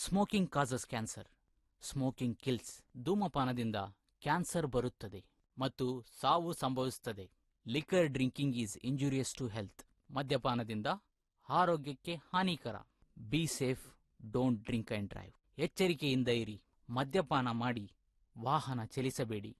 Smoking causes cancer. Smoking kills. ಧೂಮಪಾನದಿಂದ cancer ಬರುತ್ತದೆ ಮತ್ತು ಸಾವು ಸಂಭವಿಸುತ್ತದೆ. Liquor drinking is injurious to health. ಮದ್ಯಪಾನದಿಂದ ಆರೋಗ್ಯಕ್ಕೆ ಹಾನಿಕರ. Be safe, don't drink and drive. ಎಚ್ಚರಿಕೆಯಿಂದ ಇರಿ. ಮದ್ಯಪಾನ ಮಾಡಿ ವಾಹನ ಚಲಿಸಬೇಡಿ.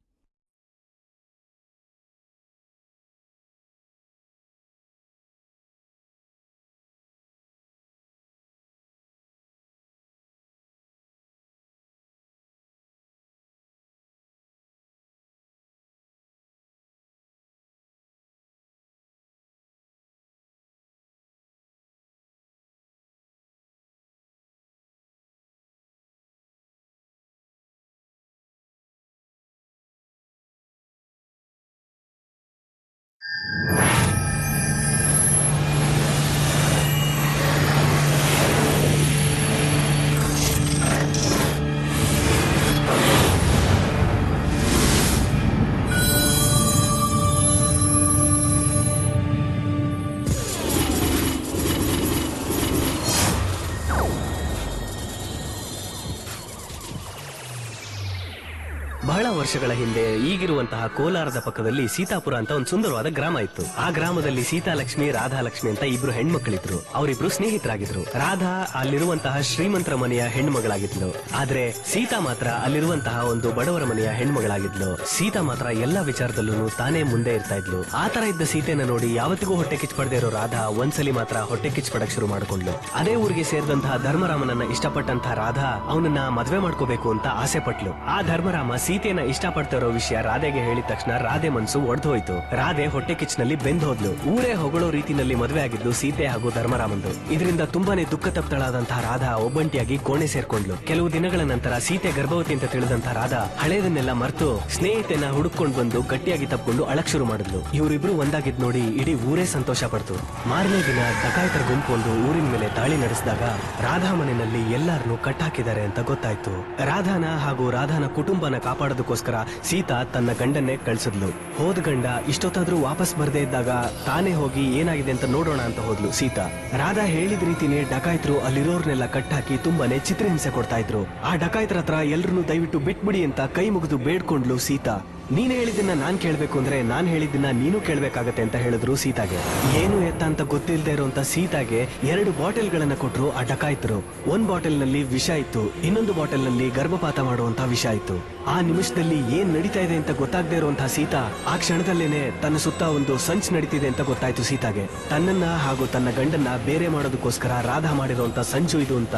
ಬಹಳ ವರ್ಷಗಳ ಹಿಂದೆ ಈಗಿರುವಂತಹ ಕೋಲಾರದ ಪಕ್ಕದಲ್ಲಿ ಸೀತಾಪುರ ಅಂತ ಒಂದು ಸುಂದರವಾದ ಗ್ರಾಮ ಇತ್ತು. ಆ ಗ್ರಾಮದಲ್ಲಿ ಸೀತಾಲಕ್ಷ್ಮಿ, ರಾಧಾಲಕ್ಷ್ಮಿ ಅಂತ ಇಬ್ರು ಹೆಣ್ಮಕ್ಳಿದ್ರು. ಅವರಿಬ್ರು ಸ್ನೇಹಿತರಾಗಿದ್ರು. ರಾಧಾ ಅಲ್ಲಿರುವಂತಹ ಶ್ರೀಮಂತರ ಮನೆಯ ಹೆಣ್ಮಗಳಾಗಿದ್ಲು. ಆದ್ರೆ ಸೀತಾ ಮಾತ್ರ ಅಲ್ಲಿರುವಂತಹ ಒಂದು ಬಡವರ ಮನೆಯ ಹೆಣ್ಮಗಳಾಗಿದ್ಲು. ಸೀತಾ ಮಾತ್ರ ಎಲ್ಲಾ ವಿಚಾರದಲ್ಲೂ ತಾನೇ ಮುಂದೆ ಇರ್ತಾ ಇದ್ಲು. ಆ ತರ ಇದ್ದ ಸೀತೆನ ನೋಡಿ ಯಾವತ್ತಿಗೂ ಹೊಟ್ಟೆ ಕಿಚ್ಚು ಪಡದೇ ಇರೋ ರಾಧಾ ಒಂದ್ಸಲಿ ಮಾತ್ರ ಹೊಟ್ಟೆ ಕಿಚ್ಚು ಪಡಕ್ ಶುರು ಮಾಡ್ಕೊಂಡ್ಲು. ಅದೇ ಊರಿಗೆ ಸೇರಿದಂತಹ ಧರ್ಮರಾಮನನ್ನ ಇಷ್ಟಪಟ್ಟಂತಹ ರಾಧಾ ಅವನನ್ನ ಮದ್ವೆ ಮಾಡ್ಕೋಬೇಕು ಅಂತ ಆಸೆ ಪಟ್ಲು. ಆ ಧರ್ಮರಾಮ ಸೀತೆಯನ್ನ ಇಷ್ಟಪಡ್ತಾ ಇರೋ ವಿಷಯ ರಾಧೆಗೆ ಹೇಳಿದ ತಕ್ಷಣ ರಾಧೆ ಮನ್ಸು ಒಡೆದು ಹೋಯ್ತು. ರಾಧೆ ಹೊಟ್ಟೆ ಕಿಚ್ಚಿನಲ್ಲಿ ಬೆಂದು ಹೋದ್ಲು. ಊರೇ ಹೊಗಳೋ ರೀತಿನಲ್ಲಿ ಮದುವೆ ಆಗಿದ್ದು ಸೀತೆ ಹಾಗೂ ಧರ್ಮರಾಮಂದು. ಇದರಿಂದ ತುಂಬಾನೇ ದುಃಖ ತಪ್ತಳಾದಂತಹ ರಾಧಾ ಒಬ್ಬಂಟಿಯಾಗಿ ಕೋಣೆ ಸೇರ್ಕೊಂಡ್ಲು. ಕೆಲವು ದಿನಗಳ ನಂತರ ಸೀತೆ ಗರ್ಭವತಿ ಅಂತ ತಿಳಿದಂತಹ ರಾಧಾ ಹಳೇದನ್ನೆಲ್ಲ ಮರ್ತು ಸ್ನೇಹಿತನ ಹುಡುಕೊಂಡು ಬಂದು ಗಟ್ಟಿಯಾಗಿ ತಪ್ಕೊಂಡು ಅಳಕ್ ಶುರು ಮಾಡಿದ್ಲು. ಇವರಿಬ್ರು ಒಂದಾಗಿದ್ ನೋಡಿ ಇಡೀ ಊರೇ ಸಂತೋಷ ಪಡ್ತು. ಮಾರನೇ ದಿನ ಡಕಾಯಿತರ ಗುಂಪು ಒಂದು ಊರಿನ ಮೇಲೆ ದಾಳಿ ನಡೆಸಿದಾಗ ರಾಧಾ ಮನೆಯಲ್ಲಿ ಎಲ್ಲಾರನ್ನು ಕಟ್ಟಾಕಿದ್ದಾರೆ ಅಂತ ಗೊತ್ತಾಯ್ತು. ರಾಧಾನ ಹಾಗೂ ರಾಧಾನ ಕುಟುಂಬನ ಕಾಪಾಡೋದಕ್ಕೋಸ್ಕರ ಸೀತಾ ತನ್ನ ಗಂಡನ್ನೇ ಕಳ್ಸಿದ್ಲು. ಹೋದ ಗಂಡ ಇಷ್ಟೊತ್ತಾದ್ರೂ ವಾಪಸ್ ಬರ್ದೇ ಇದ್ದಾಗ ತಾನೇ ಹೋಗಿ ಏನಾಗಿದೆ ಅಂತ ನೋಡೋಣ ಅಂತ ಹೋದ್ಲು ಸೀತಾ. ರಾಧಾ ಹೇಳಿದ ರೀತಿನೇ ಡಕಾಯಿತರು ಅಲ್ಲಿರೋರ್ನೆಲ್ಲ ಕಟ್ಟಾಕಿ ತುಂಬಾನೇ ಚಿತ್ರಹಿಂಸೆ ಕೊಡ್ತಾ ಇದ್ರು. ಆ ಡಕಾಯಿತರ ಹತ್ರ ಎಲ್ರನ್ನೂ ದಯವಿಟ್ಟು ಬಿಟ್ಬಿಡಿ ಅಂತ ಕೈ ಮುಗಿದು ಬೇಡ್ಕೊಂಡ್ಲು ಸೀತಾ. ನೀನ್ ಹೇಳಿದ್ದನ್ನ ನಾನ್ ಕೇಳ್ಬೇಕು ಅಂದ್ರೆ ನಾನ್ ಹೇಳಿದ್ದನ್ನ ನೀನು ಕೇಳ್ಬೇಕಾಗತ್ತೆ ಅಂತ ಹೇಳಿದ್ರು ಸೀತಾಗೆ. ಏನು ಎತ್ತ ಅಂತ ಗೊತ್ತಿಲ್ಲದೆ ಇರುವಂತ ಸೀತಾಗೆ 2 ಬಾಟಲ್ ಗಳನ್ನ ಕೊಟ್ರು ಆ ಡಕಾಯಿತರು. ಒಂದ್ ಬಾಟಲ್ ನಲ್ಲಿ ವಿಷ ಇತ್ತು, ಇನ್ನೊಂದು ಬಾಟಲ್ ನಲ್ಲಿ ಗರ್ಭಪಾತ ಮಾಡುವಂತ ವಿಷ ಇತ್ತು. ಆ ನಿಮಿಷದಲ್ಲಿ ಏನ್ ನಡೀತಾ ಇದೆ ಅಂತ ಗೊತ್ತಾಗದೆ ಇರುವಂತಹ ಸೀತಾ ಆ ಕ್ಷಣದಲ್ಲೇನೆ ತನ್ನ ಸುತ್ತ ಒಂದು ಸಂಚ್ ನಡೀತಿದೆ ಅಂತ ಗೊತ್ತಾಯ್ತು ಸೀತಾಗೆ. ತನ್ನನ್ನ ಹಾಗೂ ತನ್ನ ಗಂಡನ್ನ ಬೇರೆ ಮಾಡೋದಕ್ಕೋಸ್ಕರ ರಾಧಾ ಮಾಡಿರುವಂತ ಸಂಚು ಇದು ಅಂತ,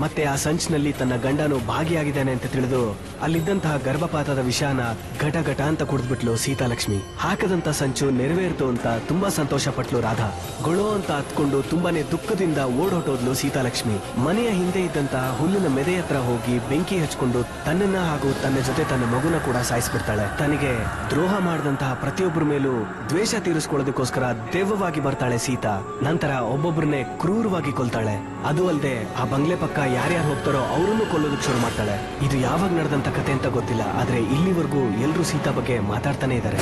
ಮತ್ತೆ ಆ ಸಂಚಿನಲ್ಲಿ ತನ್ನ ಗಂಡನು ಭಾಗಿಯಾಗಿದ್ದಾನೆ ಅಂತ ತಿಳಿದು ಅಲ್ಲಿದ್ದಂತಹ ಗರ್ಭಪಾತದ ವಿಷಾನ ಘಟ ಘಟ ಅಂತ ಕುಡಿದ್ಬಿಟ್ಲು ಸೀತಾಲಕ್ಷ್ಮಿ. ಹಾಕದಂತ ಸಂಚು ನೆರವೇರ್ತು ಅಂತ ತುಂಬಾ ಸಂತೋಷ ಪಟ್ಲು ರಾಧಾ. ಗೊಳೋ ಅಂತ ಹತ್ಕೊಂಡು ತುಂಬಾನೇ ದುಃಖದಿಂದ ಓಡೋಟೋದ್ಲು ಸೀತಾಲಕ್ಷ್ಮಿ. ಮನೆಯ ಹಿಂದೆ ಇದ್ದಂತಹ ಹುಲ್ಲಿನ ಮೆದೆ ಹತ್ರ ಹೋಗಿ ಬೆಂಕಿ ಹಚ್ಕೊಂಡು ತನ್ನನ್ನ ಹಾಗೂ ತನ್ನ ಜೊತೆ ತನ್ನ ಮಗುನ ಕೂಡ ಸಾಯಿಸ್ಬಿಡ್ತಾಳೆ. ತನಗೆ ದ್ರೋಹ ಮಾಡಿದಂತಹ ಪ್ರತಿಯೊಬ್ಬರ ಮೇಲೂ ದ್ವೇಷ ತೀರಿಸ್ಕೊಳ್ಳೋದಕ್ಕೋಸ್ಕರ ದೆವ್ವವಾಗಿ ಬರ್ತಾಳೆ ಸೀತಾ. ನಂತರ ಒಬ್ಬೊಬ್ಬರನ್ನೇ ಕ್ರೂರವಾಗಿ ಕೊಲ್ತಾಳೆ. ಅದು ಅಲ್ಲದೆ ಆ ಬಂಗ್ಲೆ ಪಕ್ಕ ಯಾರ್ಯಾರು ಹೋಗ್ತಾರೋ ಅವರನ್ನು ಕೊಲ್ಲೋದಕ್ಕೆ ಶುರು ಮಾಡ್ತಾಳೆ. ಇದು ಯಾವಾಗ ನಡೆದಂತ ಕತೆ ಅಂತ ಗೊತ್ತಿಲ್ಲ, ಆದ್ರೆ ಇಲ್ಲಿವರೆಗೂ ಎಲ್ರೂ ಸೀತಾ ಬಗ್ಗೆ ಮಾತಾಡ್ತಾನೆ ಇದ್ದಾರೆ.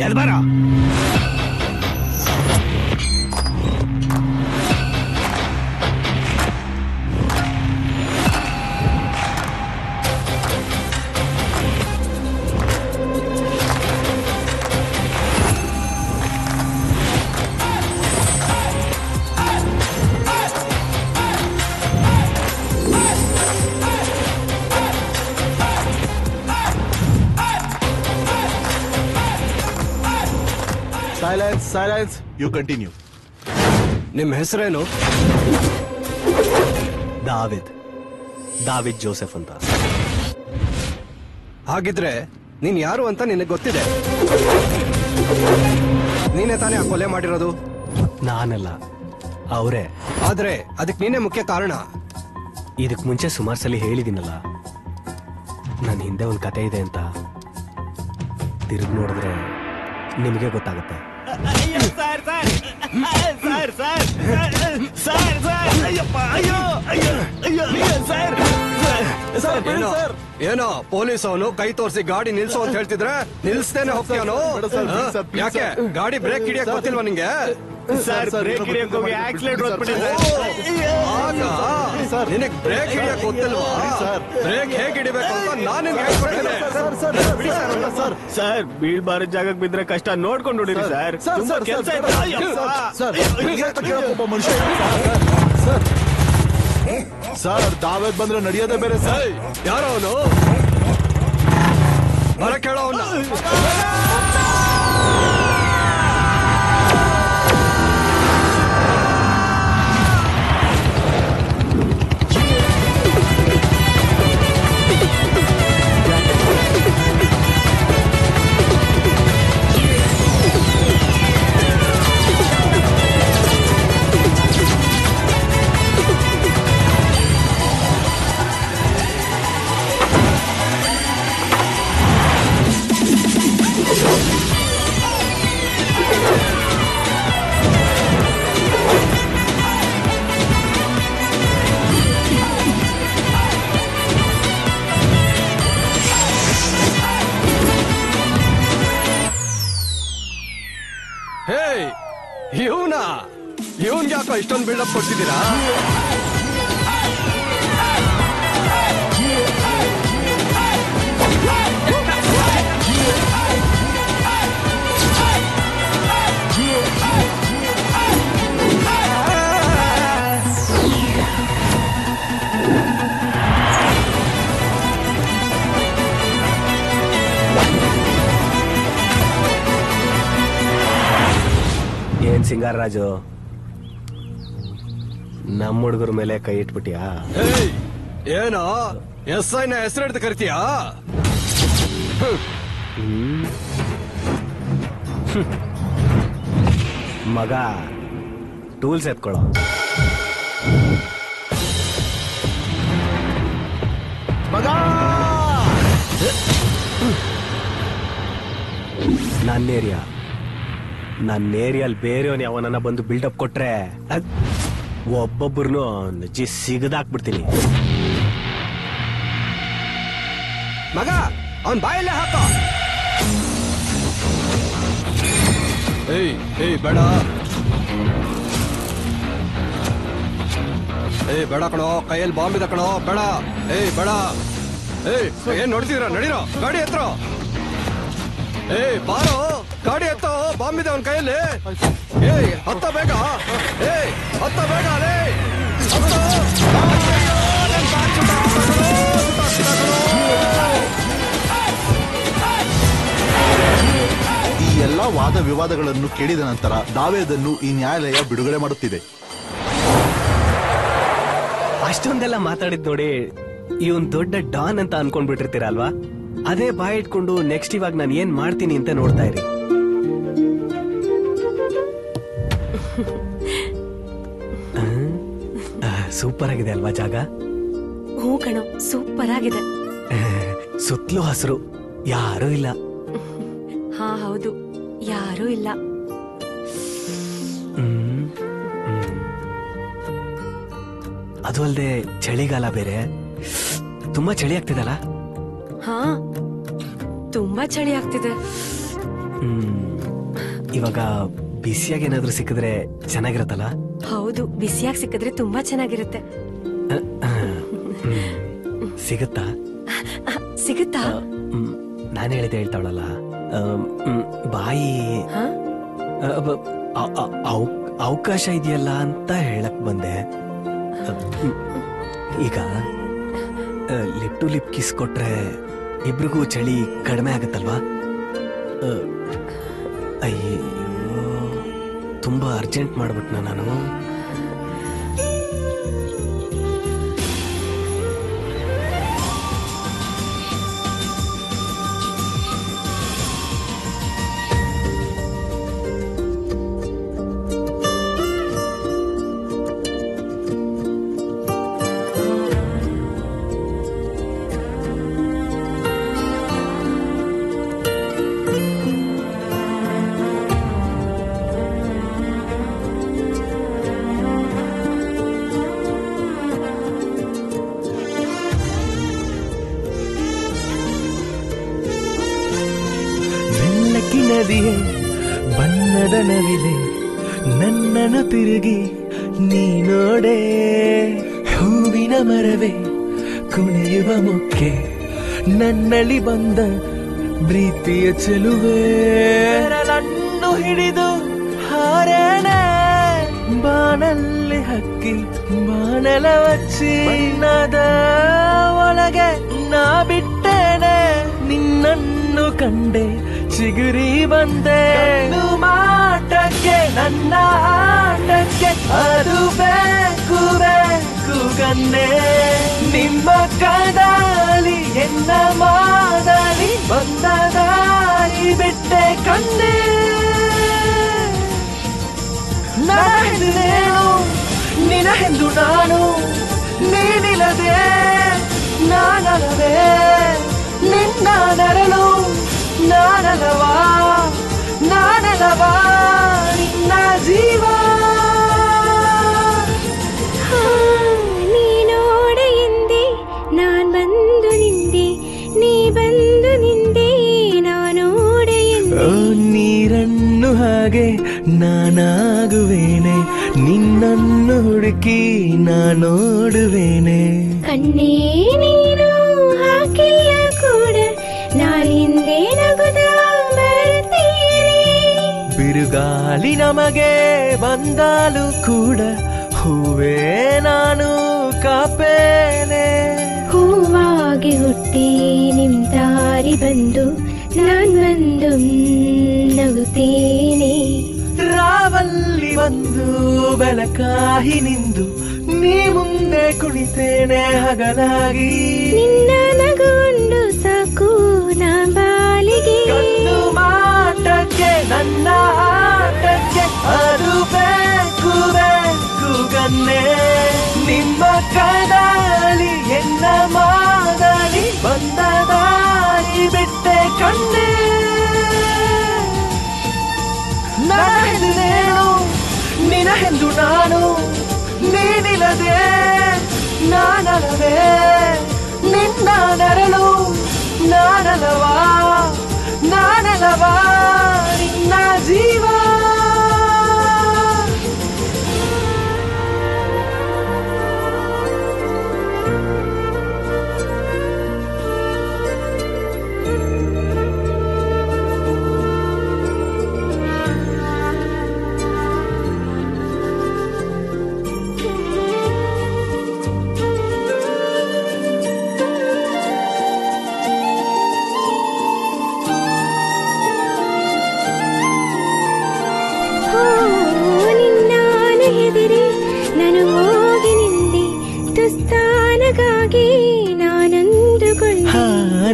ಎಲ್ಬಾರ ಸೈಲೆನ್ಸ್ ಸೈಲೆನ್ಸ್, ಯು ಕಂಟಿನ್ಯೂ. ನಿಮ್ ಹೆಸರೇನು? ದಾವಿದ್ ಜೋಸೆಫ್ ಅಂತ. ಹಾಗಿದ್ರೆ ನೀನ್ ಯಾರು ಅಂತ ನಿನಗೆ ಗೊತ್ತಿದೆ. ನೀನೇ ತಾನೇ ಆ ಕೊಲೆ ಮಾಡಿರೋದು? ನಾನಲ್ಲ, ಅವರೇ. ಆದ್ರೆ ಅದಕ್ಕೆ ನೀನೇ ಮುಖ್ಯ ಕಾರಣ. ಇದಕ್ ಮುಂಚೆ ಸುಮಾರು ಸಲ ಹೇಳಿದಿನಲ್ಲ, ನನ್ನ ಹಿಂದೆ ಒಂದು ಕತೆ ಇದೆ ಅಂತ. ತಿರುಗಿ ನೋಡಿದ್ರೆ ನಿಮಗೆ ಗೊತ್ತಾಗುತ್ತೆ. ಏನೋ ಪೊಲೀಸ್ ಅವನು ಕೈ ತೋರಿಸಿ ಗಾಡಿ ನಿಲ್ಸು ಅಂತ ಹೇಳ್ತಿದ್ರೆ ನಿಲ್ಸ್ತೇನೆ ಹೋಗ್ತೀವನು. ಯಾಕೆ ಗಾಡಿ ಬ್ರೇಕ್ ಹಿಡಿಯಕ್ ಗೊತ್ತಿಲ್ವಾ ನಿಂಗೆ? ನಿನಗ್ ಬ್ರೇಕ್ ಹಿಡಿಯಕ್ ಗೊತ್ತಿಲ್ವಾ? ಬ್ರೇಕ್ ಹೇಗ್ ಹಿಡಿಬೇಕು ಅಂತ ನಾನು ಹೇಳ್ಕೊಡ್ತೇನೆ. ಸರ್ ಬೀಳ್ಬಾರದ ಜಾಗಕ್ಕೆ ಬಿದ್ರೆ ಕಷ್ಟ ನೋಡ್ಕೊಂಡು ನೋಡಿರಿ ಸರ್. ಸರ್ ದಾವೇದ್ ಬಂದ್ರೆ ನಡೆಯೋದೇ ಬೇರೆ ಸರ್. ಯಾರೋ ಅವನು ಬರ ಕೇಳೋ ಅವನ್ನ. ಇವನ್ ಯಾಕೋ ಇಷ್ಟೊಂದು ಬಿಲ್ಡಪ್ ಕೊಡ್ತಿದ್ದೀರಾ? ಏನ್ ಸಿಂಗಾರರಾಜು, ನಮ್ಮ ಹುಡುಗರ ಮೇಲೆ ಕೈ ಇಟ್ಬಿಟ್ಯಾ? ಏನೋ ಎಸ್ ಐ ನ ಹೆಸರು ಹಿಡಿದು ಕರಿತೀಯಾ? ಮಗ ಟೂಲ್ಸ್ ಎತ್ಕೊಳ್ಳೋ. ಮಗ ನನ್ನ ಏರಿಯಲ್ಲಿ ಬೇರೆಯವನ್ ಯಾವನನ್ನ ಬಂದು ಬಿಲ್ಡಪ್ ಕೊಟ್ರೆ ಒಬ್ಬೊಬ್ಬರನ್ನು ನಜ್ಜಿ ಸಿಗದಾಕ್ಬಿಡ್ತೀನಿ. ಮಗ ಅವನ್ ಬಾಯಲ್ಲೇ ಹಾಕ. ಏಯ್ ಬೇಡ, ಬೇಡ ಕಣೋ, ಕೈಯಲ್ಲಿ ಬಾಂಬ್ ಇದೆ ಕಣೋ, ಬೇಡ. ಬೇಡ. ಏನ್ ನೋಡ್ತಿದ್ರ? ನಡೀರೋ, ಗಾಡಿ ಹತ್ರ. ಬಾರೋ, ಗಾಡಿ ಹತ್ತ, ಬಾಂಬ್ ಇದೆ ಅವನ್ ಕೈಯಲ್ಲಿ. ಹತ್ತ ಬೇಗ, ಹತ್ತ ಬೇಗ. ಈ ಎಲ್ಲಾ ವಾದ ವಿವಾದಗಳನ್ನು ಕೇಳಿದ ನಂತರ ದಾವೇದನ್ನು ಈ ನ್ಯಾಯಾಲಯ ಬಿಡುಗಡೆ ಮಾಡುತ್ತಿದೆ. ಅಷ್ಟೊಂದೆಲ್ಲ ಮಾತಾಡಿದ್ ನೋಡಿ ಇವನ್ ದೊಡ್ಡ ಡಾನ್ ಅಂತ ಅನ್ಕೊಂಡ್ಬಿಟ್ಟಿರ್ತೀರ ಅಲ್ವಾ? ಅದೇ ಬಾಯ್ ಇಟ್ಕೊಂಡು ನೆಕ್ಸ್ಟ್ ಇವಾಗ ನಾನು ಏನ್ ಮಾಡ್ತೀನಿ ಅಂತ ನೋಡ್ತಾ ಇರಿ. ಸೂಪರ್ ಆಗಿದೆ ಅಲ್ವಾ ಜಾಗ? ಹೂ ಕಣೋ, ಸೂಪರ್ ಆಗಿದೆ. ಸುತ್ತಲೂ ಹಸಿರು, ಯಾರೂ ಇಲ್ಲ. ಹಾ ಹೌದು, ಯಾರೂ ಇಲ್ಲ. ಅದು ಅಲ್ಲದೆ ಚಳಿಗಾಲ ಬೇರೆ, ತುಂಬಾ ಚಳಿ ಆಗ್ತಿದಲ್ಲ? ಹಾ, ತುಂಬಾ ಚಳಿ ಆಗ್ತಿದೆ. ಇವಾಗ ಬಿಸಿಯಾಗಿ ಏನಾದ್ರೂ ಸಿಕ್ಕಿದ್ರೆ ಚೆನ್ನಾಗಿರತ್ತಲ್ಲ? ಹೌದು, ಬಿಸಿಯಾಗಿ ಸಿಕ್ಕಿದ್ರೆ ತುಂಬಾ ಚೆನ್ನಾಗಿರುತ್ತೆ. ಸಿಗುತ್ತಾ? ಸಿಗುತ್ತಾ? ನಾನು ಹೇಳಿದೆ ಹೇಳ್ತಾವಳಲ್ಲ, ಬಾಯಿ ಅವಕಾಶ ಇದೆಯಲ್ಲ ಅಂತ ಹೇಳಕ್ ಬಂದೆ. ಈಗ ಲಿಪ್ ಟು ಲಿಪ್ ಕಿಸ್ ಕೊಟ್ರೆ ಇಬ್ರಿಗೂ ಚಳಿ ಕಡಿಮೆ ಆಗತ್ತಲ್ವಾ? ಅಯ್ಯೋ, ತುಂಬಾ ಅರ್ಜೆಂಟ್ ಮಾಡ್ಬಿಟ್ನ ನಾನು. ನದಿಯೇ ಬಣ್ಣದ ನವಿಲೆ ನನ್ನನ್ನು ತಿರುಗಿ ನೀನೋಡೆ, ಹೂವಿನ ಮರವೇ ಕುಣಿಯುವ ಮುಕ್ಕೆ ನನ್ನಲ್ಲಿ ಬಂದ ಪ್ರೀತಿಯ ಚೆಲುವೆ, ನನ್ನು ಹಿಡಿದು ಹಾರೇನೆ ಬಾನಲ್ಲಿ ಹಕ್ಕಿ ಬಾಣಲ ವಚ್ಚಿ ಬಣ್ಣದ ಒಳಗೆ ನಾ ಬಿಟ್ಟೇನೆ, ನಿನ್ನನ್ನು ಕಂಡೆ ಚಿಗುರಿ ಬಂದೆ, ಮಾಟಕ್ಕೆ ನನ್ನ ಆಟಕ್ಕೆ ಅದು ಬೇಕು ಬೇಕು ಕನ್ನೆ, ನಿಮ್ಮ ಕದಾಲಿ ಎನ್ನ ಮಾದಲಿ ಬಂದ ದಾರಿ ಬಿಟ್ಟೆ ಕನ್ನೆ, ನಾನೆಂದು ನಿನಗೆಂದು ನಾನು ನೀನಿಲ್ಲದೆ ನಾನಲ್ಲವೇ ನಿನ್ನ ನರಳು ನಾನಲವಾ ನಾನಲವಾ ನಿನ್ನ ಜೀವ, ನೀನೋಡ ಎಂದೆ ನಾನ್ ಬಂದು ನಿಂದೆ, ನೀ ಬಂದು ನಿಂದೆ ನಾನೋಡ ಎಂದೆ, ನೀರನ್ನು ಹಾಗೆ ನಾನಾಗುವೇನೆ ನಿನ್ನನ್ನು ಹುಡುಕಿ ನಾನೋಡುವೇನೆ, ಕಣ್ಣೇ ನೀನು ಹಾಕಿಲ್ಲ ಕೂಡ ನಾನಿಂದೆ ನಗುದ ಬರುತ್ತೇನೆ, ಬಿರುಗಾಳಿ ನಮಗೆ ಬಂದಾಲು ಕೂಡ ಹೂವೇ ನಾನು ಕಾಪೇನೆ, ಹೂವಾಗಿ ಹುಟ್ಟಿ ನಿಮ್ ದಾರಿ ಬಂದು ನಾನ್ ಬಂದು ನಗುತ್ತೇನೆ, ರಾವಲ್ಲಿ ಬಂದು ಬೆಳಕಾಗಿ ನಿಂದು ನೀ ಮುಂದೆ ಕುಳಿತೇನೆ ಹಗಲಾಗಿ, ನಿನ್ನ ನಗುಂಡು ಸಾಕು ನಾ ಬಾಲಿಗೆ, ಕಣ್ಣು ಮಾಟಕ್ಕೆ ನನ್ನ ಆಟಕ್ಕೆ ಅದು ಬೇಕು ಬೇಕು ಕನ್ನೆ, ನಿಮ್ಮ ಕದಾಲಿ ಎನ್ನ ಮಾದಲಿ ಬಂದ ದಾರಿ ಬಿಟ್ಟೆ ಕಣ್ಣೆ, ನಾನೆಂದು ನಿನಗೆಂದು ನಾನು ನೀನಿಲ್ಲದೆ ನಾನಲ್ಲವೇ ನಿನ್ನ ನರಳು ನಾನಲವಾ ನಾನಲವಾ ನಿನ್ನ ಜೀವ,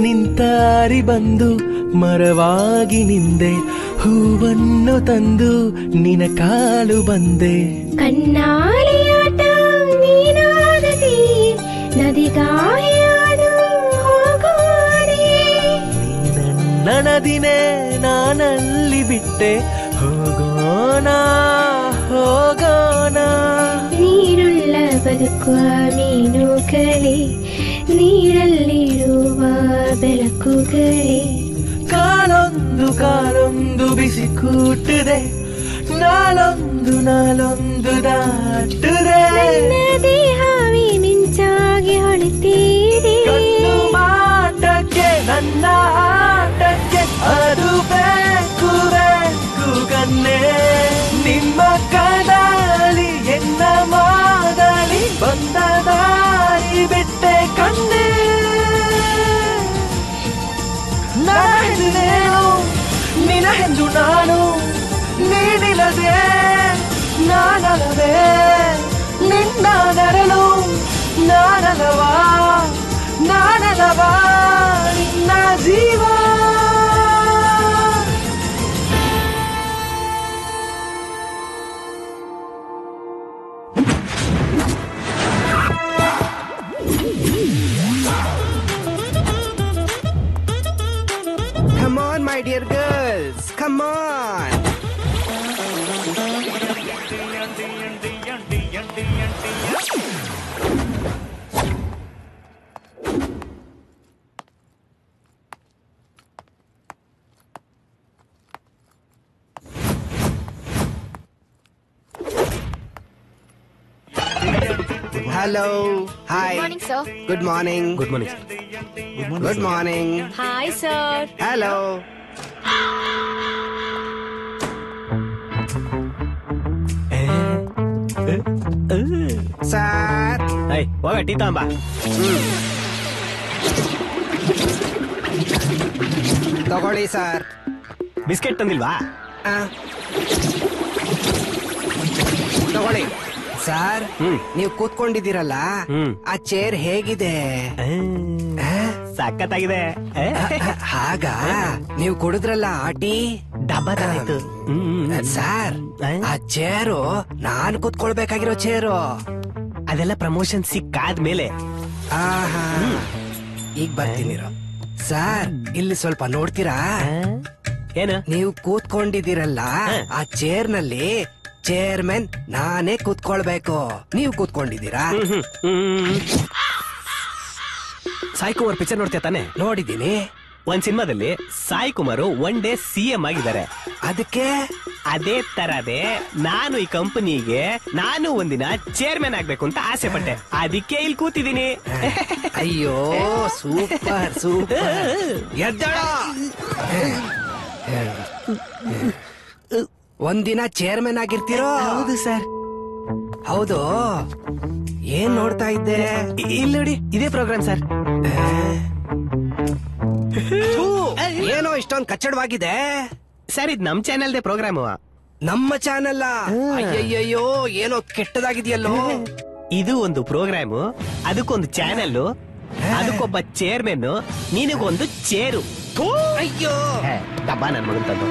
ನಿಂತಾರಿ ಬಂದು ಮರವಾಗಿ ನಿಂದೆ ಹೂವನ್ನು ತಂದು ನಿನ ಕಾಲು ಬಂದೆ, ಕಣ್ಣಾಲಿಯಾಟ ನೀನಾಗದಿ ನದಿಗಾಯಾದು ಹೋಗೋದೆ, ನನ್ನ ನದಿನೇ ನಾನಲ್ಲಿ ಬಿಟ್ಟೆ ಹೋಗೋಣ ಹೋಗೋಣ, ನೀರುಳ್ಳ ಬದುಕುವ ಮೀನುಗಳೇ ನೀರಲ್ಲಿರುವ ಬೆಳಕುಗಳೇ, ಕಾಲೊಂದು ಕಾಲೊಂದು ಬಿಸಿ ಕೂಟದೆ ನಾಲೊಂದು ನಾಲೊಂದು ದಾಟದೆ, ದೇಹವೇ ಮಿಂಚಾಗಿ ಹೊಳಿತೀರಿ, ಕಣ್ಣು ಮಾಟಕ್ಕೆ ನನ್ನ ಆಟಕ್ಕೆ ಅದು ಬೇಕು ಬೇಕು ಕನ್ನೆ, ನಿಮ್ಮ ಕದಾಲಿ ಎನ್ನ ಮಾದಲಿ ಬಂದ ದಾರಿ ಬಿಟ್ಟೆ ಕನ್ನೆ, ನಾನೆಂದು ನಿನಗೆಂದು ನಾನು ನೀನಿಲ್ಲದೆ ನಾನಲವೇ ನಿನ್ನ ನೆರಳು ನಾನಲವಾ ನಾನಲವಾ ನಿನ್ನ ಜೀವ. Come on, my dear girls. Come on. Hello. Hi. Good morning, sir. Good morning. Good morning Good morning. Hi sir. Hello. Sir. ಹೋಗ ಟೀ ತಗೊಂಬ. ತಗೊಳ್ಳಿ ಸರ್. ಬಿಸ್ಕೆಟ್ ತಂದಿಲ್ವಾ? ತಗೊಳ್ಳಿ ಸರ್. ನೀವು ಕೂತ್ಕೊಂಡಿದ್ದೀರಲ್ಲ, ಆ ಚೇರ್ ಹೇಗಿದೆ? ಸಖತ್ತಾಗಿದೆ. ಹಾಗ ನೀವು ಕುಡಿದ್ರಲ್ಲ ಆ ಟೀ ಡಬ್ಬದಾಯ್ತು. ಸರ್, ಆ ಚೇರು ನಾನ್ ಕೂತ್ಕೊಳ್ಬೇಕಾಗಿರೋ ಚೇರು. ಅದೆಲ್ಲ ಪ್ರಮೋಷನ್ ಸಿಕ್ಕಾದ್ಮೇಲೆ. ಆಹಾ, ಈಗ ಬರ್ತೀನಿರೋ. ಸರ್, ಇಲ್ಲಿ ಸ್ವಲ್ಪ ನೋಡ್ತೀರಾ? ಏನು? ನೀವು ಕೂತ್ಕೊಂಡಿದ್ದೀರಲ್ಲ ಆ ಚೇರ್ ನಲ್ಲಿ ಚೇರ್ಮನ್ ನಾನೇ ಕೂತ್ಕೊಳ್ಬೇಕು. ನೀವು ಕೂತ್ಕೊಂಡಿದ್ದೀರಾ? ಸಾಯಿ ಕುಮಾರ್ ಪಿಕ್ಚರ್ ನೋಡ್ತೀಯ ತಾನೆ? ನೋಡಿದ್ದೀನಿ. ಒಂದ್ ಸಿನಿಮಾದಲ್ಲಿ Sai Kumar one day CM ಆಗಿದ್ದಾರೆ. ಅದಕ್ಕೆ ಅದೇ ತರದೇ ನಾನು ಈ ಕಂಪನಿಗೆ ನಾನು ಒಂದಿನ ಚೇರ್ಮನ್ ಆಗ್ಬೇಕು ಅಂತ ಆಸೆ ಪಟ್ಟೆ. ಅದಕ್ಕೆ ಇಲ್ಲಿ ಕೂತಿದ್ದೀನಿ. ಅಯ್ಯೋ, ಸೂಪರ್ ಸೂಪರ್. ಎದ್ದಳ. ಒಂದಿನ ಚೇರ್ಮನ್ ಆಗಿರ್ತೀರೋ? ಹೌದು ಸರ್. ಹೌದು. ಏನ್ ನೋಡ್ತಾ ಇದ್ದೆ? ಇಲ್ಲಿ ನೋಡಿ, ಇದೇ ಪ್ರೋಗ್ರಾಮ್ ಸರ್. ಏನೋ ಇಷ್ಟೊಂದು ಕಚ್ಚಡವಾಗಿದೆ ಸರ್. ಇದು ನಮ್ ಚಾನೆಲ್ದೇ ಪ್ರೋಗ್ರಾಮ್. ನಮ್ಮ ಚಾನೆಲ್? ಅಯ್ಯಯ್ಯೋ, ಏನೋ ಕೆಟ್ಟದಾಗಿದೆಯಲ್ಲೋ. ಇದು ಒಂದು ಪ್ರೋಗ್ರಾಮ್, ಅದಕ್ಕೊಂದು ಚಾನೆಲ್, ಅದಕ್ಕೊಬ್ಬ ಚೇರ್ಮನ್, ನಿನಗೊಂದು ಚೇರು. ಅಯ್ಯೋ, ಡಬ್ಬ ನನ್ ಮಗಂತದ್ದು.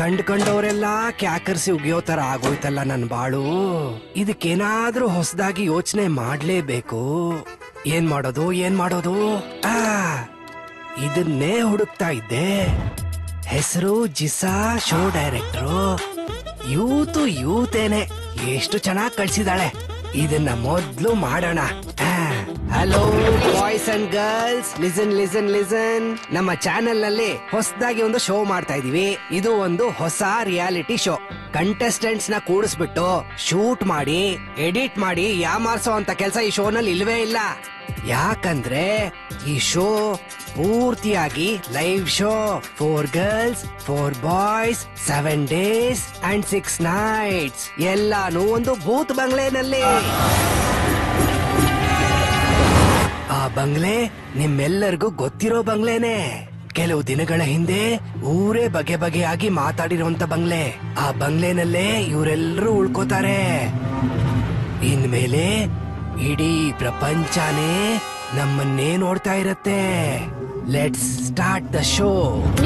ಕಂಡ್ಕೊಂಡವರೆಲ್ಲ ಕ್ಯಾಕರ್ಸಿ ಉಗಿಯೋ ತರ ಆಗೋಯ್ತಲ್ಲ ನನ್ ಬಾಳು. ಇದಕ್ಕೇನಾದ್ರೂ ಹೊಸದಾಗಿ ಯೋಚನೆ ಮಾಡ್ಲೇಬೇಕು. ಏನ್ ಮಾಡೋದು ಏನ್ ಮಾಡೋದು? ಇದನ್ನೇ ಹುಡುಕ್ತಾ ಇದ್ದೆ. ಹೆಸರು ಜಿಸಾ, ಶೋ ಡೈರೆಕ್ಟ್ರು. ಯೂತೇನೆ. ಎಷ್ಟು ಚೆನ್ನಾಗಿ ಕಳ್ಸಿದಾಳೆ. ಇದನ್ನ ಮೊದ್ಲು ಮಾಡೋಣ. Hello boys and girls, listen listen listen. ನಮ್ಮ ಚಾನೆಲ್ ನಲ್ಲಿ ಹೊಸದಾಗಿ ಒಂದು ಶೋ ಮಾಡ್ತಾ ಇದೀವಿ. ಇದು ಒಂದು ಹೊಸ ರಿಯಾಲಿಟಿ ಶೋ. ಕಂಟೆಸ್ಟೆಂಟ್ಸ್ ನ ಕೂಡಿಸ್ಬಿಟ್ಟು ಶೂಟ್ ಮಾಡಿ ಎಡಿಟ್ ಮಾಡಿ ಯಾಮಾರ್ಸೋ ಅಂತ ಕೆಲಸ ಈ ಶೋ ನಲ್ಲಿ ಇಲ್ವೇ ಇಲ್ಲ. ಯಾಕಂದ್ರೆ ಈ ಶೋ ಪೂರ್ತಿಯಾಗಿ live show. 4 girls 4 boys 7 days and 6 nights. ಎಲ್ಲಾನು ಒಂದು ಭೂತ್ ಬಂಗ್ಲೆನಲ್ಲಿ. ಆ ಬಂಗ್ಲೆ ನಿಮ್ಮೆಲ್ಲರಿಗೂ ಗೊತ್ತಿರೋ ಬಂಗ್ಲೆನೆ. ಕೆಲವು ದಿನಗಳ ಹಿಂದೆ ಊರೇ ಬಗೆ ಬಗೆಯಾಗಿ ಮಾತಾಡಿರುವಂತ ಬಂಗ್ಲೆ. ಆ ಬಂಗ್ಲೆನಲ್ಲೇ ಇವರೆಲ್ಲರೂ ಉಳ್ಕೋತಾರೆ. ಇನ್ಮೇಲೆ ಇಡೀ ಪ್ರಪಂಚನೇ ನಮ್ಮನ್ನೇ ನೋಡ್ತಾ ಇರತ್ತೆ. Let's start the show.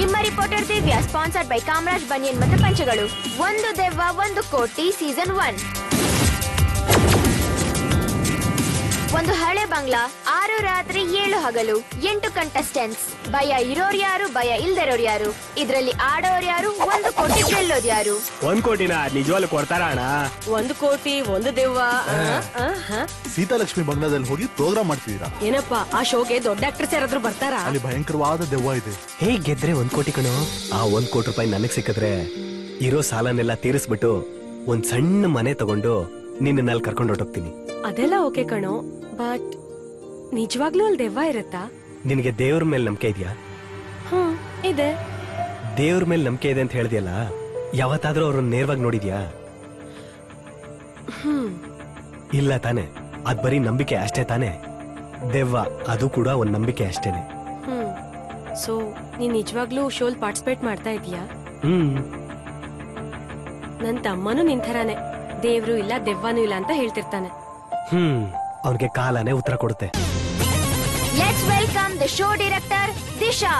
ನಿಮ್ಮ reporter Divya, sponsored by Kamaraj banian ಮತ್ತು ಪಂಚಗಳು. ಒಂದು ದೆವ್ವ ಒಂದು ಕೋಟಿ ಸೀಸನ್ 1. ಒಂದು ಹಳೆ ಬಂಗ್ಲಾ, 6 ರಾತ್ರಿ 7 ಹಗಲು, 8 ಕಂಟೆಸ್ಟೆಂಟ್ಸ್. ಭಯ ಇರೋರು ಯಾರು, ಭಯ ಇಲ್ದಿರೋರು ಯಾರು, ಇದ್ರಲ್ಲಿ ಆಡೋರು ಯಾರು, 1 ಕೋಟಿ ಗೆಲ್ಲೋದು ಯಾರು? 1 ಕೋಟಿನ ನಿಜವಾಗ್ಲೂ ಕೊಡ್ತಾರ ಅಣ್ಣ? 1 ಕೋಟಿ, ಒಂದು ದೆವ್ವ. ಸೀತಾಲಕ್ಷ್ಮಿ ಬಂಗ್ಲಾದಲ್ಲಿ ಹೋಗಿ ಪ್ರೋಗ್ರಾಮ್ ಮಾಡ್ತಿದ್ದೀರಾ? ಏನಪ್ಪಾ, ಆ ಶೋಗೆ ದೊಡ್ಡ ಆಕ್ಟರ್ಸ್ ಯಾರಾದ್ರೂ ಬರ್ತಾರಾ? ಅಲ್ಲಿ ಭಯಂಕರವಾದ ದೆವ್ವ ಇದೆ. ಹೇಗ್ ಗೆದ್ರೆ 1 ಕೋಟಿ ಕಣೋ? ಆ 1 ಕೋಟಿ ರೂಪಾಯಿ ನನಗ್ ಸಿಕ್ಕಿದ್ರೆ ಇರೋ ಸಾಲನೆಲ್ಲ ತೀರಿಸ್ಬಿಟ್ಟು ಒಂದ್ ಸಣ್ಣ ಮನೆ ತಗೊಂಡು ನಿನ್ನಲ್ಲಿ ಕರ್ಕೊಂಡು ಹೊರಟೋಗ್ತೀನಿ. ಅದೆಲ್ಲ ಓಕೆ ಕಣೋ, ಬಟ್ ನಿಜವಾಗ್ಲೂ ಅಲ್ಲಿ ದೆವ್ವ ಇರತ್ತಾ? ನಿನಗೆ ದೇವ್ರ ಮೇಲೆ ನಂಬಿಕೆ ಇದೆಯಾ? ಇದೆ. ದೇವ್ರ ಮೇಲೆ ನಂಬಿಕೆ ಇದೆ ಅಂತ ಹೇಳ್ದಿಯಲ್ಲ, ಯಾವತ್ತಾದ್ರೂ ಅವ್ರನ್ನ ನೇರವಾಗಿ ನೋಡಿದ್ಯಾ? ಇಲ್ಲ ತಾನೆ. ಅದ್ ಬರೀ ನಂಬಿಕೆ ಅಷ್ಟೇ ತಾನೆ. ದೆವ್ವ ಅದು ಕೂಡ ಒಂದ್ ನಂಬಿಕೆ ಅಷ್ಟೇನೆ. ಸೊ ನೀನ್ ನಿಜವಾಗ್ಲೂ ಶೋಲ್ ಪಾರ್ಟಿಸಿಪೇಟ್ ಮಾಡ್ತಾ ಇದೀಯಾ? ನನ್ ತಮ್ಮನೂ ನಿನ್ ಥರಾನೆ ದೇವ್ರು ಇಲ್ಲ ದೆವ್ವನೂ ಇಲ್ಲ ಅಂತ ಹೇಳ್ತಿರ್ತಾನೆ. ಅವನಿಗೆ ಕಾಲನೇ ಉತ್ತರ ಕೊಡುತ್ತೆ. Let's welcome the show director Disha.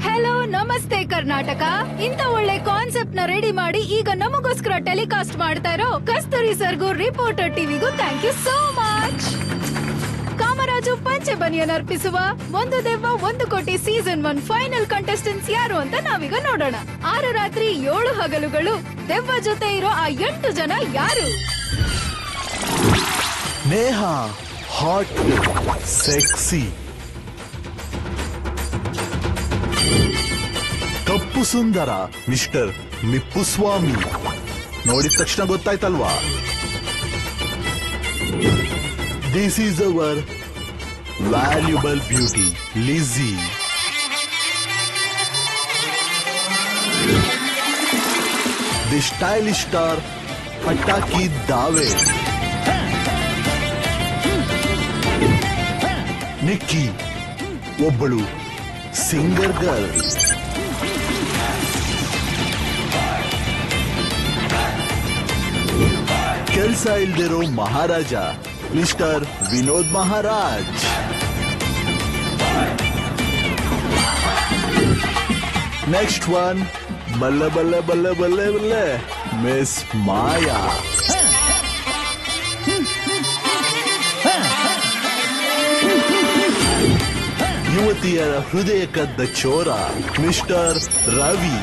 Hello, ನಮಸ್ತೆ ಕರ್ನಾಟಕ. ಇಂತ ಒಳ್ಳೆ ಕಾನ್ಸೆಪ್ಟ್ ನ ರೆಡಿ ಮಾಡಿ ಈಗ ನಮಗೋಸ್ಕರ ಟೆಲಿಕಾಸ್ಟ್ ಮಾಡ್ತಾ ಇರೋ ಕಸ್ತೂರಿ ಸರ್ಗೂ ರಿಪೋರ್ಟರ್ ಟಿವಿಗೂ thank you so much. Kamaraju ಪಂಚಬನಿಯನ್ ಅರ್ಪಿಸುವ ಒಂದು ದೆವ್ವ ಒಂದು ಕೋಟಿ ಸೀಸನ್ 1 ಫೈನಲ್ ಕಂಟೆಸ್ಟೆಂಟ್ಸ್ ಯಾರು ಅಂತ ನಾವೀಗ ನೋಡೋಣ. 6 ರಾತ್ರಿ 7 ಹಗಲುಗಳು ದೆವ್ವ ಜೊತೆ ಇರೋ ಆ 8 ಜನ ಯಾರು? ನೇಹಾ ಹಾಟ್ ಸೆಕ್ಸಿ, ಕಪ್ಪು ಸುಂದರ ಮಿಸ್ಟರ್ ಮಿಪ್ಪುಸ್ವಾಮಿ. ನೋಡಿದ ತಕ್ಷಣ ಗೊತ್ತಾಯ್ತಲ್ವಾ? This is our valuable beauty Lizzie. The stylish star ಪಟಾಕಿ ದಾವೆ. ನಿಕ್ಕಿ ಒಬ್ಬಳು ಸಿಂಗರ್ ಗರ್ಲ್. ಕೆಲ್ಸ ಇಲ್ದಿರೋ ಮಹಾರಾಜ mister Vinod Maharaj. Next one ಬಲ್ಲೆ ಬಲ್ಲೆ ಬಲ್ಲೆ ಬಲ್ಲೆ ಬಲ್ಲೆ ಮಿಸ್ ಮಾಯಾ. ಯುವತಿಯರ ಹೃದಯ ಕದ್ದ ಚೋರ ಮಿಸ್ಟರ್ ರವಿ.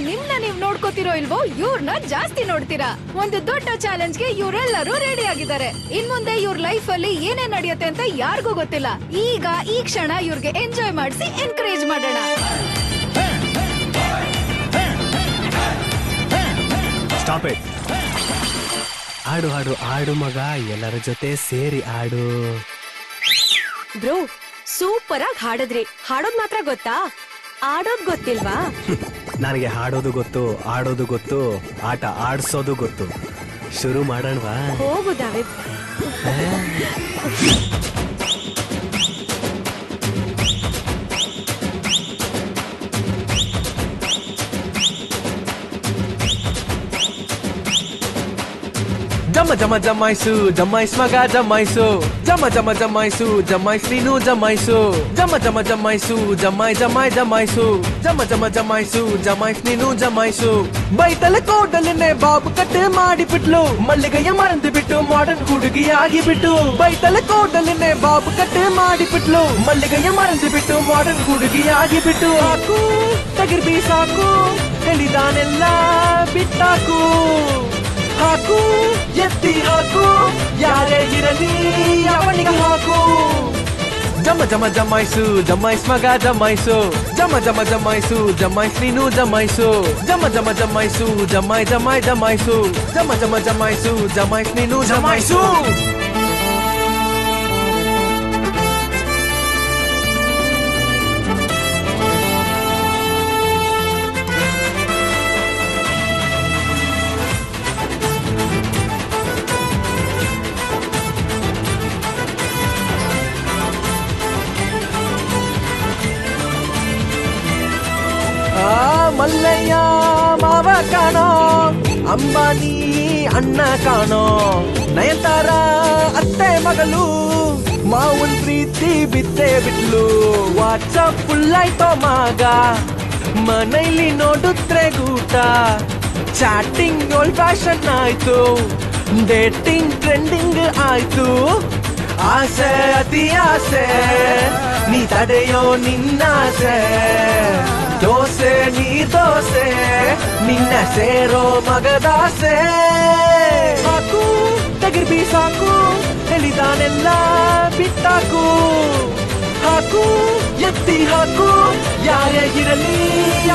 ನಿಮ್ನ ನೀವ್ ನೋಡ್ಕೋತಿರೋ ಇಲ್ವೋ, ಇವ್ರನ್ನ ಜಾಸ್ತಿ ನೋಡ್ತೀರಾ. ಒಂದು ದೊಡ್ಡ ಚಾಲೆಂಜ್ ಗೆ ಇವರೆಲ್ಲರೂ ರೆಡಿ ಆಗಿದ್ದಾರೆ. ಇನ್ ಮುಂದೆ ಇವ್ರ ಲೈಫ್ ಅಲ್ಲಿ ಏನೇನ್ ನಡೆಯುತ್ತೆ ಅಂತ ಯಾರಿಗೂ ಗೊತ್ತಿಲ್ಲ. ಈಗ ಈ ಕ್ಷಣ ಇವ್ರಿಗೆ ಎಂಜಾಯ್ ಮಾಡಿಸಿ ಎನ್ಕರೇಜ್ ಮಾಡೋಣ. Stop it. ಆಡು ಆಡು ಆಡು ಮಗ, ಎಲ್ಲರ ಜೊತೆ ಸೇರಿ ಆಡು. ಬ್ರೋ, ಸೂಪರ್ ಆಗಿ ಹಾಡಿದ್ರಿ. ಹಾಡೋದ್ ಮಾತ್ರ ಗೊತ್ತಾ, ಆಡೋದ್ ಗೊತ್ತಿಲ್ವಾ? ನನಗೆ ಹಾಡೋದು ಗೊತ್ತು, ಆಡೋದು ಗೊತ್ತು, ಆಟ ಆಡ್ಸೋದು ಗೊತ್ತು. ಶುರು ಮಾಡೋಣವಾ? ಹೋಗು ದಾವಿದ್. ಜಮ ಜಮ ಜಮಾಯಿಸು, ಜಮಾಯಿಸ್ ಮಗ ಜಮಾಯಿಸು, ಜಮ ಜಮ ಜಮಾಯಿಸು, ಜಮಾಯಿಸ್ ನೀನು ಜಮಾಯಿಸು, ಜಮ ಜಮ ಜಮಾಯಿಸು, ಜಮಾಯ್ ಜಮಾಯ್ ಜಮಾಯಿಸು, ಜಮ ಜಮ ಜಮಾಯಿಸು, ಜಮಾಯಿಸ್ ನೀನು ಜಮಾಯಿಸು. ಬೈತಲೆ ಕೋಟಲಿನೇ ಬಾಬು ಕಟ್ಟೆ ಮಾಡಿಬಿಟ್ಲು, ಮಲ್ಲಿಗೆಯ ಮರಂದು ಬಿಟ್ಟು ಮಾಡರ್ನ್ ಹುಡುಗಿ ಆಗಿಬಿಟ್ಟು. ಬೈತಲೆ ಕೋಟಲಿನೇ ಬಾಬು ಕಟ್ಟೆ ಮಾಡಿಬಿಟ್ಲು, ಮಲ್ಲಿಗೆಯ ಮರಂದು ಬಿಟ್ಟು ಮಾಡರ್ನ್ ಹುಡುಗಿ ಆಗಿಬಿಟ್ಟು. ಹಾಕು ತಗಿರ್ ಬೀಸಾಕು, ಹೇಳಿದಾನೆಲ್ಲ ಬಿಟ್ಟಾಕು. ಹಾಕು ಎತ್ತಿ ಹಾಕು, ಯಾರೇ ಇರಲಿ ಅವನಿಗೆ ಹಾಕು. ಜಮ ಜಮ ಜಮಾಯಿಸು, ಜಮಾಯಿಸ್ ಮಗ ಜಮಾಯಿಸು, ಜಮ ಜಮ ಜಮಾಯಿಸು, ಜಮಾಯಿಸ್ ನೀನು ಜಮಾಯಿಸು, ಜಮ ಜಮ ಜಮಾಯಿಸು, ಜಮಾಯ್ ಜಮಾಯ್ ಜಮಾಯಿಸು, ಜಮ ಜಮ ಜಮಾಯಿಸು, ಜಮಾಯಿಸ್ ನೀನು ಜಮಾಯಿಸು. ಮಲ್ಲಯ್ಯ ಮಾವ ಕಾಣೋ, ಅಂಬಾನಿ ಅಣ್ಣ ಕಾಣೋ, ನಯನತಾರ ಅತ್ತೆ ಮಗಳು, ಮಾವನ್ ಪ್ರೀತಿ ಬಿದ್ದೆ ಬಿಟ್ಲು. ವಾಟ್ಸಪ್ ಫುಲ್ ಆಯ್ತೋ ಮಗ, ಮನೈಲಿ ನೋಡುತ್ರೆ ಗೂಟ. ಚಾಟಿಂಗ್ ಓಲ್ಡ್ ಫ್ಯಾಷನ್ ಆಯ್ತು, ಡೇಟಿಂಗ್ ಟ್ರೆಂಡಿಂಗ್ ಆಯ್ತು. ಆಸೆ ಅತಿ ಆಸೆ, ನೀ ತಡೆಯೋ ನಿನ್ನಾಸೆ. ದೋಸೆ ನೀ ದೋಸೆ, ನಿನ್ನ ಸೇರೋ ಮಗದಾಸೆ. ಹಾಕು ತಗಿರ್ ಬೀಸಾಕು, ಹೇಳಿದಾನೆಲ್ಲ ಬಿಟ್ಟಾಕು. ಹಾಕು ಎತ್ತಿ ಹಾಕು, ಯಾರೇ ಇರಲಿ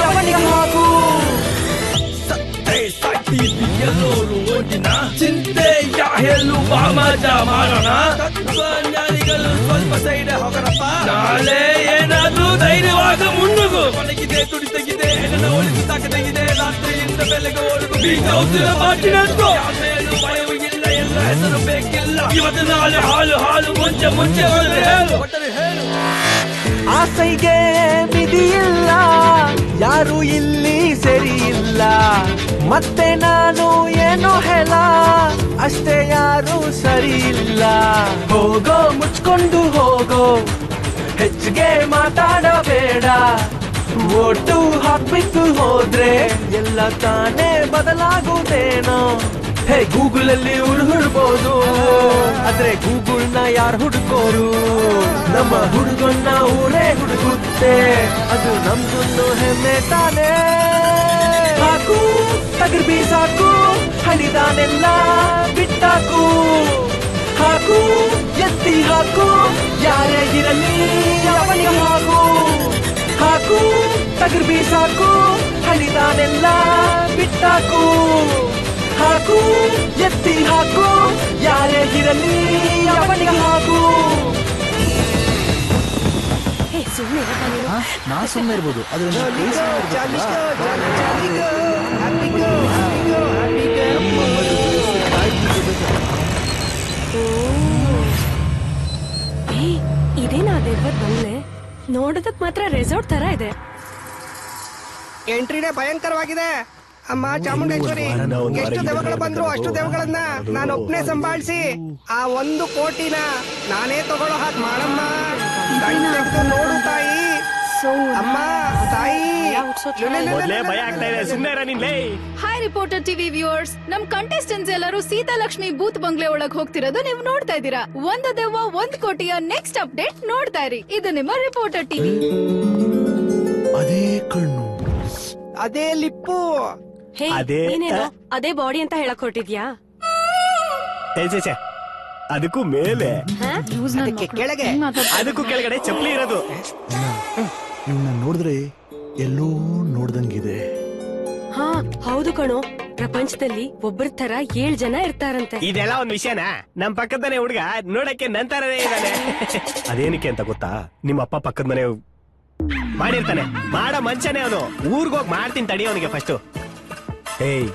ಅವನಿಗೆ ಹಾಕು. ಎಲ್ಲೋರು ಓದಿನ ಚಿಂತೆ ಹೇಳುವ ಮಜಾ ಮಾಡೋಣ. ತತ್ವಜ್ಞಾನಿಗಳು ಸ್ವಲ್ಪ ಸೈಡ್ ಹೋಗರಪ್ಪ. ನಾಳೆ ಏನಾದ್ರೂ ಧೈರ್ಯವಾಗ ಮುನ್ನುಗು. ಮಲಗಿದೆ ಒಳಗೆ ತಾಕದೆ ರಾತ್ರಿಯಿಂದ ಬೆಳಗುವವರೆಗೂ ಬೀಗ ಉಸಿರ ಮಾತಿನಂತು ಯಾಮೇಲೂ ಭಯವೂ ಇಲ್ಲ, ಎಲ್ಲ ಹೆಸರು ಬೇಕಿಲ್ಲ. ಇವತ್ತು ನಾಳೆ ಹಾಲು ಹಾಲು ಮುಂಚೆ ಮುಂಚೆ ಒಳ್ಳೆ ಹೇಳು ಆಸೈಗೆ ಮಿದಿಯಿಲ್ಲ, ಯಾರು ಇಲ್ಲಿ ಸರಿ ಇಲ್ಲ. ಮತ್ತೆ ನಾನು ಏನೋ ಹೇಳ ಅಷ್ಟೇ, ಯಾರು ಸರಿ ಇಲ್ಲ. ಹೋಗೋ ಮುಚ್ಕೊಂಡು ಹೋಗೋ, ಹೆಚ್ಚಿಗೆ ಮಾತಾಡಬೇಡ. ಓಟು ಹಾಕ್ಬಿಟ್ಟು ಹೋದ್ರೆ ಎಲ್ಲ ತಾನೇ ಬದಲಾಗುವುದೇನೋ. ಹೇ ಗೂಗಲ್ ಅಲ್ಲಿ ಹುಡುಕ್ಬೋದು, ಆದ್ರೆ ಗೂಗಲ್ ನ ಯಾರು ಹುಡುಕೋರು? ನಮ್ಮ ಹುಡುಗನ್ನ ಊರೇ ಹುಡುಗುತ್ತೆ, ಅದು ನಮ್ದೊಂದು ಹೆಮ್ಮೆ ತಾನೇ. ಹಾಕು ತಗರ್ ಬೀಸಾಕು, ಹಳಿದಾನೆಲ್ಲ ಬಿಟ್ಟಾಕು. ಹಾಕು ಎತ್ತಿ ಹಾಕು, ಯಾರೇ ಇರಲಿ ಅವನಿಗೆ ಹಾಕು. ಹಾಕು ತಗರ್ ಬೀಸಾಕು, ಹಳಿದಾನೆಲ್ಲ ಬಿಟ್ಟಾಕು. ಹಾಕು ಎತ್ತಿ ಹಾಕು, ಯಾರೇ ಇರಲಿ ಅವನಿಗೆ ಹಾಕು. ನಾ ಸುಮ್ಮನೆ ಇರ್ಬೋದು, ಇದೇನಾ ದೆವ್ವದ ಬಂಗ್ಲೆ? ನೋಡೋದಕ್ ಮಾತ್ರ ರೆಸಾರ್ಟ್ ತರ ಇದೆ. ಎಂಟ್ರಿನೇ ಭಯಂಕರವಾಗಿದೆ. ಅಮ್ಮ ಚಾಮುಂಡೇಶ್ವರಿ, ಎಷ್ಟು ದೆವ್ವಗಳು ಬಂದ್ರು ಅಷ್ಟು ದೆವ್ವಗಳನ್ನ ನಾನು ಒಬ್ನೇ ಸಂಭಾಳಿಸಿ ಆ 1 ಕೋಟಿನ ನಾನೇ ತಗೊಳ್ಳೋ ಹಾಗೆ ಮಾಡಮ್ಮ. ನೋಡು ತಾಯಿ, ಅಮ್ಮ ತಾಯಿ. ಭಯ ಆಗ್ತಾ ಇದೆ, ಸುಮ್ಮನೆ ನಿನ್ಲೆ. ಹಾಯ್ ರಿಪೋರ್ಟರ್ ಟಿವಿ ವ್ಯೂವರ್ಸ್, ನಮ್ ಕಂಟೆಸ್ಟೆಂಟ್ಸ್ ಎಲ್ಲರೂ ಸೀತಾಲಕ್ಷ್ಮಿ ಬೂತ್ ಬಂಗ್ಲೆ ಒಳಗ್ ಹೋಗ್ತಿರೋದು ನೀವು ನೋಡ್ತಾ ಇದ್ದೀರಾ. 1 ದೆವ್ವ 1 ಕೋಟಿಯ ನೆಕ್ಸ್ಟ್ ಅಪ್ಡೇಟ್ ನೋಡ್ತಾ ಇರಿ. ಇದು ನಿಮ್ಮ ರಿಪೋರ್ಟರ್ ಟಿವಿ. ಅದೇ ಕಣ್ಣು, ಅದೇ ಲಿಪ್ಪು, ಅದೇ ಬಾಡಿ ಅಂತ ಹೇಳಕ್ ಹೊರಟಿದ್ಯಾ? ಅದಕ್ಕೂ ಮೇಲೆ, ಅದಕ್ಕೆ ಕೆಳಗೆ, ಅದಕ್ಕೂ ಕೆಳಗಡೆ ಚಪ್ಪಲಿ ಇರೋದು. ಇವನ್ನ ನೋಡಿದ್ರೆ ಎಲ್ಲೋ ನೋಡ್ದಂಗಿದೆ. ಹಾ ಹೌದು ಕಣೋ, ಪ್ರಪಂಚದಲ್ಲಿ ಒಬ್ಬರ ತರ 7 ಜನ ಇರ್ತಾರಂತೆ. ಇದೆಲ್ಲ ಒಂದ್ ವಿಷಯನಾ? ನಮ್ ಪಕ್ಕದನೆ ಹುಡುಗ ನೋಡಕ್ಕೆ ನಂತರನೇ ಇದ್ದಾನೆ. ಅದೇನಕ್ಕೆ ಅಂತ ಗೊತ್ತಾ? ನಿಮ್ಮ ಅಪ್ಪ ಪಕ್ಕದ ಮನೆ ಮಾಡಿರ್ತಾನೆ, ಮಾಡೋ ಮನುಷ್ಯನೇ ಅವನು. ಊರ್ಗೋಗ್ ಮಾಡ್ತೀನಿ ತಡಿ ಅವನಿಗೆ ಫಸ್ಟ್. ಏಯ್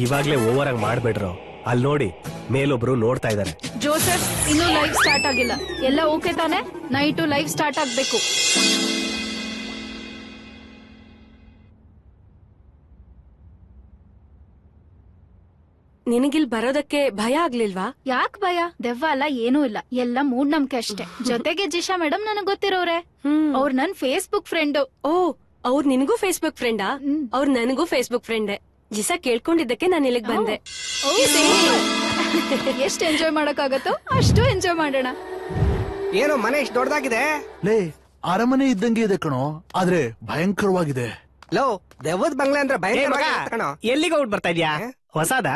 ಇವಾಗ್ಲೇ ಓವರ್ ಆಗಿ ಮಾಡ್ಬೇಡ್ರು. ಅಲ್ಲಿ ನೋಡಿ ಮೇಲೊಬ್ರು ನೋಡ್ತಾ ಇದಾರೆ. ಜೋಸೆಫ್, ಇನ್ನೂ ಲೈವ್ ಸ್ಟಾರ್ಟ್ ಆಗಿಲ್ಲ. ಎಲ್ಲ ಓಕೆ ತಾನೆ? ನೈಟು ಲೈವ್ ಸ್ಟಾರ್ಟ್ ಆಗ್ಬೇಕು. ನಿನಗಿಲ್ ಬರೋದಕ್ಕೆ ಭಯ ಆಗ್ಲಿಲ್ವಾ? ಯಾಕ್ ಭಯ? ದೆವ್ವ ಅಲ್ಲ, ಏನೂ ಇಲ್ಲ, ಎಲ್ಲ ಮೂಢನಂಬಿಕೆ ಅಷ್ಟೇ. ಜೊತೆಗೆ ಜಿಶಾ ಮೇಡಮ್ ನನಗ್ ಗೊತ್ತಿರೋರೆ, ಅವ್ರು ನನ್ ಫೇಸ್ಬುಕ್ ಫ್ರೆಂಡ್. ಓ, ಅವ್ರು ನಿನಗೂ ಫೇಸ್ಬುಕ್ ಫ್ರೆಂಡಾ? ಅವ್ರು ನನಗೂ ಫೇಸ್ಬುಕ್ ಫ್ರೆಂಡೇ. ಜಿಸಾ ಕೇಳ್ಕೊಂಡಿದ್ದಕ್ಕೆ ನಾನು ಇಲ್ಲಿಗೆ ಬಂದೆ. ಎಷ್ಟು ಎಂಜಾಯ್ ಮಾಡಕ್ಕಾಗತ್ತೋ ಅಷ್ಟು ಎಂಜಾಯ್ ಮಾಡೋಣ. ಏನೋ ಮನೆ ಇಷ್ಟು ದೊಡ್ಡದಾಗಿದೆ. ಲೇ, ಅರಮನೆ ಇದ್ದಂಗೆ ಇದೆ ಕಣೋ, ಆದ್ರೆ ಭಯಂಕರವಾಗಿದೆ. ಲೋ, ದೆವ್ವದ ಬಂಗ್ಲೆ ಅಂದ್ರೆ ಭಯಂಕರ ಕಣೋ. ಎಲ್ಲಿಗೆ ಔಟ್ ಬರ್ತಾ ಇದ್ಯಾ? ಹೊಸದ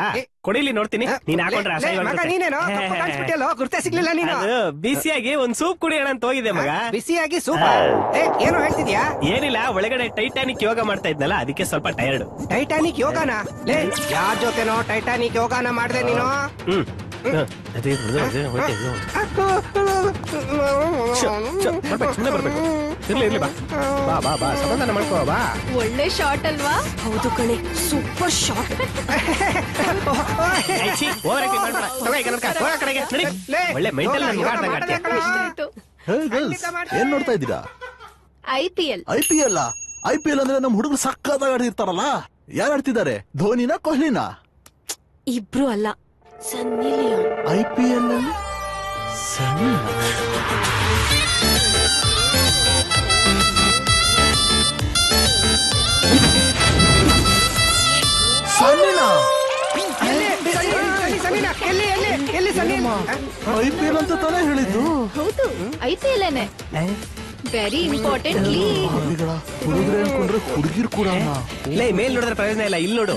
ಕೊಡಿಲಿ ನೋಡ್ತೀನಿ. ನೀನ್ ಹಾಕೊಂಡ್ರೆ ನೀನೇನೋ ಗುರ್ತೆ ಸಿಗ್ಲಿಲ್ಲ ನೀನು. ಬಿಸಿಯಾಗಿ ಒಂದ್ ಸೂಪ್ ಕುಡಿಯೋಣ ಅಂತ ಹೋಗಿದೆ ಮಗ. ಬಿಸಿಯಾಗಿ ಸೂಪ್? ಏನೋ ಹೇಳ್ತಿದ್ಯಾ? ಏನಿಲ್ಲ, ಒಳಗಡೆ ಟೈಟಾನಿಕ್ ಯೋಗ ಮಾಡ್ತಾ ಇದ್ನಲ್ಲ, ಅದಕ್ಕೆ ಸ್ವಲ್ಪ ಟೈರ್ಡ್. ಟೈಟಾನಿಕ್ ಯೋಗನ? ಯಾರ ಜೊತೆನೋ ಟೈಟಾನಿಕ್ ಯೋಗನ ಮಾಡ್ದೆ ನೀನು? ಸಮಾಧಾನ ಮಾಡ್ಕೋ ಬಾ. ಒಳ್ಳೆ ಶಾರ್ಟ್ ಅಲ್ವಾ? ಹೌದು ಕಣೆ, ಸೂಪರ್ ಶಾರ್ಟ್. ಒಳ್ಳೆ ಮೆಂಟಲ್ ಏನ್ ನೋಡ್ತಾ ಇದ್ದೀರಾ? IPL. IPL ಅಂದ್ರೆ ನಮ್ ಹುಡುಗರು ಸಕ್ಕತ್ತಾಗಿ ಆಡ್ತಿರ್ತಾರಲ್ಲ. ಯಾರು ಆಡ್ತಿದ್ದಾರೆ? ಧೋನಿನಾ ಕೊಹ್ಲಿನಾ? ಇಬ್ರು ಅಲ್ಲ, ಸನ್ನಿ ಲಿಯೋನ್. IPL ಅಲ್ಲಿ ಸನ್ನಿ? ಸನ್ನಿನಾ? IPL ಅಂತ ತಾನೇ ಹೇಳಿದ್ದು. ಹೌದು, IPL ಏನೆ. Very important league. ಹುಡುಗರು ಅನ್ಕೊಂಡ್ರೆ ಹುಡುಗಿರ್ ಕೂಡ. ಮೇಲ್ ನೋಡಿದ್ರೆ ಪ್ರಯೋಜನ ಇಲ್ಲ, ಇಲ್ಲಿ ನೋಡು.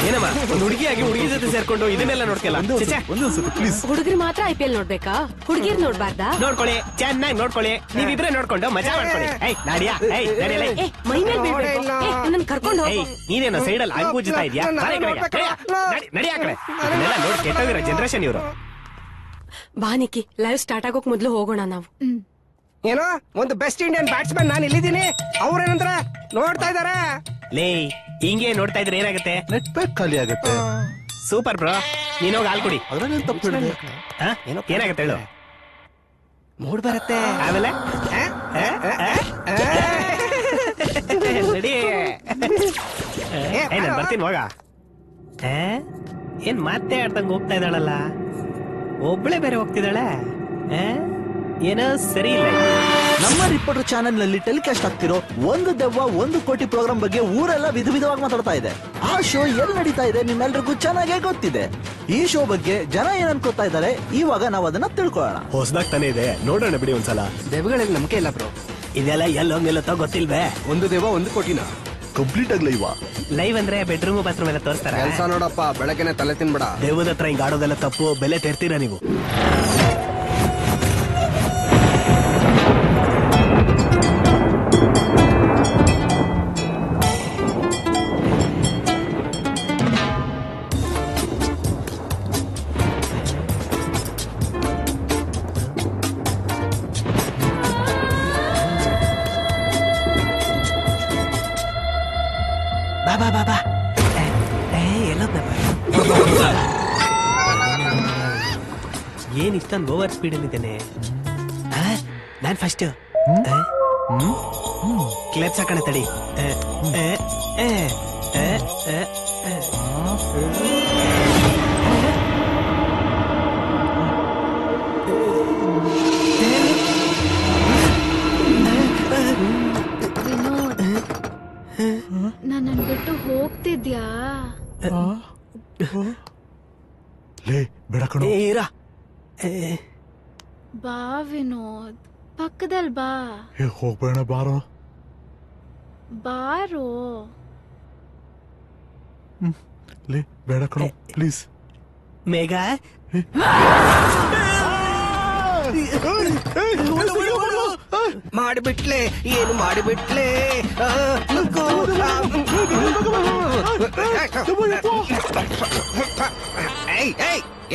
ಏನಮ್ಮ, ಒಂದು ಹುಡುಗಿಯಾಗಿ ಹುಡುಗಿ ಜೊತೆ ಸೇರ್ಕೊಂಡು ಇದನ್ನೆಲ್ಲ ನೋಡ್ತಿಲ್ಲ. ಪ್ಲೀಸ್. ಹುಡುಗರು ಮಾತ್ರ IPL ನೋಡ್ಬೇಕಾ? ಹುಡುಗಿರ್ ನೋಡ್ಬಾರ್ದಾ? ನೋಡ್ಕೊಳ್ಳಿ, ಚೆನ್ನಾಗಿ ನೋಡ್ಕೊಳ್ಳಿ. ನೀವಿದ್ರೆ ನೋಡ್ಕೊಂಡು ಮಜಾ ಮಾಡ್ಕೊಳ್ಳಿ. ನಾಡಿಯಾ, ಮೈ ಮೇಲೆ ಬೀಳ್ಬೇಕು. ನನ್ ಕರ್ಕೊಂಡು ಹೋಗು. ನೀನೇನೋ ಸೈಡಲ್ಲಿ ಅಂಗೂಜುತ್ತಾ ಇದ್ಯಾ? ನಡಿ ಆ ಕಡೆ. ಇದನ್ನೆಲ್ಲ ನೋಡಿ ಕೆಟ್ಟೋಗಿರೋ ಜನರೇಷನ್ ಇವರು. ಬಾ ನಿಕ್ಕಿ, ಲೈವ್ ಸ್ಟಾರ್ಟ್ ಆಗೋಕ್ ಮೊದ್ಲು ಹೋಗೋಣ ನಾವು. ಏನೋ ಒಂದು ಬೆಸ್ಟ್ ಇಂಡಿಯನ್ ಬ್ಯಾಟ್ಸ್ಮನ್ ನಾನು ಇಲ್ಲಿದ್ದೀನಿ, ಅವ್ರೇನಂದ್ರ ನೋಡ್ತಾ ಇದಾರೆ. ಲೇ ಹಿಂಗೆ ನೋಡ್ತಾ ಇದ್ರೆ ಏನಾಗುತ್ತೆ? ನೆಟ್ ಪ್ಯಾಕ್ ಖಾಲಿ ಆಗುತ್ತೆ. ಸೂಪರ್ ಬ್ರೋ, ನೀನ್ ಹೋಗಿ ಹಾಲ್ ಕುಡಿ. ಅದ್ರಲ್ಲಿ ತಪ್ಪು ಹೇಳಿದೆ. ಏನಾಗುತ್ತೆ ಹೇಳು? ಮೂಡ್ ಬರುತ್ತೆ. ಆಮೇಲೆ ನಾನು ಬರ್ತೀನಿ ಹೋಗ. ಏನ್ ಮಾತೇ ಆಡ್ದಂಗ್ ಹೋಗ್ತಾ ಇದ್ದಾಳಲ್ಲ, ಒಬ್ಳೆ ಬೇರೆ ಹೋಗ್ತಿದ್ದಾಳೆ. ಏನೋ ಸರಿ ಇಲ್ಲ. ನಮ್ಮ ರಿಪೋರ್ಟರ್ ಚಾನೆಲ್ ನಲ್ಲಿ ಟೆಲಿಕಾಸ್ಟ್ ಆಗ್ತಿರೋ ಒಂದು ದೆವ್ವ ಒಂದು ಕೋಟಿ ಪ್ರೋಗ್ರಾಮ್ ಬಗ್ಗೆ ಊರೆಲ್ಲ ವಿಧವಾಗಿ ಮಾತಾಡ್ತಾ ಇದೆ. ಆ ಶೋ ಎಲ್ಲಿ ನಡೀತಾ ಇದೆ ನಿಮ್ಮೆಲ್ರಿಗೂ ಚೆನ್ನಾಗೇ ಗೊತ್ತಿದೆ. ಈ ಶೋ ಬಗ್ಗೆ ಜನ ಏನ್ ಅನ್ಕೋತಾ ಇದ್ದಾರೆ, ಇವಾಗ ನಾವು ಅದನ್ನ ತಿಳ್ಕೊಳ್ಳೋಣ. ಹೊಸದಾಗ್ ತಾನೇ ಇದೆ, ನೋಡೋಣ ಬಿಡಿ ಒಂದ್ಸಲ. ದೆವ್ವಗಳಲ್ಲಿ ನಂಬಿಕೆ ಇಲ್ಲ ಬ್ರೋ. ಇದೆಲ್ಲ ಎಲ್ಲೋಂಗೆಲ್ಲತ್ತೋ ಗೊತ್ತಿಲ್ವೇ? ಒಂದು ದೆವ್ವ ಒಂದು ಕೋಟಿನ ಕಂಪ್ಲೀಟ್ ಆಗಿ ಲೈವ್. ಲೈವ್ ಅಂದ್ರೆ ಬೆಡ್ರೂಮ್ ಬಾತ್ರೂಮ್ ಎಲ್ಲ ತೋರಿಸ್ತಾರ. ಕೆಲಸ ನೋಡಪ್ಪ, ಬೆಳಗ್ಗೆನೆ ತಲೆ ತಿನ್ಬೇಡ. ದೇವದ ಹತ್ರ ಹಿಂಗ್ ಆಡೋದೆಲ್ಲ ತಪ್ಪು, ಬೆಲೆ ತೆರ್ತೀರಾ ನೀವು. ಬಾ ಏನ್ ಇಷ್ಟೊಂದು ಓವರ್ ಸ್ಪೀಡ್ ಅಲ್ಲಿದ್ದೇನೆ. ನಾನ್ ಫಸ್ಟ್ ಕ್ಲೆಪ್ಸ್ ಹಾಕೋಣ ತಡಿ. ನನ್ನನ್ ಬಿಟ್ಟು ಹೋಗ್ತಿದ್ಯಾ? ಬಾ ವಿನೋದ್, ಪಕ್ಕದಲ್ಲಿ ಬಾ. ಹೋಗ್ಬೇಡ ಬಾರೋ. ಬಾರೋ. ಬೇಡ ಕಣೋ ಪ್ಲೀಸ್. ಮೇಘ ಮಾಡಿಬಿಟ್ಲೆ, ಏನು ಮಾಡಿಬಿಟ್ಲೆ.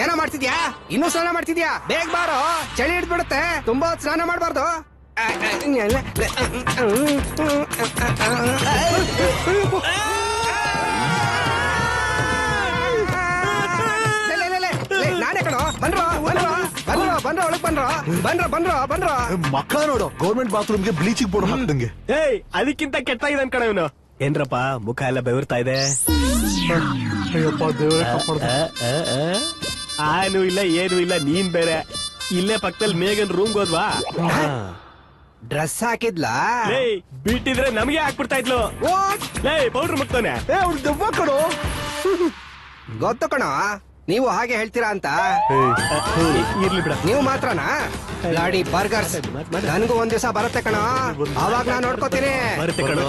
ಏನೋ ಮಾಡ್ತಿದ್ಯಾ? ಇನ್ನೂ ಸ್ನಾನ ಮಾಡ್ತಿದ್ಯಾ? ಬೇಗ ಬಾರೋ, ಚಳಿ ಹಿಡ್ಬಿಡುತ್ತೆ. ತುಂಬಾ ಸ್ನಾನ ಮಾಡ್ಬಾರ್ದು. ನಾನೇ ಕಣೋ. ಬನ್ರೋ ಒಳಗ್ ಬನ್ರೋ. ಮಕ್ಕ ನೋಡು, ಗೌರ್ಮೆಂಟ್ ಬಾತ್ರೂಮ್ಗೆ ಬ್ಲೀಚಿಂಗ್ ಪೌಡರ್ ಹಾಕ್ದಂಗೆ. ಅದಕ್ಕಿಂತ ಕೆಟ್ಟಾಗಿದೆ ಅನ್ಕಣ ಇವನು. ಏನ್ರಪ್ಪ ಮುಖ ಎಲ್ಲ ಬೆವರ್ತಾ ಇದೆ? ಆನು ಇಲ್ಲ ಏನು ಇಲ್ಲ, ನೀನ್ ಬೇರೆ. ಇಲ್ಲೇ ಪಕ್ಕದಲ್ಲಿ ಮೇಘನ್ ರೂಮ್ ಹೋದ್ವಾ? ಡ್ರೆಸ್ ಹಾಕಿದ್ಲಾ? ಬಿಟ್ಟಿದ್ರೆ ನಮಗೆ ಹಾಕ್ಬಿಡ್ತಾ ಇದ್ಲು. ಪೌಡ್ರ್ ಮುಕ್ತಾನೆ. ದೆವ್ವ ಕಣೋ. ಗೊತ್ತು ಕಣೋ, ನೀವು ಹಾಗೆ ಹೇಳ್ತೀರಾ ಅಂತ. ಇರ್ಲಿ ಬಿಡ. ನೀವು ಮಾತ್ರನಾ? ಗಾಡಿ ಬರ್ಗರ್ಸ್ ನನಗೂ ಒಂದ್ ದಿವಸ ಬರುತ್ತೆ ಕಣೋ, ಅವಾಗ ನಾನ್ ನೋಡ್ಕೋತೀನಿ. ಬರುತ್ತೆ ಕಣೋ,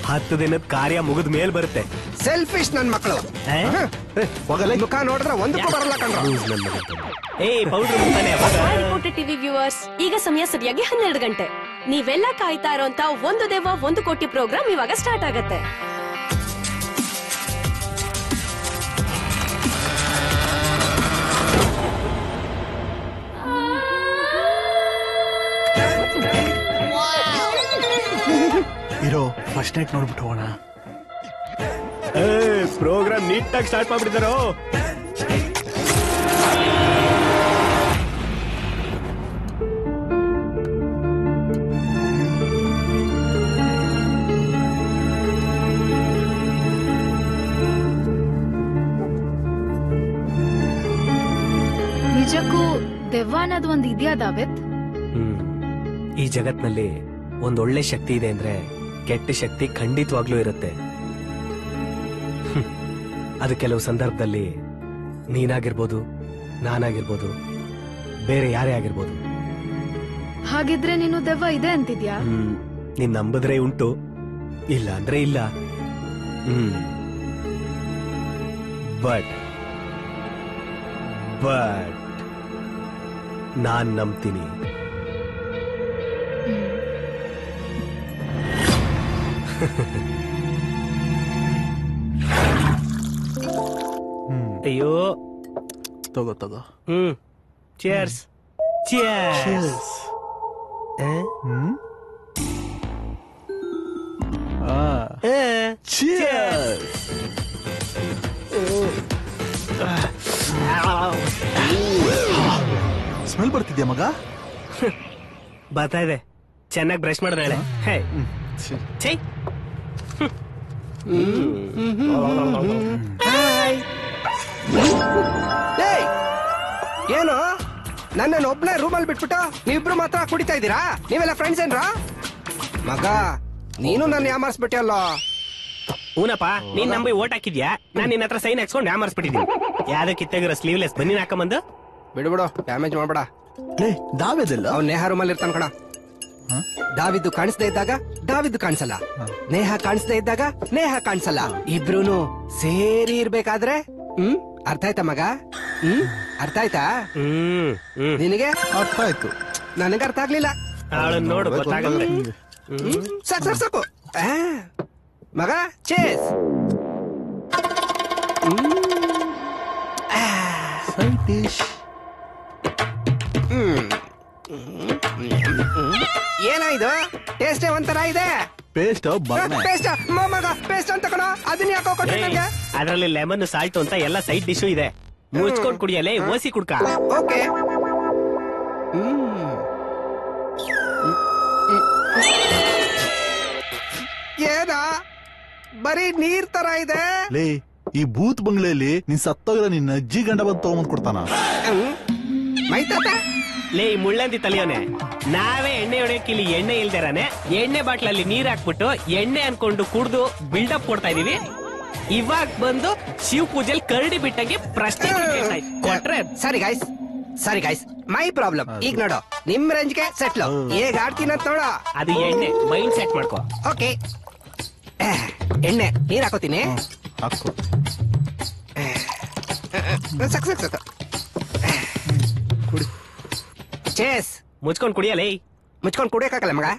10 ದಿನದ ಕಾರ್ಯ ಮುಗಿದ ಮೇಲ್ ಬರುತ್ತೆ. ಸೆಲ್ಫಿಶ್ ನನ್ ಮಕ್ಕಳು. ಮುಖ ನೋಡಿದ್ರೆ ಒಂದಕ್ಕೂ ಬರಲ್ಲ ಕಣ್ಣ. ರಿಪೋರ್ಟರ್ ಟಿವಿ ವ್ಯೂವರ್ಸ್, ಈಗ ಸಮಯ ಸರಿಯಾಗಿ 12 ಗಂಟೆ. ನೀವೆಲ್ಲ ಕಾಯ್ತಾ ಇರೋಂತ ಒಂದು ದೆವ್ವ ಒಂದು ಕೋಟಿ ಪ್ರೋಗ್ರಾಮ್ ಇವಾಗ ಸ್ಟಾರ್ಟ್ ಆಗತ್ತೆ. ಇರೋ ಫಸ್ಟ್ ನೈಟ್ ನೋಡ್ಬಿಟ್ಟು ಹೋಗೋಣ. ಪ್ರೋಗ್ರಾಮ್ ನೀಟಾಗಿ ಸ್ಟಾರ್ಟ್ ಮಾಡ್ಬಿಟ್ಟಿದ್ದಾರೋ. ನಿಜಕ್ಕೂ ದೆವ್ವ ಅನ್ನೋದು ಒಂದು ಇದೆಯಾ ದಾವಿತ್? ಈ ಜಗತ್ನಲ್ಲಿ ಒಂದೊಳ್ಳೆ ಶಕ್ತಿ ಇದೆ ಅಂದ್ರೆ ಕೆಟ್ಟ ಶಕ್ತಿ ಖಂಡಿತವಾಗ್ಲೂ ಇರುತ್ತೆ. ಅದು ಕೆಲವು ಸಂದರ್ಭದಲ್ಲಿ ನೀನಾಗಿರ್ಬೋದು, ನಾನಾಗಿರ್ಬೋದು, ಬೇರೆ ಯಾರೇ ಆಗಿರ್ಬೋದು. ಹಾಗಿದ್ರೆ ನೀನು ದೆವ್ವ ಇದೆ ಅಂತಿದ್ಯಾ? ನೀನ್ ನಂಬಿದ್ರೆ ಉಂಟು, ಇಲ್ಲ ಅಂದ್ರೆ ಇಲ್ಲ. ಬಟ್ ನಾನ್ ನಂಬ್ತೀನಿ. ಅಯ್ಯೋ ತಗೋ. ಚಿಯರ್ಸ್. ಚಿಯರ್ಸ್. ಸ್ಮೆಲ್ ಬರ್ತಿದ್ಯಾ ಮಗ? ಬರ್ತಾ ಇದೆ. ಚೆನ್ನಾಗಿ ಬ್ರಷ್ ಮಾಡಿದ್ರೆ ಏನು ನನ್ನನ್ನು ಒಬ್ನೇ ರೂಮಲ್ಲಿ ಬಿಟ್ಬಿಟ್ಟು ನೀವಿಬ್ರು ಮಾತ್ರ ಕುಡಿತಾ ಇದ್ದೀರಾ? ನೀವೆಲ್ಲ ಫ್ರೆಂಡ್ಸ್ ಏನ್ರಾ? ಮಗ ನೀನು ನನ್ನ ಯಾಮಾರಿಸ್ಬಿಟ್ಟೆ ಹೂನಪ್ಪ, ನೀನ್ ನಂಬಿ ಓಟ್ ಹಾಕಿದ್ಯಾ, ನಾನ್ ನಿನ್ನ ಹತ್ರ ಸೈನ್ ಹಾಕ್ಸ್ಕೊಂಡು ಯಾಮಾರಿಸ್ಬಿಟ್ಟಿದ್ದೀನಿ. ಯಾವ್ದೋ ಕಿತ್ತಾಗಿರೋ ಸ್ಲೀವ್ಲೆಸ್ ಬನ್ನಿ ಹಾಕೊಂಬಂದು ಬಿಡ್ಬಿಡು, ಡ್ಯಾಮೇಜ್ ಮಾಡ್ಬೇಡ. ದಾವೇದಲ್ಲ ಅವ್ನು ನೇಹ ರೂಮಲ್ಲಿ ಇರ್ತಾನ ಕಣ. ದಾವಿದ್ದು ಕಾಣಿಸ್ದೇ ಇದ್ದಾಗ ದಾವಿದ್ದು ಕಾಣಿಸಲ್ಲ, ನೇಹ ಕಾಣಿಸ್ದೇ ಇದ್ದಾಗ ನೇಹ ಕಾಣಿಸಲ್ಲ. ಇಬ್ರುನು ಸೇರಿ ಇರ್ಬೇಕಾದ್ರೆ ಅರ್ಥ ಆಯ್ತಾ ಮಗ? ಅರ್ಥ ಆಯ್ತಾ? ನಿನಗೆ ಅರ್ಥ ಆಯ್ತು, ನನಗೆ ಅರ್ಥ ಆಗ್ಲಿಲ್ಲ. ನೋಡು ಗೊತ್ತಾಗತ್ತೆ. ಸಾಕು ಸಾಕು ಸಾಕು ಮಗ. ಚೇಸ್. ಏನಾಯ್ತು? ಟೇಸ್ಟೇ ಒಂಥರ ಇದೆ. ಪೇಸ್ಟ್ ಪೇಸ್ಟ್ ಮಗ, ಪೇಸ್ಟ್ ಅಂತ ಕಣ. ಅದನ್ನ ಯಾಕೋ ಕೊಟ್ಟೆ ನಂಗೆ. ಅದ್ರಲ್ಲಿ ಲೆಮನ್ ಸಾಲ್ಟ್ ಅಂತ ಎಲ್ಲ ಸೈಡ್ ಡಿಶು ಇದೆ. ಮುಚ್ಕೊಂಡ್ ಕುಡಿಯಲೇ, ಓಸಿ ಕುಡ್ಕ. ಓಕೆ. ಏನ ಬರೀ ನೀರ್ ತರ ಇದೆ? ಲೇ, ಈ ಭೂತ್ ಬಂಗ್ಲೆಯಲ್ಲಿ ನೀನ್ ಸತ್ತೋಗಿರೋ ನಿನ್ನ ಅಜ್ಜಿ ಗಂಡ ಬಂದು ತಗೊಂಡ್ ಕೊಡ್ತಾನ. ಮೈತಾತ ಲೇ ಮುಳ್ಳಂದಿ ತಲಿಯೋನೆ, ನಾವೇ ಎಣ್ಣೆ ಹೊಡೆಯಕ್ಕೆ ಇಲ್ಲಿ ಎಣ್ಣೆ ಇಲ್ದೇರಾನೆ ಎಣ್ಣೆ ಬಾಟ್ಲಲ್ಲಿ ನೀರ್ ಹಾಕ್ಬಿಟ್ಟು ಎಣ್ಣೆ ಅನ್ಕೊಂಡು ಕುಡ್ದು ಬಿಲ್ಡಪ್ ಕೊಡ್ತಾ ಇದೀವಿ. ಇವಾಗ ಬಂದು ಶಿವ ಪೂಜೆಲ್ ಕರಡಿ ಬಿಟ್ಟಂಗೆ ಪ್ರಶ್ನೆ ಕೊಟ್ರೆ ಸರಿ ಗಾಯ್ಸ್, ಸರಿ ಗಾಯ್ಸ್, ಮೈ ಪ್ರಾಬ್ಲಮ್. ಈಗ ನೋಡು, ನಿಮ್ ರೇಂಜ್ಗೆ ಸೆಟ್ಲು. ಹೇಗ್ ಆಡ್ತೀನಂತ ನೋಡು. ಅದು ಎಣ್ಣೆ ಮೈಂಡ್ ಸೆಟ್ ಮಾಡ್ಕೋ. ಓಕೆ, ಎಣ್ಣೆ ನೀರ್ ಹಾಕೋತೀನಿ. ಹಾಕೋ. ಸಾಕು ಸಾಕು ಸಾಕು. ಚೇಸ್. ಮುಚ್ಕೊಂಡ್ ಕುಡಿಯಲೇ. ಮುಚ್ಕೊಂಡ್ ಕುಡಿಯಕ್ಕಾಗಲ್ಲ ಮಗ.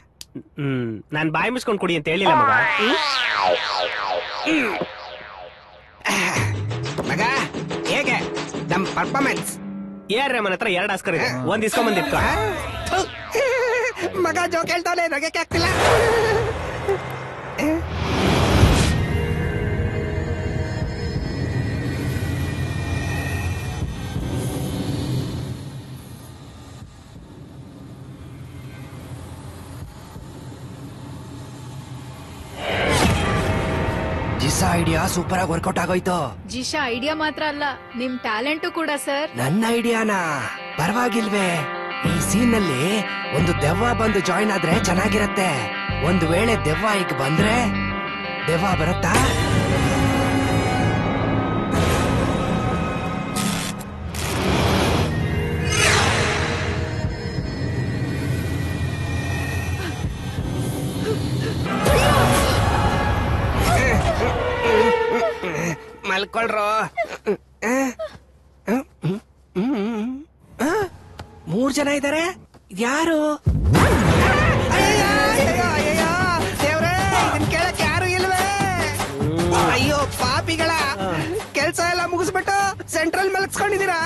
ನಾನ್ ಬಾಯಿ ಮುಚ್ಕೊಂಡ್ ಕುಡಿ ಅಂತ ಹೇಳಿಲ್ಲ ಮಗ. ಮಗ ಹೇಗೆ ನಮ್ ಪರ್ಫಾರ್ಮೆನ್ಸ್? AR-ರೆಹಮಾನ್ ಹತ್ರ 2 ಆಸ್ಕರ್ ಇದೆ, ಒಂದ್ ಇಸ್ಕೊಂಬಂದಿಟ್ಕೋ. ಮಗ ಜೋಕ್ ಹೇಳ್ತಾನೆ, ನಗಕ್ಕೆ ಆಗ್ತಿಲ್ಲ. ಜಿಸಾ ಐಡಿಯಾ ಸೂಪರ್ ಆಗಿ ವರ್ಕೌಟ್ ಆಗೋಯ್ತು. ಜಿಶಾ ಐಡಿಯಾ ಮಾತ್ರ ಅಲ್ಲ, ನಿಮ್ ಟ್ಯಾಲೆಂಟು ಕೂಡ ಸರ್. ನನ್ನ ಐಡಿಯಾನಾ? ಪರವಾಗಿಲ್ವೇ? ಈ ಸೀನ್ ನಲ್ಲಿ ಒಂದು ದೆವ್ವ ಬಂದು ಜಾಯಿನ್ ಆದ್ರೆ ಚೆನ್ನಾಗಿರತ್ತೆ. ಒಂದು ವೇಳೆ ದೆವ್ವ ಈಗ ಬಂದ್ರೆ ದೆವ್ವ ಬರುತ್ತಾ? ಮಲ್ಕೊಳ್ರೋ. 3 ಜನ ಇದ್ದಾರೆ. ಯಾರು? ದೇವ್ರೇ, ಇದನ್ ಕೇಳಕ್ ಯಾರು ಇಲ್ವೇ? ಅಯ್ಯೋ ಪಾಪಿಗಳ, ಕೆಲ್ಸ ಎಲ್ಲ ಮುಗಿಸ್ಬಿಟ್ಟು ಸೆಂಟ್ರಲ್ ಮಲಗಿಸ್ಕೊಂಡಿದೀರಾ?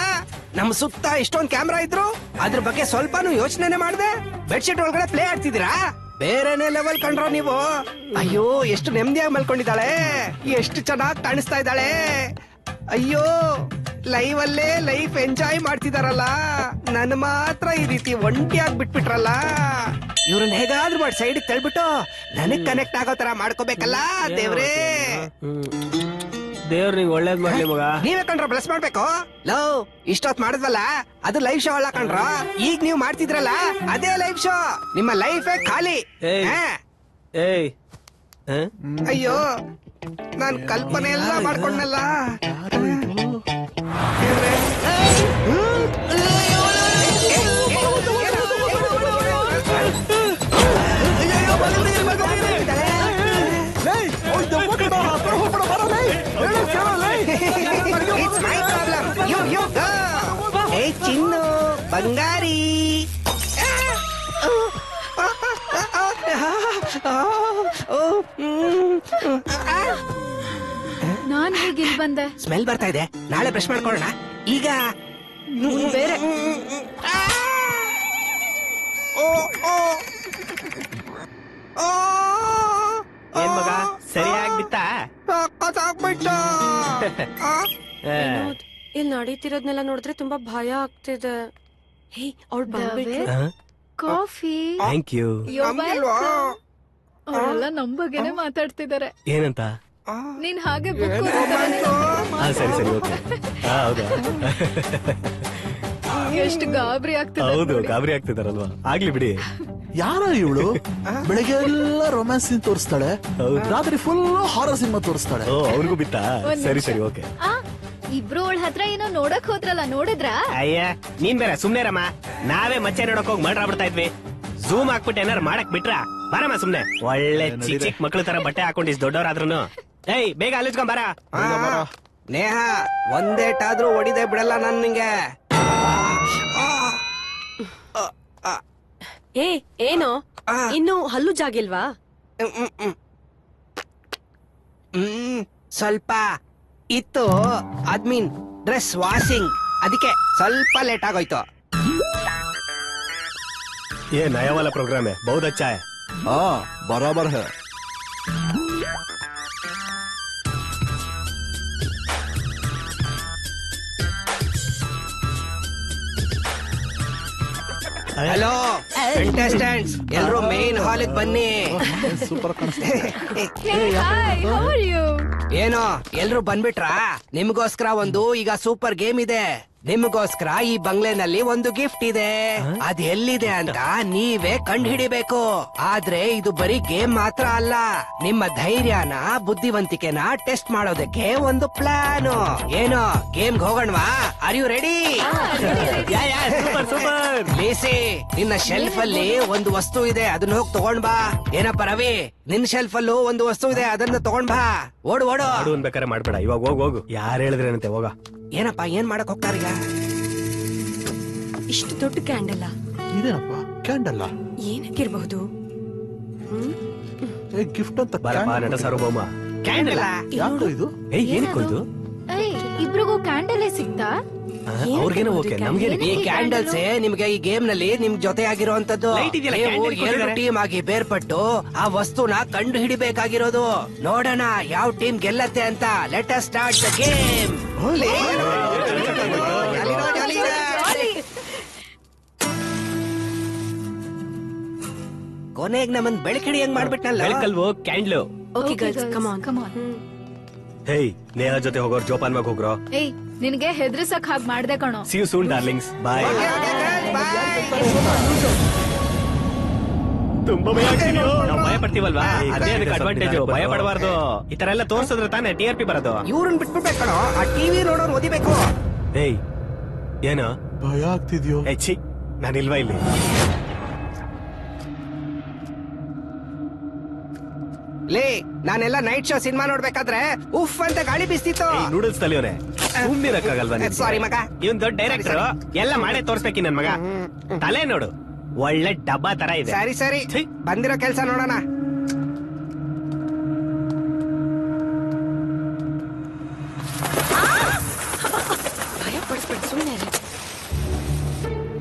ನಮ್ ಸುತ್ತ ಇಷ್ಟೊಂದ್ ಕ್ಯಾಮ್ರಾ ಇದ್ರು ಅದ್ರ ಬಗ್ಗೆ ಸ್ವಲ್ಪನೂ ಯೋಚನೆ ಮಾಡ್ದೆ ಬೆಡ್ಶೀಟ್ ಒಳಗಡೆ ಪ್ಲೇ ಆಡ್ತಿದ್ದೀರಾ? ಬೇರೆನೆ ಲೆವೆಲ್ ಕಂಡ್ರೋ ನೀವು. ಅಯ್ಯೋ, ಎಷ್ಟು ನೆಮ್ಮದಿಯಾಗಿ ಮಲ್ಕೊಂಡಿದ್ದಾಳೆ, ಎಷ್ಟು ಚೆನ್ನಾಗಿ ಕಾಣಿಸ್ತಾ ಇದ್ದಾಳೆ. ಅಯ್ಯೋ, ಲೈವ್ ಅಲ್ಲೇ ಲೈಫ್ ಎಂಜಾಯ್ ಮಾಡ್ತಿದಾರಲ್ಲ, ನನ್ ಮಾತ್ರ ಈ ರೀತಿ ಒಂಟಿಯಾಗಿ ಬಿಟ್ಬಿಟ್ರಲ್ಲ. ಇವ್ರನ್ನ ಹೇಗಾದ್ರೂ ಮಾಡಿ ಸೈಡ್ ತಳ್ಬಿಟ್ಟು ನನಗ್ ಕನೆಕ್ಟ್ ಆಗೋ ತರ ಮಾಡ್ಕೋಬೇಕಲ್ಲ ದೇವ್ರೇ. ದೇವ್ರ ನಿಂಗೆ ಒಳ್ಳೇದ್ ಮಾಡ್ಲಿ ಮಗ. ನೀವೇ ಕಂಡ್ರ ಬ್ಲೆಸ್ ಮಾಡ್ಬೇಕು. ಲವ್ ಇಷ್ಟೊತ್ ಮಾಡಿದ್ವಲ್ಲ, ಅದು ಲೈವ್ ಶೋ ಅಲ್ಲ ಕಂಡ್ರ. ಈಗ ನೀವು ಮಾಡ್ತಿದ್ರಲ್ಲ, ಅದೇ ಲೈವ್ ಶೋ. ನಿಮ್ಮ ಲೈಫೇ ಖಾಲಿ. ಅಯ್ಯೋ, ನಾನ್ ಕಲ್ಪನೆ ಎಲ್ಲ ಮಾಡ್ಕೊಂಡಲ್ಲ. It's my problem. You go. Hey ಚಿನ್ನು ಬಂಗಾರಿ. ನಾನ್ ಹೇಗೆ ಇಲ್ಲಿ ಬಂದೆ? ಸ್ಮೆಲ್ ಬರ್ತಾ ಇದೆ, ನಾಳೆ ಬ್ರಷ್ ಮಾಡ್ಕೊಳ್ಳೋಣ. ಈಗ ಬೇರೆ ಏನ್ ಮಗ ಸರಿಯಾಗ್ಬಿತ್ತ? ಇಲ್ಲಿ ನಡೀತಿರೋದ್ನೆಲ್ಲ ನೋಡಿದ್ರೆ ತುಂಬಾ ಭಯ ಆಗ್ತಿದೆ. ಹೇ ಅವಳು ಬಂದ್ಬಿಟ್ಲು. ಕಾಫಿ. Thank you. ಅವರೆಲ್ಲ ನಮ್ ಬಗ್ಗೆನೆ ಮಾತಾಡ್ತಿದ್ದಾರೆ. ಏನಂತ? ನೀನ್ ಹಾಗೆ ಬುಕ್ ಸರಿ ಸರಿ ಓಕೆ. ಹೌದಾ? ಎಷ್ಟು ಗಾಬರಿ ಆಗ್ತಿದೆ. ಹೌದು ಗಾಬರಿ ಆಗ್ತಿದಾರಲ್ವಾ? ಆಗ್ಲಿ ಬಿಡಿ. ಯಾರ ಇವಳು? ಬೆಳಗ್ಗೆ ಎಲ್ಲ ರೊಮ್ಯಾನ್ಸ್ ಸೀನ್ ತೋರಿಸ್ತಾಳೆ, ರಾತ್ರಿ ಫುಲ್ ಹಾರರ್ ಸಿನಿಮಾ ತೋರಿಸ್ತಾಳೆ. ಅವ್ರಿಗೂ ಬಿತ್ತಾ? ಸರಿ ಸರಿ ಓಕೆ. ಇಬ್ರು ಅವಳ ಹತ್ರ ಏನೋ ನೋಡಕ್ ಹೋದ್ರಲ್ಲ, ನೋಡಿದ್ರಾ? ಅಯ್ಯ ನೀನ್ ಬೇರೆ ಸುಮ್ನೆ ರಮ್ಮ. ನಾವೇ ಮಚ್ಚೆ ನೋಡಕ್ ಹೋಗಿ ಮರ್ಡರ್ ಆಗ್ಬಿಡ್ತಾ ಇದ್ವಿ. ಝೂಮ್ ಹಾಕ್ಬಿಟ್ಟು ಏನಾರು ಮಾಡಕ್ ಬಿಟ್ರ ಬರಮ್ಮ ಸುಮ್ನೆ. ಒಳ್ಳೆ ಚಿಕ್ಕ ಚಿಕ್ಕ ಮಕ್ಳ ತರ ಬಟ್ಟೆ ಹಾಕೊಂಡು ಇಷ್ಟು ದೊಡ್ಡವರಾದ್ರೂ. ಏಯ್ ಬೇಗ ಅಲ್ಲಿಸ್ಕೊಂಡ್ ಬರ. ನೇಹ ಒಂದೇಟಾದ್ರೂ ಹೊಡಿದೆ ಬಿಡಲ್ಲ ನಾನ್ ನಿಂಗೆ. ಏ ಏನೋ ಇನ್ನು ಹಲ್ಲು ಜಾಗಿಲ್ವಾ? ಸ್ವಲ್ಪ ಇತ್ತು ಅದ್ಮೀನ್ ಡ್ರೆಸ್ ವಾಷಿಂಗ್, ಅದಕ್ಕೆ ಸ್ವಲ್ಪ ಲೇಟ್ ಆಗೋಯ್ತು. ये नया वाला प्रोग्राम है, बहुत अच्छा है. हाँ बराबर है. ಹಲೋ ಕಂಟೆಸ್ಟೆಂಟ್ಸ್, ಎಲ್ರು ಮೇನ್ ಹಾಲಿಗೆ ಬನ್ನಿ. ಸೂಪರ್ ಏನೋ ಎಲ್ರು ಬಂದ್ಬಿಟ್ರಾ? ನಿಮ್ಗೋಸ್ಕರ ಒಂದು ಈಗ ಸೂಪರ್ ಗೇಮ್ ಇದೆ. ನಿಮ್ಗೋಸ್ಕರ ಈ ಬಂಗ್ಲೆನಲ್ಲಿ ಒಂದು ಗಿಫ್ಟ್ ಇದೆ. ಅದ್ ಎಲ್ಲಿದೆ ಅಂತ ನೀವೇ ಕಂಡು ಹಿಡಿಬೇಕು. ಆದ್ರೆ ಇದು ಬರೀ ಗೇಮ್ ಮಾತ್ರ ಅಲ್ಲ, ನಿಮ್ಮ ಧೈರ್ಯನ ಬುದ್ಧಿವಂತಿಕೆನ ಟೆಸ್ಟ್ ಮಾಡೋದಕ್ಕೆ ಒಂದು ಪ್ಲಾನ್. ಏನೋ ಗೇಮ್ಗೆ ಹೋಗೋಣವಾ? Are you ready? ಲೇಸಿ, ನಿನ್ನ ಶೆಲ್ಫ್ ಅಲ್ಲಿ ಒಂದು ವಸ್ತು ಇದೆ, ಅದನ್ನ ಹೋಗಿ ತಗೊಂಡ್ ಬಾ. ಏನಪ್ಪ ರವಿ, ನಿನ್ ಶೆಲ್ಫ್ ಅಲ್ಲೂ ಒಂದು ವಸ್ತು ಇದೆ, ಅದನ್ನ ತಗೊಂಡ್ ಬಾ. ಓಡು ಓಡು. ಬೇಕಾದ್ರೆ ಮಾಡ್ಬೇಡ, ಇವಾಗ ಹೋಗು. ಯಾರು ಹೇಳಿದ್ರೇನಂತೆ, ಹೋಗ. ಏನಪ್ಪ ಏನ್ ಮಾಡಕ್ ಹೋಗ್ತಾರೀಗ? ಇಷ್ಟು ದೊಡ್ಡ ಕ್ಯಾಂಡಲ್ ಇದೇನಪ್ಪ? ಕ್ಯಾಂಡಲ್ ಏನಕ್ಕಿರ್ಬಹುದು? ಗಿಫ್ಟ್ ಅಂತ ನಟ ಸಾರ್ವಭೌಮ. ಕ್ಯಾಂಡಲ್ ಯಾಕೋ ಇದು? ಏನಕ್ಕೋ ಇದು? ಇಬ್ರಿಗೂ ಕ್ಯಾಂಡಲ್ ಸಿಗ್ತಾ? ಅವ್ರಿಗೇನೋ ಓಕೆ, ನಮ್ಗೆ ಈ ಕ್ಯಾಂಡಲ್ಸ್ ನಿಮ್ಗೆ ಈ ಗೇಮ್ ನಲ್ಲಿ ನಿಮ್ ಜೊತೆ ಆಗಿರುವಂತದ್ದು. ಎರಡು ಟೀಮ್ ಆಗಿ ಬೇರ್ಪಟ್ಟು ಆ ವಸ್ತುನ ಕಂಡು ಹಿಡಿಬೇಕಾಗಿರೋದು. ನೋಡೋಣ ಯಾವ ಟೀಮ್ ಗೆಲ್ಲತ್ತೆ ಅಂತ. Let us start the game. ಕೊನೆಗೆ ನಮ್ಮನ್ ಬೆಳಕಿಡಿ ಹೆಂಗ್ ಮಾಡ್ಬಿಟ್ನಲ್ಲ. ಬೆಳಕಲ್ವೋ candle. Okay girls come on come on. Hey Neha ಜೊತೆ ಹೋಗೋರ್ ಜೋಪಾನ್ ಮಾಗ್ ಹೋಗ್ರೋ. ಏಯ್ ನಿನ್ಗೆ ಹೆದ್ರಿಸಕ್ ಹಾಗೆ ಮಾಡ್ದೆ ಕಣೋ. See you soon darlings. Bye. ತುಂಬಾ ಭಯ ಆಗ್ತಿದ್ಯೋ? ನಾವು ಭಯ ಪಡ್ತೀವಲ್ವಾ, ಅದೇ ಅದಕ್ಕೆ ಅಡ್ವಾಂಟೇಜ್. ಭಯ ಪಡಬಾರ್ದು. ಈ ತರ ಎಲ್ಲ ತೋರ್ಸಿದ್ರೆ ತಾನೇ TRP ಬರೋದು. ಇವ್ರನ್ನ ಬಿಟ್ಬಿಡ್ಬೇಕು ಕಣೋ, ಆ ಟಿವಿ ನೋಡೋರು ಓದಿಬೇಕು. ಏಯ್ ಏನ ಭಯ ಆಗ್ತಿದ್ಯೋ? ಛೀ, ನಾನಿಲ್ವಾ ಇಲ್ಲಿ? ಲೇ, ನಾನೆಲ್ಲ ನೈಟ್ ಶೋ ಸಿನಿಮಾ ನೋಡ್ಬೇಕಾದ್ರೆ ಉಫ್ ಅಂತ ಗಾಳಿ ಬೀಸ್ತಿತ್ತು. ನೂಡಲ್ಸ್ ತಲಿಯೋನೆ ಸುಮ್ನಿರಕ್ಕಾಗಲ್ವಾ? ಸಾರಿ ಮಗ, ಇವನ್ ದೊಡ್ಡ ಡೈರೆಕ್ಟರ್, ಎಲ್ಲ ಮಾಡೇ ತೋರ್ಸ್ಬೇಕಿ ನನ್ ಮಗ. ತಲೆ ನೋಡು, ಒಳ್ಳೆ ಡಬ್ಬಾ ತರ ಇದೆ. ಸರಿ ಸರಿ, ಬಂದಿರೋ ಕೆಲ್ಸ ನೋಡೋಣ. ಭಯ ಪಡಿಸ್ಬಿಟ್ಟು ಸುಮ್ಮನೆ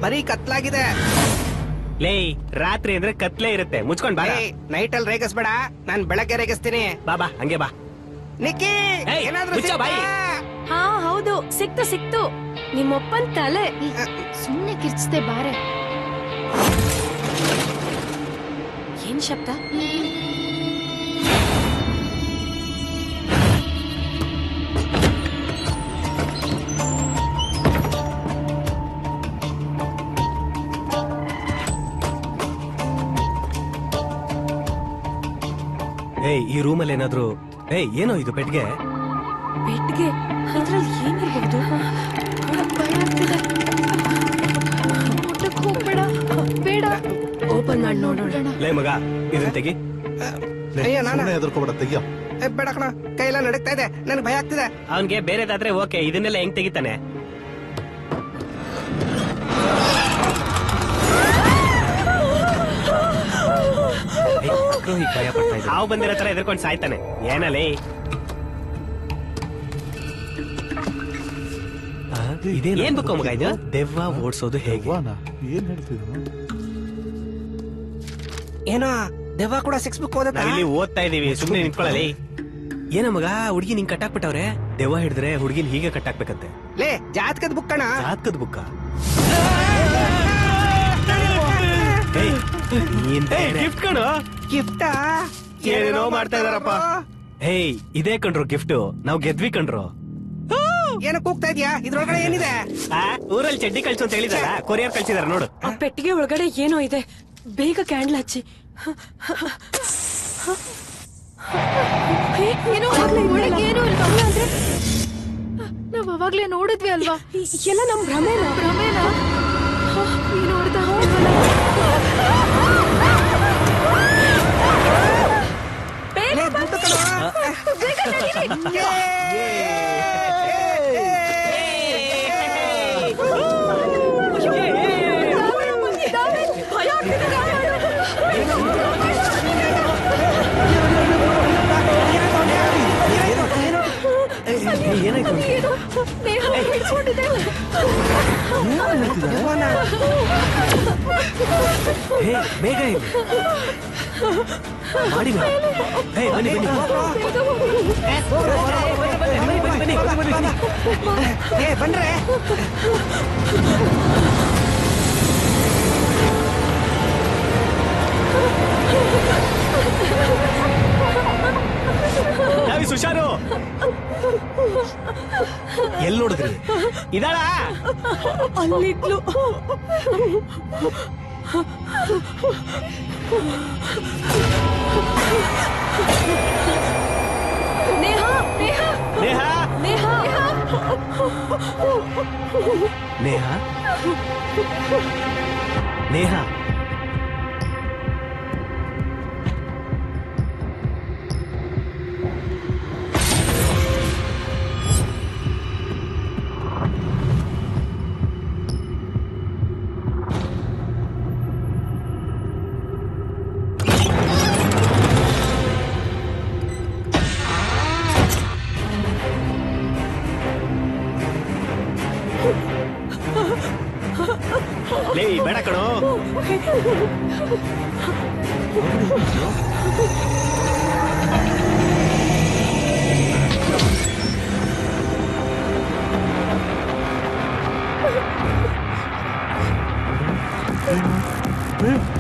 ಬರೀ ಕತ್ಲಾಗಿದೆ. ಲೇ, ರಾತ್ರಿ ಅಂದ್ರೆ ಕತ್ಲೆ ಇರುತ್ತೆ, ಮುಚ್ಕೊಂಡ್ ಬಾ. ನೈಟ್ ಅಲ್ಲಿ ರೇಗಿಸ್ಬೇಡ, ನಾನ್ ಬೆಳಗ್ಗೆ ರೇಗಿಸ್ತೀನಿ. ಬಾ ಹಂಗೆ ಬಾ. ನಿಕ್ಕಿ, ಏನಾದ್ರೂ ಬಾಯಿ. ಹಾ ಹೌದು, ಸಿಕ್ತು ನಿಮ್ಮಪ್ಪನ್ ತಲೆ. ಸುಮ್ನೆ ಕಿರ್ಚ್ದೆ ಬಾರೆ. ಏನ್ ಶಬ್ದ? ಏಯ್ ಈ ರೂಮಲ್ಲಿ ಏನಾದ್ರು? ಏಯ್ ಏನೋ ಇದು? ಪೆಟ್ಗೆ ಇದ್ರಲ್ಲಿ ಏನಿರ್ಬಹುದು? ಭಯ ಆಗ್ತಿದೆ. ಊಟಕ್ಕೆ ಹೋಗ್ಬೇಡ, ಬೇಡ. ಓಪನ್ ಮಾಡಿ ನೋಡೋಣ. ಲೇ ಮಗ, ಇದನ್ನ ತೆಗಿ. ಅಯ್ಯೋ ನಾನ ಹೆದರ್ಕೋಬೇಡ, ತೆಗಿಯೋ. ಬೇಡ ಕಣ, ಕೈಯೆಲ್ಲ ನಡಕ್ತಾ ಇದೆ, ನನ್ಗೆ ಭಯ ಆಗ್ತಿದೆ. ಅವನ್ಗೆ ಬೇರೆದಾದ್ರೆ ಓಕೆ, ಇದನ್ನೆಲ್ಲ ಹೆಂಗ್ ತೆಗಿತಾನೆ? ಭಯ ಪಡ್ತಾ ಇದ್ದ. ಹಾವು ಬಂದಿರೋ ತರ ಎದ್ರಕೊಂಡ್ ಸಾಯ್ತಾನೆ. ಏನಲ್ಲೇ ಇದೇನ್ ಏನ್ ಬುಕ್ ಮಗ ಇದು? ದೆವ್ವ ಓಡಿಸೋದು ಹೇಗೆ? ಏನ್ ಹೇಳ್ತಿದ್ರು? ಏನೋ ದೆವ್ವ ಕೂಡ 6 ಬುಕ್ ಓದತ್ತ. ನಾವಿಲ್ಲಿ ಓದ್ತಾ ಇದೀವಿ, ಸುಮ್ನೆ ನಿಂತ್ಕೊಳ್ಳಲಿ. ಏನ ಮಗ, ಹುಡುಗಿ ನಿಂಗ್ ಕಟ್ಟಾಕ್ಬಿಟ್ಟವ್ರೆ. ದೆವ್ವ ಹಿಡಿದ್ರೆ ಹುಡುಗಿನ ಹೀಗೆ ಕಟ್ಟಾಕ್ಬೇಕಂತೆ. ಲೇ ಜಾತಕದ ಬುಕ್ ಕಣ. ಜಾತಕದ ಬುಕ್ಕ? ಗಿಫ್ಟ್ ಕಣೋ. ಗಿಫ್ಟಾ? ಏನೇನೋ ಮಾಡ್ತಾ ಇದಾರಪ್ಪ. ಹೇಯ್, ಇದೇ ಕಣ್ರು ಗಿಫ್ಟ್. ನಾವ್ ಗೆದ್ವಿ ಕಣ್ರು. ಏನಕ್ಕೆ ಕೂಗ್ತಾ ಇದ್ಯಾ? ಇದ್ರೊಳಗಡೆ ಏನಿದೆ? ಊರಲ್ಲಿ ಚಡ್ಡಿ ಕಳ್ಸು ಅಂತ ಹೇಳಿದಾರ, ಕೊರಿಯರ್ ಕಳ್ಸಿದಾರ ನೋಡು. ಆ ಪೆಟ್ಟಿಗೆ ಒಳಗಡೆ ಏನೋ ಇದೆ, ಬೇಗ ಕ್ಯಾಂಡಲ್ ಹಚ್ಚಿ. ನಾವ್ ಅವಾಗ್ಲೇ ನೋಡಿದ್ವಿ ಅಲ್ವಾ? ಎಲ್ಲ ನಮ್ ಭ್ರಮೇನಾ? ಏನು ಅರ್ಥ ಏನಾಯ್ತು? ಬೇಗ ಮಾಡಿ ಬನ್ನಿ ಬಂದ್ರೆ ಸುಶಾರು ಎಲ್ಲಿ ನೋಡಿದ್ರಿ? ಇದಾಳ ಅಲ್ಲಿದ್ಲು. ನೇಹಾ ನೇಹಾ ನೇಹಾ ನೇಹಾ ನೇಹಾ ನೇಹಾ ಬೇಡ ಕಣೋ.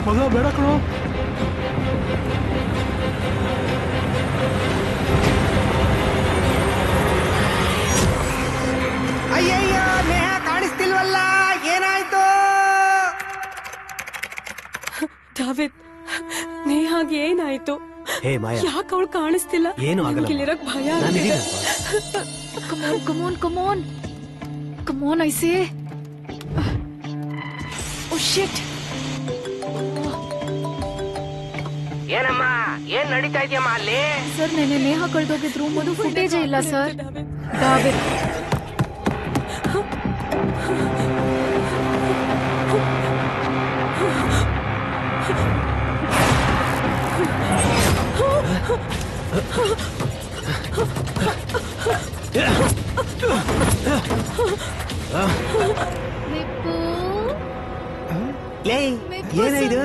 ಮಗ ಬೇಡ ಕಣೋ. ಅಯ್ಯಯ್ಯೋ, ನೇಹಾ ಕಾಣಿಸ್ತಿಲ್ವಲ್ಲ, ಏನಾಯ್ತು? ದಾವಿದ್, ನೇಹಾಗೆ ಏನಾಯ್ತು? ಯಾಕೆ ಅವಳು ಕಾಣಿಸ್ತಿಲ್ಲ? ಏನು ಆಗಲ್ಲ, ಇಲ್ಲಿರಕ್ ಭಯ. Come on, I say. Oh shit. ಏನಮ್ಮ, ಏನ್ ನಡೀತಾ ಇದೆಯಮ್ಮ ಅಲ್ಲಿ? ಸರ್, ನೆನ್ನೆ ನೇಹಾ ಕಳ್ದೋಗಿದ್ ರೂಮ್ ಅದು ಫುಟೇಜೇ ಇಲ್ಲ ಸರ್. ದಾವಿದ್, ಏನಾಯ್ತು?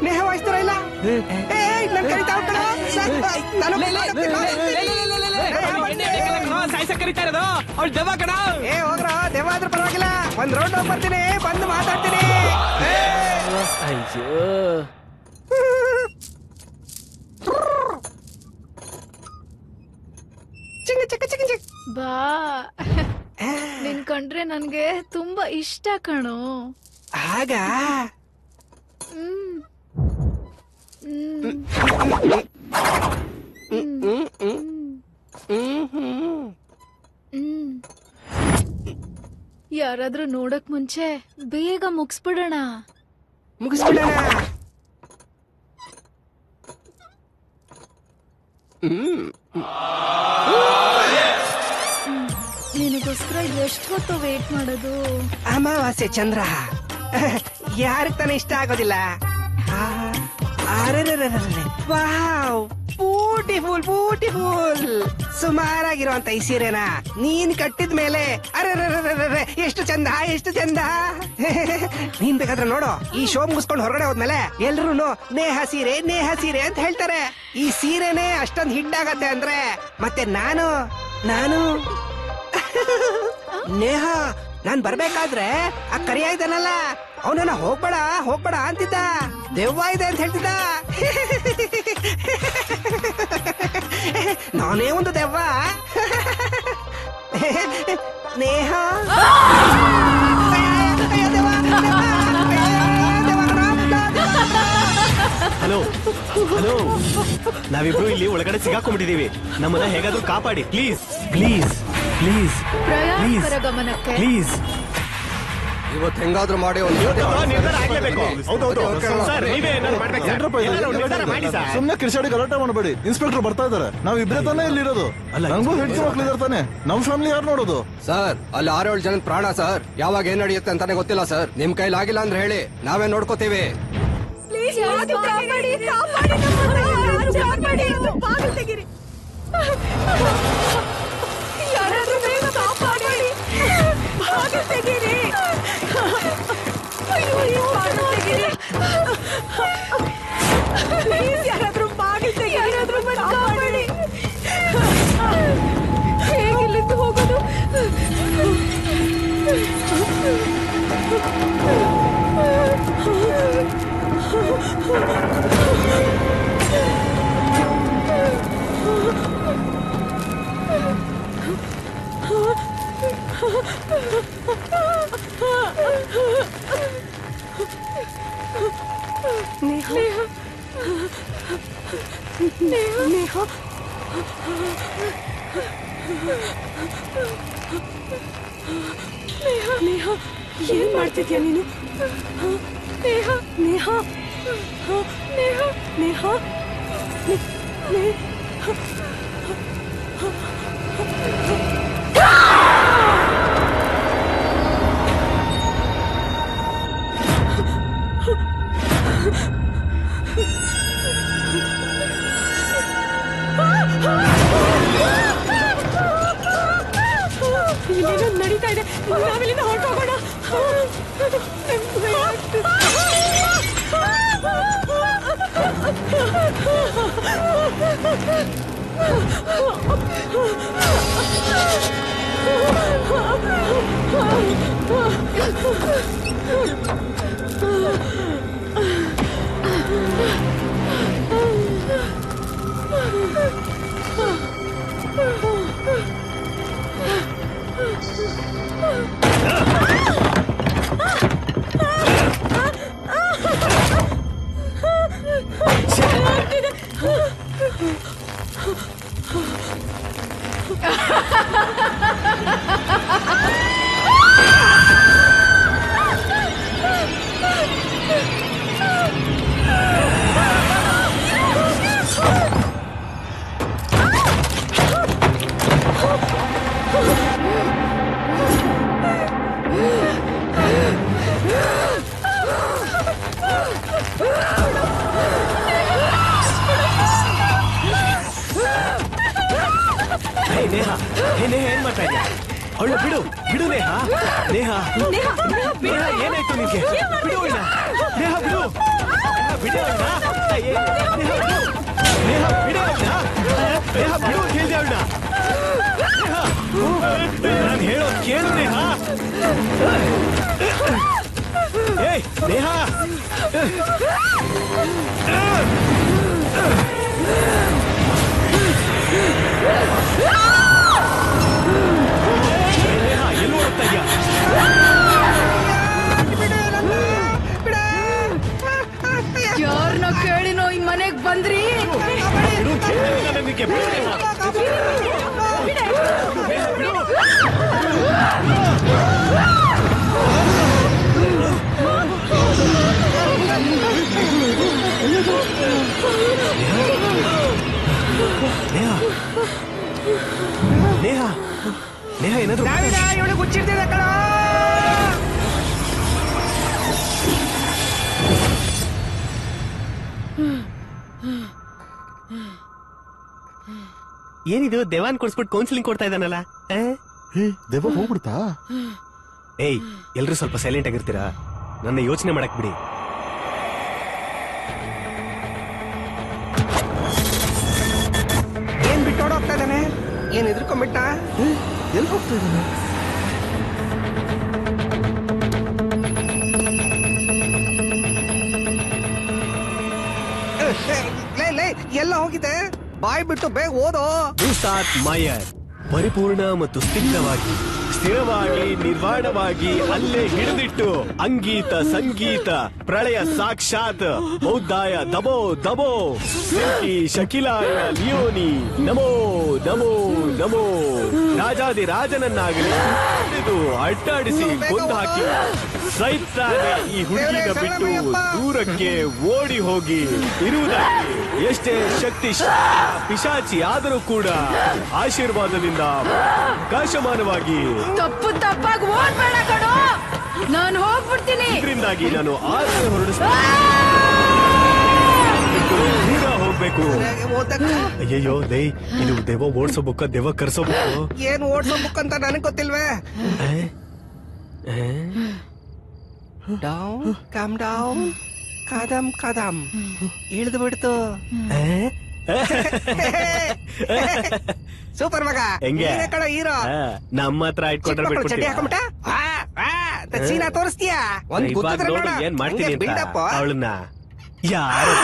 ನೇಹಾ ವಾಯಿಸ್ತಾರ ಇಲ್ಲ? ನನ್ ಕರಿತಾ ಹೋಗ್ರ, ದೆವ್ವ ಆದ್ರೂ ಪರವಾಗಿಲ್ಲ, ಒಂದ್ ರೌಂಡ್ ಹೋಗಿ ಬರ್ತೀನಿ, ಬಂದು ಮಾತಾಡ್ತೀನಿ. ಅಯ್ಯೋ, ಬಾ, ನಿನ್ ಕಂಡ್ರೆ ನನ್ಗೆ ತುಂಬಾ ಇಷ್ಟ ಕಣೋ. ಆಗ ಯಾರಾದ್ರೂ ನೋಡಕ್ ಮುಂಚೆ ಬೇಗ ಮುಗಿಸ್ಬಿಡೋಣ. ನಿನಗೋಸ್ಕರ ಎಷ್ಟು ಹೊತ್ತು ವೇಟ್ ಮಾಡೋದು? ಅಮಾವಾಸ್ಯೆ ಚಂದ್ರ ಯಾರಿಗೆ ತಾನೇ ಇಷ್ಟ ಆಗೋದಿಲ್ಲ? Wow, beautiful beautiful. ಸುಮಾರಾಗಿರುವಂತ ಈ ಸೀರೆನ ನೀನ್ ಕಟ್ಟಿದ ಮೇಲೆ ಅರೆ ಎಷ್ಟು ಚಂದ ಎಷ್ಟು ಚಂದ. ನೀನ್ ಬೇಕಾದ್ರೆ ನೋಡು, ಈ ಶೋ ಮುಗಿಸ್ಕೊಂಡು ಹೊರಗಡೆ ಹೋದ್ಮೇಲೆ ಎಲ್ರು ನೇಹ ಸೀರೆ ಅಂತ ಹೇಳ್ತಾರೆ. ಈ ಸೀರೆನೇ ಅಷ್ಟೊಂದು ಹಿಟ್ ಆಗತ್ತೆ ಅಂದ್ರೆ ಮತ್ತೆ ನಾನು ನೇಹ ನಾನ್ ಬರ್ಬೇಕಾದ್ರೆ ಆ ಕರಿಯ ಇದ್ದಾನಲ್ಲ, ಅವನನ್ನ ಹೋಗ್ಬೇಡ ಅಂತಿದ್ದ. ದೆವ್ವ ಇದೆ ಅಂತ ಹೇಳ್ತಿದ್ದ. ನಾನೇ ಒಂದು ದೆವ್ವ. ನೇಹ ಹಲೋ ಹಲೋ, ನಾವಿಬ್ರು ಇಲ್ಲಿ ಒಳಗಡೆ ಸಿಗಾಕೊಂಡ್ಬಿಟ್ಟಿದೀವಿ. ನಮ್ಮನ್ನ ಹೇಗಾದ್ರೂ ಕಾಪಾಡಿ ಪ್ಲೀಸ್ ಪ್ಲೀಸ್ ಪ್ಲೀಸ್ ಪ್ರಯಾಣಿಕರ ಗಮನಕ್ಕೆ ಪ್ಲೀಸ್. ಇವತ್ತು ಹೆಂಗಾದ್ರೂ ಮಾಡಿ ಒಂದು ಸುಮ್ನೆ ಕಿರ್ಚಾಡಿ ಗಲಾಟೆ ಮಾಡಬೇಡಿ. ಇನ್ಸ್ಪೆಕ್ಟರ್ ಬರ್ತಾ ಇದಾರೆ. ನಾವ್ ಇಬ್ರೇ ತಾನೇ ಇಲ್ಲಿರೋದು. ನಂಗೂ ಹೆಂಡತಿ ಮಕ್ಳಿದಾರೆ ತಾನೆ. ನಮ್ ಫ್ಯಾಮಿಲಿ ಯಾರು ನೋಡೋದು? ಸರ್ ಅಲ್ಲಿ 6-7 ಜನ ಪ್ರಾಣ ಸರ್. ಯಾವಾಗ ಏನ್ ನಡೆಯುತ್ತೆ ಅಂತಾನೆ ಗೊತ್ತಿಲ್ಲ ಸರ್. ನಿಮ್ ಕೈಲಿ ಆಗಿಲ್ಲ ಅಂದ್ರೆ ಹೇಳಿ, ನಾವೇ ನೋಡ್ಕೋತೀವಿ. ಹೇಗಿಲ್ಲಿದ್ದು ಹೋಗೋದು? ಏನ್ ಮಾಡ್ತಿದ್ಯಾ ನೀನು? ನೇಹ ನೇಹ ನೇಹ ನೇಹ ಇಲ್ಲೇನೋ ನಡೀತಾ ಇದೆ. ನಾವಿಲ್ಲಿಂದ ಹೊರಟೋಗೋಣ. ನೇಹ ಏನ್ ಮಾಡ್ತಾ ಇದ್ಯಾ? ಅವಳ ಬಿಡು ಬಿಡು ನೇಹ. ನೇಹ ನೇಹ ಏನಾಯ್ತು ನಿನ್ಗೆ? ಬಿಡು ಅವಳನ್ನ. ನೇಹ ಬಿಡು ಬಿಡು ಅವಳನ್ನ. ನೇಹ ಬಿಡು ಅವಳನ್ನ. ನೇಹ ಬಿಡು ಅಂತ ಹೇಳ್ದೆ ಅವಳನ್ನ. ನಾನು ಹೇಳೋದು ಕೇಳು ನೇಹ. ಏಯ್ ನೇಹ, ಎಲ್ಲಿ ಹೋಗ್ತಾ ಇದ್ಯಾ? ಯಾರನ್ನ ಕೇಳಿನೋ ಈ ಮನೆಗ್ ಬಂದ್ರಿ? ನೇಹ ನೇಹ ಏನಾದ್ರು ಇವಳು ಹುಚ್ಚಿಡ್ತಿದೆ ಕಣ. ಏನಿದು ದೇವಾನ್ ಕೊಡ್ಸ್ಬಿಟ್ಟು ಕೌನ್ಸಿಲಿಂಗ್ ಕೊಡ್ತಾ ಇದ್ದಾನಲ್ಲ? ದೆವ್ವ ಹೋಗ್ಬಿಡ್ತಾ? ಏಯ್, ಎಲ್ರು ಸ್ವಲ್ಪ ಸೈಲೆಂಟ್ ಆಗಿರ್ತೀರಾ? ನನ್ನ ಯೋಚನೆ ಮಾಡಕ್ ಬಿಡಿ. ಏನ್ ಬಿಟ್ಟೋಡ್ ಹೋಗ್ತಾ ಇದ್ದಾನೆ? ಏನ್ ಎದ್ರುಕೊಂಡ್ಬಿಟ್ಟ? ಎಲ್ಲಿ ಹೋಗ್ತಾ ಇದ್ದಾನೆ? ಎಲ್ಲ ಹೋಗಿದೆ, ಬಾಯ್ ಬಿಟ್ಟು ಬೇಗ ಓದೋ. ದುಸ್ತಾತ್ ಮಾಯರ್ ಪರಿಪೂರ್ಣ ಮತ್ತು ಸ್ಥಿರವಾಗಿ ನಿರ್ವಾಣವಾಗಿ ಅಲ್ಲೇ ಹಿಡಿದಿಟ್ಟು ಅಂಗೀತ ಸಂಗೀತ ಪ್ರಳಯ ಸಾಕ್ಷಾತ್ ಬೌದ್ಧಾಯ ದಬೋ ದಬೋ ಶಕಿಲಾಯ ಲಿಯೋನಿ ನಮೋ ನಮೋ ನಮೋ ರಾಜಾದಿ ರಾಜನನ್ನಾಗಲಿ ಅಡ್ಡಾಡಿಸಿ ಕೊಂದು ಹಾಕಿ ಸೈತಾನೆ ಈ ಹುಡುಗಿನ ಬಿಟ್ಟು ದೂರಕ್ಕೆ ಓಡಿ ಹೋಗಿ ಇರುವುದಾಗಿ ಎಷ್ಟೇ ಶಕ್ತಿ ಪಿಶಾಚಿ ಆದರೂ ಕೂಡ ಆಶೀರ್ವಾದದಿಂದ ಪ್ರಕಾಶಮಾನವಾಗಿ ತಪ್ಪಾಗಿ ಓಡ್ಬೇಡ ಕಣೋ, ನಾನು ಹೋಗ್ಬಿಡ್ತೀನಿ. ಇದರಿಂದಾಗಿ ನಾನು ಆಸೆ ದೂರ ಹೋಗ್ಬೇಕು. ಅಯ್ಯಯ್ಯೋ ದೈ, ಇದು ದೆವ್ವ ಓಡಿಸೋ ಬುಕ್ಕ, ದೆವ್ವ ಕರ್ಸೋ ಬುಕ್ಕು. ಏನ್ ಓಡ್ಸೋ ಬುಕ್ ಅಂತ ನನಗ್ ಗೊತ್ತಿಲ್ವೇ? ಡೌನ್ ಕಮ್ ಡೌನ್ ಕದಂ ಕದಂ ಇಳಿದು ಬಿಡ್ತು. ಸೂಪರ್ ಮಗ, ಹೆಂಗೆ ಕಣ ಹೀರೋ. ನಮ್ಮ ಹತ್ರ ಇಟ್ಕೊಂಡ್ರೆ ಚಡ್ಡಿ ಹಾಕೊಂಬಿಟ್ಟ ಸೀನಾ ತೋರಿಸ್ತೀಯಾ? ಏನ್ ಮಾಡ್ತೀನಿ ಅಂತ ಅವಳನ್ನ ಯಾರು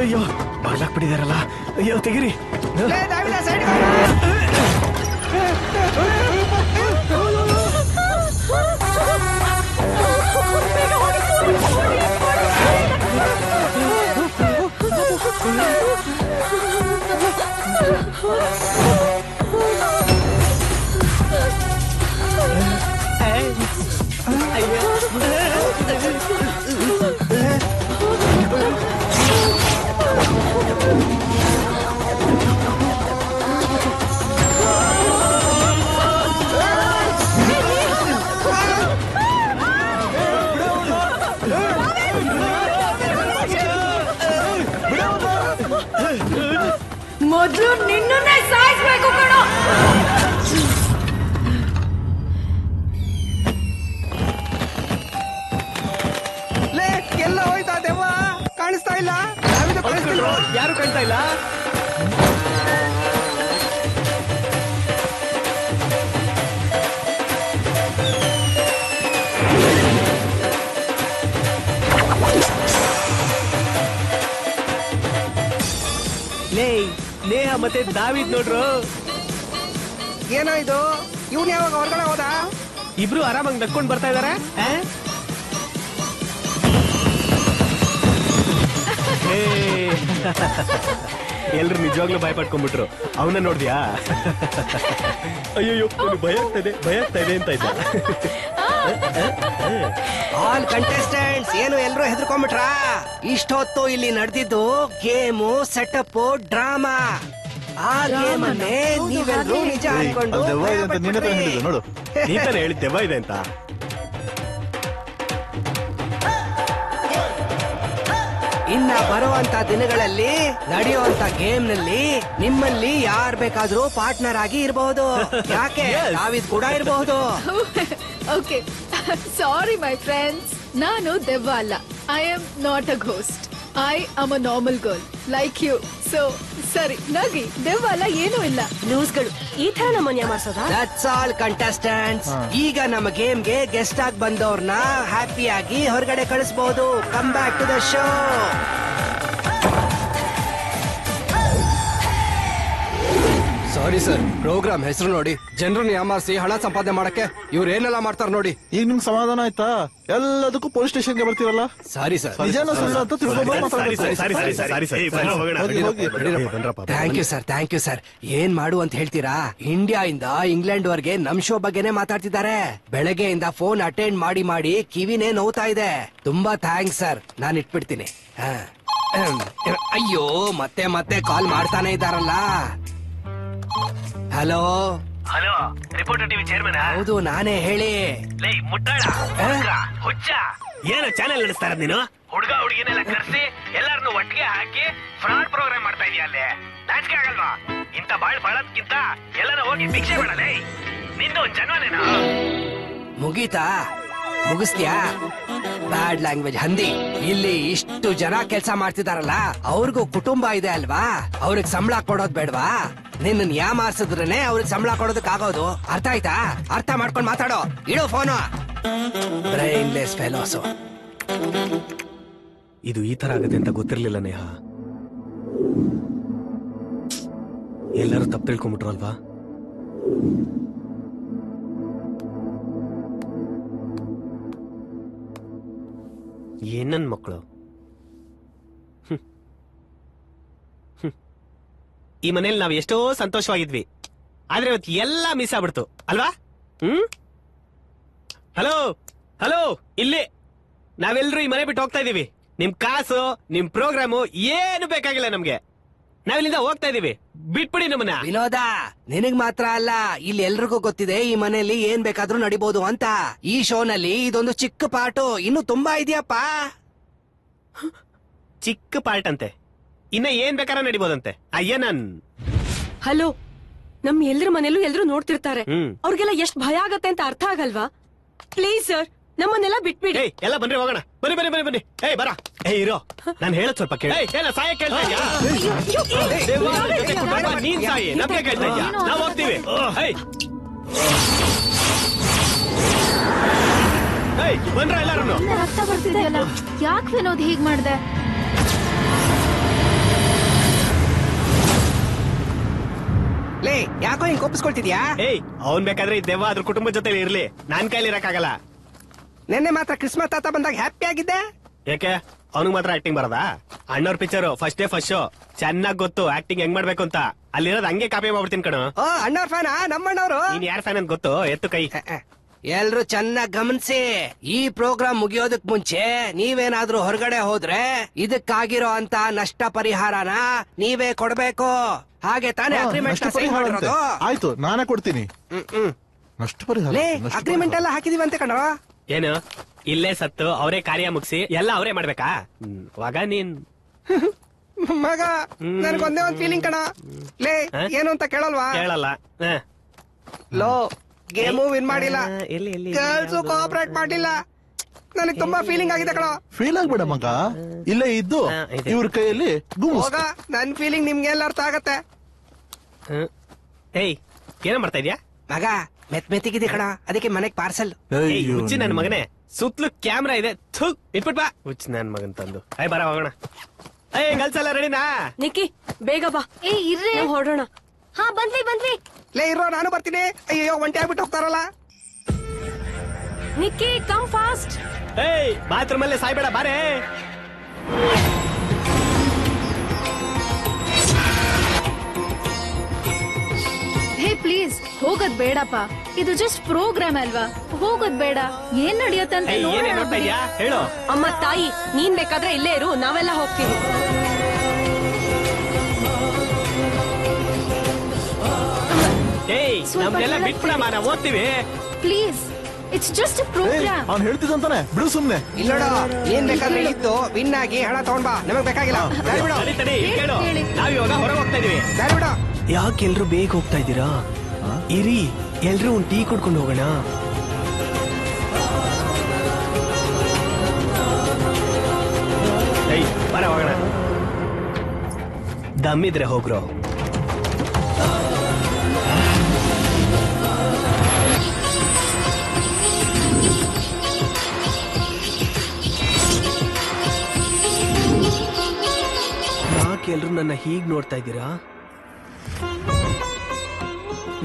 ಅಯ್ಯೋ ಬಾಗ್ಲಾಕ್ಬಿಟ್ಟಿದಾರಲ್ಲ. ಅಯ್ಯೋ ತೆಗಿರಿ. ಮೊದಲು ನಿನ್ನನ್ನೇ ಸಾಯಿಸ್ಬೇಕು ಕಣೋ. ಎಲ್ಲ ಹೋಯ್ತಾ ದೆವ್ವ? ಕಾಣಿಸ್ತಾ ಇಲ್ಲ, ಯಾರು ಕಾಣ್ತಾ ಇಲ್ಲ. ನೇಹ ಮತ್ತೆ ದಾವಿದ್ ನೋಡ್ರು. ಏನೋ ಇದು, ಇವನ್ ಯಾವಾಗ ಹೊರಗಡೆ ಹೋದ? ಇಬ್ರು ಆರಾಮಾಗಿ ನಕ್ಕೊಂಡ್ ಬರ್ತಾ ಇದಾರೆ. ಎಲ್ರು ನಿಜವಾಗ್ಲೂ ಭಯ ಪಟ್ಕೊಂಡ್ಬಿಟ್ರು. ಅವನ್ನ ನೋಡ್ದ್ಯಾ? ಅಯ್ಯೋ ಭಯ ಆಗ್ತಾ ಇದೆ ಅಂತ ಇದ್ದ. ಆಲ್ ಕಂಟೆಸ್ಟೆಂಟ್ಸ್ ಏನು ಎಲ್ರು ಹೆದರ್ಕೊಂಡ್ಬಿಟ್ರ? ಇಷ್ಟೊತ್ತು ಇಲ್ಲಿ ನಡೆದಿದ್ದು ಗೇಮು, ಸೆಟಪ್, ಡ್ರಾಮಾ. ಆ ಗೇಮ್ ಅನ್ನೇ ನೀವೆಲ್ಲರೂ ನಿಜ ಅನ್ಕೊಂಡು ನೋಡು. ನೀತಾನೆ ಹೇಳಿ ದೆವ್ವ ಇದೆ ಅಂತ. ಇನ್ನ ಬರುವಂತ ದಿನಗಳಲ್ಲಿ ನಡೆಯುವಂತ ಗೇಮ್ ನಲ್ಲಿ ನಿಮ್ಮಲ್ಲಿ ಯಾರ್ ಬೇಕಾದ್ರೂ ಪಾರ್ಟ್ನರ್ ಆಗಿ ಇರಬಹುದು. ಯಾಕೆ ದಾವಿದ್ ಕೂಡ ಇರಬಹುದು. ಓಕೆ, ಸಾರಿ ಮೈ ಫ್ರೆಂಡ್ಸ್, ನಾನು ದೆವ್ವ ಅಲ್ಲ. I am not a ghost. I am a normal girl like you. So ಸರಿ, ನಗಿ, ದೆವ್ವ ಅಲ್ಲ, ಏನೂ ಇಲ್ಲ. ನ್ಯೂಸ್ಗಳು ಈ ತರ ನಮ್ಮನ್ನ ಮಾಡ್ಸೋದಾ? That's all contestants. ಈಗ ನಮ್ಮ ಗೇಮ್ಗೆ ಗೆಸ್ಟ್ ಆಗಿ ಬಂದವ್ರನ್ನ ಹ್ಯಾಪಿಯಾಗಿ ಹೊರಗಡೆ ಕಳಿಸಬಹುದು. Come back to the show. Sorry sir, program ಹೆಸರು ನೋಡಿ ಜನರನ್ನ ಯಾಮಾರಿಸಿ ಹಣ ಸಂಪಾದನೆ ಮಾಡಕ್ಕೆ ಇವ್ರು ಏನೆಲ್ಲ ಮಾಡ್ತಾರ ನೋಡಿ. ಈಗ ನಿಮ್ಗೆ ಸಮಾಧಾನ ಆಯ್ತಾ? ಎಲ್ಲದಕ್ಕೂ ಪೊಲೀಸ್ ಸ್ಟೇಷನ್ಗೆ ಬರ್ತೀರಲ್ಲ. ಸಾರಿ ಸರ್, ನಿಜಾನ ಸುಳ್ಳು ಅಂತ ಥ್ಯಾಂಕ್ ಯು ಸರ್. ಏನ್ ಮಾಡು ಅಂತ ಹೇಳ್ತೀರಾ? ಇಂಡಿಯಾ ಇಂದ ಇಂಗ್ಲೆಂಡ್ ವರೆಗೆ ನಮ್ ಶೋ ಬಗ್ಗೆನೆ ಮಾತಾಡ್ತಿದ್ದಾರೆ. ಬೆಳಗ್ಗೆಯಿಂದ ಫೋನ್ ಅಟೆಂಡ್ ಮಾಡಿ ಕಿವಿನೇ ನೋವ್ತಾ ಇದೆ. ತುಂಬಾ ಥ್ಯಾಂಕ್ಸ್ ಸರ್. ನಾನ್ ಇಟ್ಬಿಡ್ತೀನಿ. ಅಯ್ಯೋ, ಮತ್ತೆ ಕಾಲ್ ಮಾಡ್ತಾನೆ ಇದ್ದಾರಲ್ಲ. Hello, hello, reporter TV chairman. ಹೌದು, ನಾನೇ. ಹೇಳಿ. ಲೇ ಮುಟ್ಟಾಳ, ಹುಚ್ಚ, ಏನು ಚಾನೆಲ್ ನಡೆಸ್ತಾರ ನೀನು? ಹುಡುಗ ಹುಡುಗಿನೆಲ್ಲ ಕರ್ಸಿ ಎಲ್ಲಾರನ್ನು ಒಟ್ಟಿಗೆ ಹಾಕಿ ಫ್ರಾಡ್ ಪ್ರೋಗ್ರಾಮ್ ಮಾಡ್ತಾ ಇದೀಯ ಅಲ್ಲಿ. ನಾಚಿಕೆ ಆಗಲ್ವಾ? ಇಂತ ಬಾಳ್ ಬಾಳದ್ಕಿಂತ ಎಲ್ಲಾರ ಹೋಗಿ ಭಿಕ್ಷೆ ಮಾಡಲೇ. ನಿಂದು ಒಂದ್ ಜನ್ಮನೇನಾ? ಮುಗೀತಾ? ಮುಗಿಸ್ತೀಯಾ? ಬ್ಯಾಡ್ ಲ್ಯಾಂಗ್ವೇಜ್ ಹಂದಿ. ಇಲ್ಲಿ ಇಷ್ಟು ಜನ ಕೆಲ್ಸ ಮಾಡ್ತಿದಾರಲ್ಲ, ಅವ್ರಿಗೂ ಕುಟುಂಬ ಇದೆ ಅಲ್ವಾ? ಅವ್ರಿಗೆ ಸಂಬಳ ಕೊಡೋದ್ ಬೇಡ್ವಾ? ನಿನ್ನ ಯಾಮಾರ್ಸಿದ್ರೇನೆ ಅವ್ರಿಗೆ ಸಂಬಳ ಕೊಡೋದಕ್ಕಾಗೋದು. ಅರ್ಥ ಆಯ್ತಾ? ಅರ್ಥ ಮಾಡ್ಕೊಂಡ್ ಮಾತಾಡೋ. ಇಡೋ ಫೋನು. Brainless fellows. ಇದು ಈ ತರ ಆಗುತ್ತೆ ಅಂತ ಗೊತ್ತಿರ್ಲಿಲ್ಲ ನೇಹ. ಎಲ್ಲರೂ ತಪ್ಪು ತಿಳ್ಕೊಂಡ್ಬಿಟ್ರು ಅಲ್ವಾ? ಏನನ್ ಮಕ್ಕಳು. ಈ ಮನೇಲಿ ನಾವ್ ಎಷ್ಟೋ ಸಂತೋಷವಾಗಿದ್ವಿ, ಆದ್ರೆ ಇವತ್ತು ಎಲ್ಲ ಮಿಸ್ ಆಗ್ಬಿಡ್ತು ಅಲ್ವಾ? ಹಲೋ ಹಲೋ, ಇಲ್ಲಿ ನಾವೆಲ್ಲರೂ ಈ ಮನೆ ಬಿಟ್ಟು ಹೋಗ್ತಾ ಇದೀವಿ. ನಿಮ್ ಕಾಸು, ನಿಮ್ ಪ್ರೋಗ್ರಾಮು ಏನು ಬೇಕಾಗಿಲ್ಲ ನಮ್ಗೆ. ನಾವಿಲ್ಲಿಂದ ಹೋಗ್ತಾ ಇದೀವಿ, ಬಿಟ್ಬಿಡಿ ನಮ್ಮನ್ನ. ವಿನೋದ, ನಿನಗ್ ಮಾತ್ರ ಅಲ್ಲ, ಇಲ್ಲಿ ಎಲ್ರಿಗೂ ಗೊತ್ತಿದೆ ಈ ಮನೆಯಲ್ಲಿ ಏನ್ ಬೇಕಾದ್ರೂ ನಡಿಬಹುದು ಅಂತ. ಈ ಶೋನಲ್ಲಿ ಇದೊಂದು ಚಿಕ್ಕ ಪಾರ್ಟು, ಇನ್ನು ತುಂಬಾ ಇದೆಯಪ್ಪ. ಚಿಕ್ಕ ಪಾರ್ಟ್ ಅಂತೆ, ಇನ್ನ ಏನ್ ಬೇಕಾದ್ರೂ ನಡಿಬೋದಂತೆ. ಅಯ್ಯ ನನ್ ಹಲೋ, ನಮ್ ಎಲ್ರ ಮನೇಲೂ ಎಲ್ರು ನೋಡ್ತಿರ್ತಾರೆ. ಅವ್ರಿಗೆಲ್ಲ ಎಷ್ಟ್ ಭಯ ಆಗತ್ತೆ ಅಂತ ಅರ್ಥ ಆಗಲ್ವಾ? ಪ್ಲೀಸ್ ಸರ್, ನಮ್ಮನ್ನೆಲ್ಲ ಬಿಟ್ಬಿಡಿ. ಎಲ್ಲ ಬನ್ರಿ ಹೋಗೋಣ. ಬನ್ನಿ ಬನ್ನಿ ಬನ್ನಿ ಬನ್ನಿ. ಏಯ್ ಬರ. ಏಯ್ ಇರೋ, ನಾನು ಹೇಳೋದ್ ಸ್ವಲ್ಪ ಕೇಳಿ. ಏನ ಸಾಯ ಕೇಳ್ತಾ ಇದ್ಯಾ? ನೀನ್ ಸಾಯಿ, ನಮ್ಗೆ ಕೇಳ್ತಾ ಇದ್ಯಾ? ನಾವ್ ಹೋಗ್ತೀವಿ. ಬನ್ರ ಎಲ್ಲಾರು. ರಕ್ತ ಬರ್ತಿದೆಯಲ್ಲ, ಯಾಕೆ ವಿನೋದ್ ಹೀಗ್ ಮಾಡ್ದೆ? ಲೇ, ಯಾಕೋ ಹಿಂಗ್ ಕೋಪಿಸ್ಕೊಳ್ತಿದ್ಯಾ? ಏಯ್, ಅವ್ನ್ ಬೇಕಾದ್ರೆ ಈ ದೆವ್ವ ಅದ್ರ ಕುಟುಂಬದ ಜೊತೆ ಇರ್ಲಿ, ನಾನ್ ಕೈಲಿ ಇರಕ್ಕಾಗಲ್ಲ. ನೆನ್ನೆ ಮಾತ್ರ ಕ್ರಿಸ್ಮಸ್ ತಾತ ಬಂದಾಗ ಹ್ಯಾಪಿ ಆಗಿದ್ದೆ. ಯಾಕೆ ಅವನಿಗೆ ಮಾತ್ರ ಆಕ್ಟಿಂಗ್ ಬರದಾ? ಅಣ್ಣವ್ರ picture first day first show, ಚೆನ್ನಾಗ್ ಗೊತ್ತು ಆಕ್ಟಿಂಗ್ ಹೆಂಗ್ ಮಾಡ್ಬೇಕು ಅಂತ. ಅಲ್ಲಿರೋದು ಹಂಗೆ ಕಾಪಿ ಮಾಡ್ಬಿಡ್ತೀನಿ ಕಣೋ. ಅಣ್ಣವ್ರ ಫ್ಯಾನಾ? ನಮ್ಮಣ್ಣವ್ರು. ನೀನ್ ಯಾರ ಫ್ಯಾನ್ ಅಂತ ಗೊತ್ತು? ಎತ್ತು ಕೈ. ಎಲ್ರು ಚೆನ್ನಾಗ್ ಗಮನಿಸಿ. ಈ ಪ್ರೋಗ್ರಾಮ್ ಮುಗಿಯೋದಕ್ ಮುಂಚೆ ನೀವೇನಾದ್ರೂ ಹೊರಗಡೆ ಹೋದ್ರೆ ಇದಕ್ಕಾಗಿರೋ ಅಂತ ನಷ್ಟ ಪರಿಹಾರನ ನೀವೇ ಕೊಡ್ಬೇಕು. ಹಾಗೆ ತಾನೇ ಅಗ್ರಿಮೆಂಟ್ ಆಯ್ತು, ನಾನೇ ಕೊಡ್ತೀನಿ. ನಷ್ಟ ಪರಿಹಾರ. ಅಗ್ರಿಮೆಂಟ್ ಎಲ್ಲ ಹಾಕಿದೀವಂತೆ ಕಣೋ. ಏನು ಇಲ್ಲೇ ಸತ್ತು ಅವರೇ ಕಾರ್ಯ ಮುಗಿಸಿ ಎಲ್ಲ ಅವರೇ ಮಾಡ್ಬೇಕಾ? ವಾಗ ನೀನ್ ಮಗ, ನನ್ಗೊಂದೇ ಒಂದ್ ಫೀಲಿಂಗ್ ಕಣ. ಲೇ, ಏನು ಅಂತ ಕೇಳಲ್ವಾ? ಕೇಳಲ್ಲ. ಲೋ, ಗೇಮು ವಿನ್ ಮಾಡಿಲ್ಲ, ಗರ್ಲ್ಸ್ ಕೋಆಪರೇಟ್ ಮಾಡಿಲ್ಲ. ನನಗ್ ತುಂಬಾ ಫೀಲಿಂಗ್ ಆಗಿದೆ ಕಣ. ಫೀಲ್ ಆಗ್ಬೇಡ ಮಗ, ಇಲ್ಲೇ ಇದ್ದು ಇವ್ರ ಕೈಯಲ್ಲಿ ಹೋಗ. ನನ್ ಫೀಲಿಂಗ್ ನಿಮ್ಗೆ ಎಲ್ಲ ಅರ್ಥ ಆಗತ್ತೆ. ಏಯ್, ಏನೋ ಮಾಡ್ತಾ ಇದ್ಯಾ ಮಗ? ಮೆತ್ತಿಗಿದೆ ಕಣ, ಅದಕ್ಕೆ ಮನೆಗ್ ಪಾರ್ಸಲ್. ಹುಚ್ಚಿ ನನ್ ಮಗನೇ, ಸುತ್ತಲೂ ಕ್ಯಾಮ್ರಾ ಇದೆ. ಇಟ್ಬಿಟ್ ಬಾ. ಹುಚ್ಚ ನನ್ ಮಗನ್ ತಂದು. ಅಯ್ಯ ಬರ ಹೋಗೋಣ. ಏಯ್, ಗರ್ಲ್ಸ್ ಎಲ್ಲ ರೆಡಿನಾ? ನಿಕ್ಕಿ, ಬೇಗ ಬಾ. ಇರ್ರಿ, ಹೊರಡೋಣ. ಹಾ, ಬಂದ್ವಿ. ಲೇ ಇರೋ, ನಾನು ಬರ್ತೀನಿ. ಅಯ್ಯೋ, ಒಂಟಿ ಆಗ್ಬಿಟ್ಟು ಹೋಗ್ತಾರಲ್ಲ. ನಿಕ್ಕಿ, ಕಮ್ ಫಾಸ್ಟ್. ಏಯ್, ಬಾತ್ರೂಮ್ ಅಲ್ಲೇ ಸಾಯ್ಬೇಡ, ಬಾರೇ. ಹೇ ಪ್ಲೀಸ್, ಹೋಗೋದ್ ಬೇಡಪ್ಪ. ಇದು ಜಸ್ಟ್ ಪ್ರೋಗ್ರಾಮ್ ಅಲ್ವಾ, ಹೋಗೋದ್ ಬೇಡ. ಏನ್ ನಡೆಯುತ್ತಂತ ನೋಡ್ತಾ ಇದ್ಯಾ? ಹೇಳು. ಅಮ್ಮ ತಾಯಿ, ನೀನ್ ಬೇಕಾದ್ರೆ ಇಲ್ಲೇ ಇರು, ನಾವೆಲ್ಲ ಹೋಗ್ತೀವಿ. ಏಯ್, ನಮ್ಗೆಲ್ಲ ಬಿಟ್ಬಿಡಮ್ಮ, ನಾವು ಓದ್ತೀವಿ. Please, it's just program. ಅವ್ನು ಹೇಳ್ತಿದ್ದಂತಾನೆ, ಬಿಡು ಸುಮ್ನೆ. ಇಲ್ಲೋಡ, ಏನ್ ಬೇಕಾದ್ರೆ ಇತ್ತು, ವಿನ್ ಆಗಿ ಹಣ ತಗೊಂಡ್ ಬಾ. ನಮಗ್ ಬೇಕಾಗಿಲ್ಲ. ನಾವಿವಾಗ ಹೊರಗೆ ಹೋಗ್ತಾ ಇದೀವಿ. ಯಾಕೆ ಎಲ್ರು ಬೇಗ ಹೋಗ್ತಾ ಇದ್ದೀರಾ? ಇರಿ, ಎಲ್ರು ಒಂದ್ ಟೀ ಕುಡ್ಕೊಂಡು ಹೋಗೋಣ. ಬರ ಹೋಗೋಣ. ದಮ್ಮಿದ್ರೆ ಹೋಗ್ರೋ. ಯಾಕೆ ಎಲ್ರು ನನ್ನ ಹೀಗ್ ನೋಡ್ತಾ ಇದ್ದೀರಾ?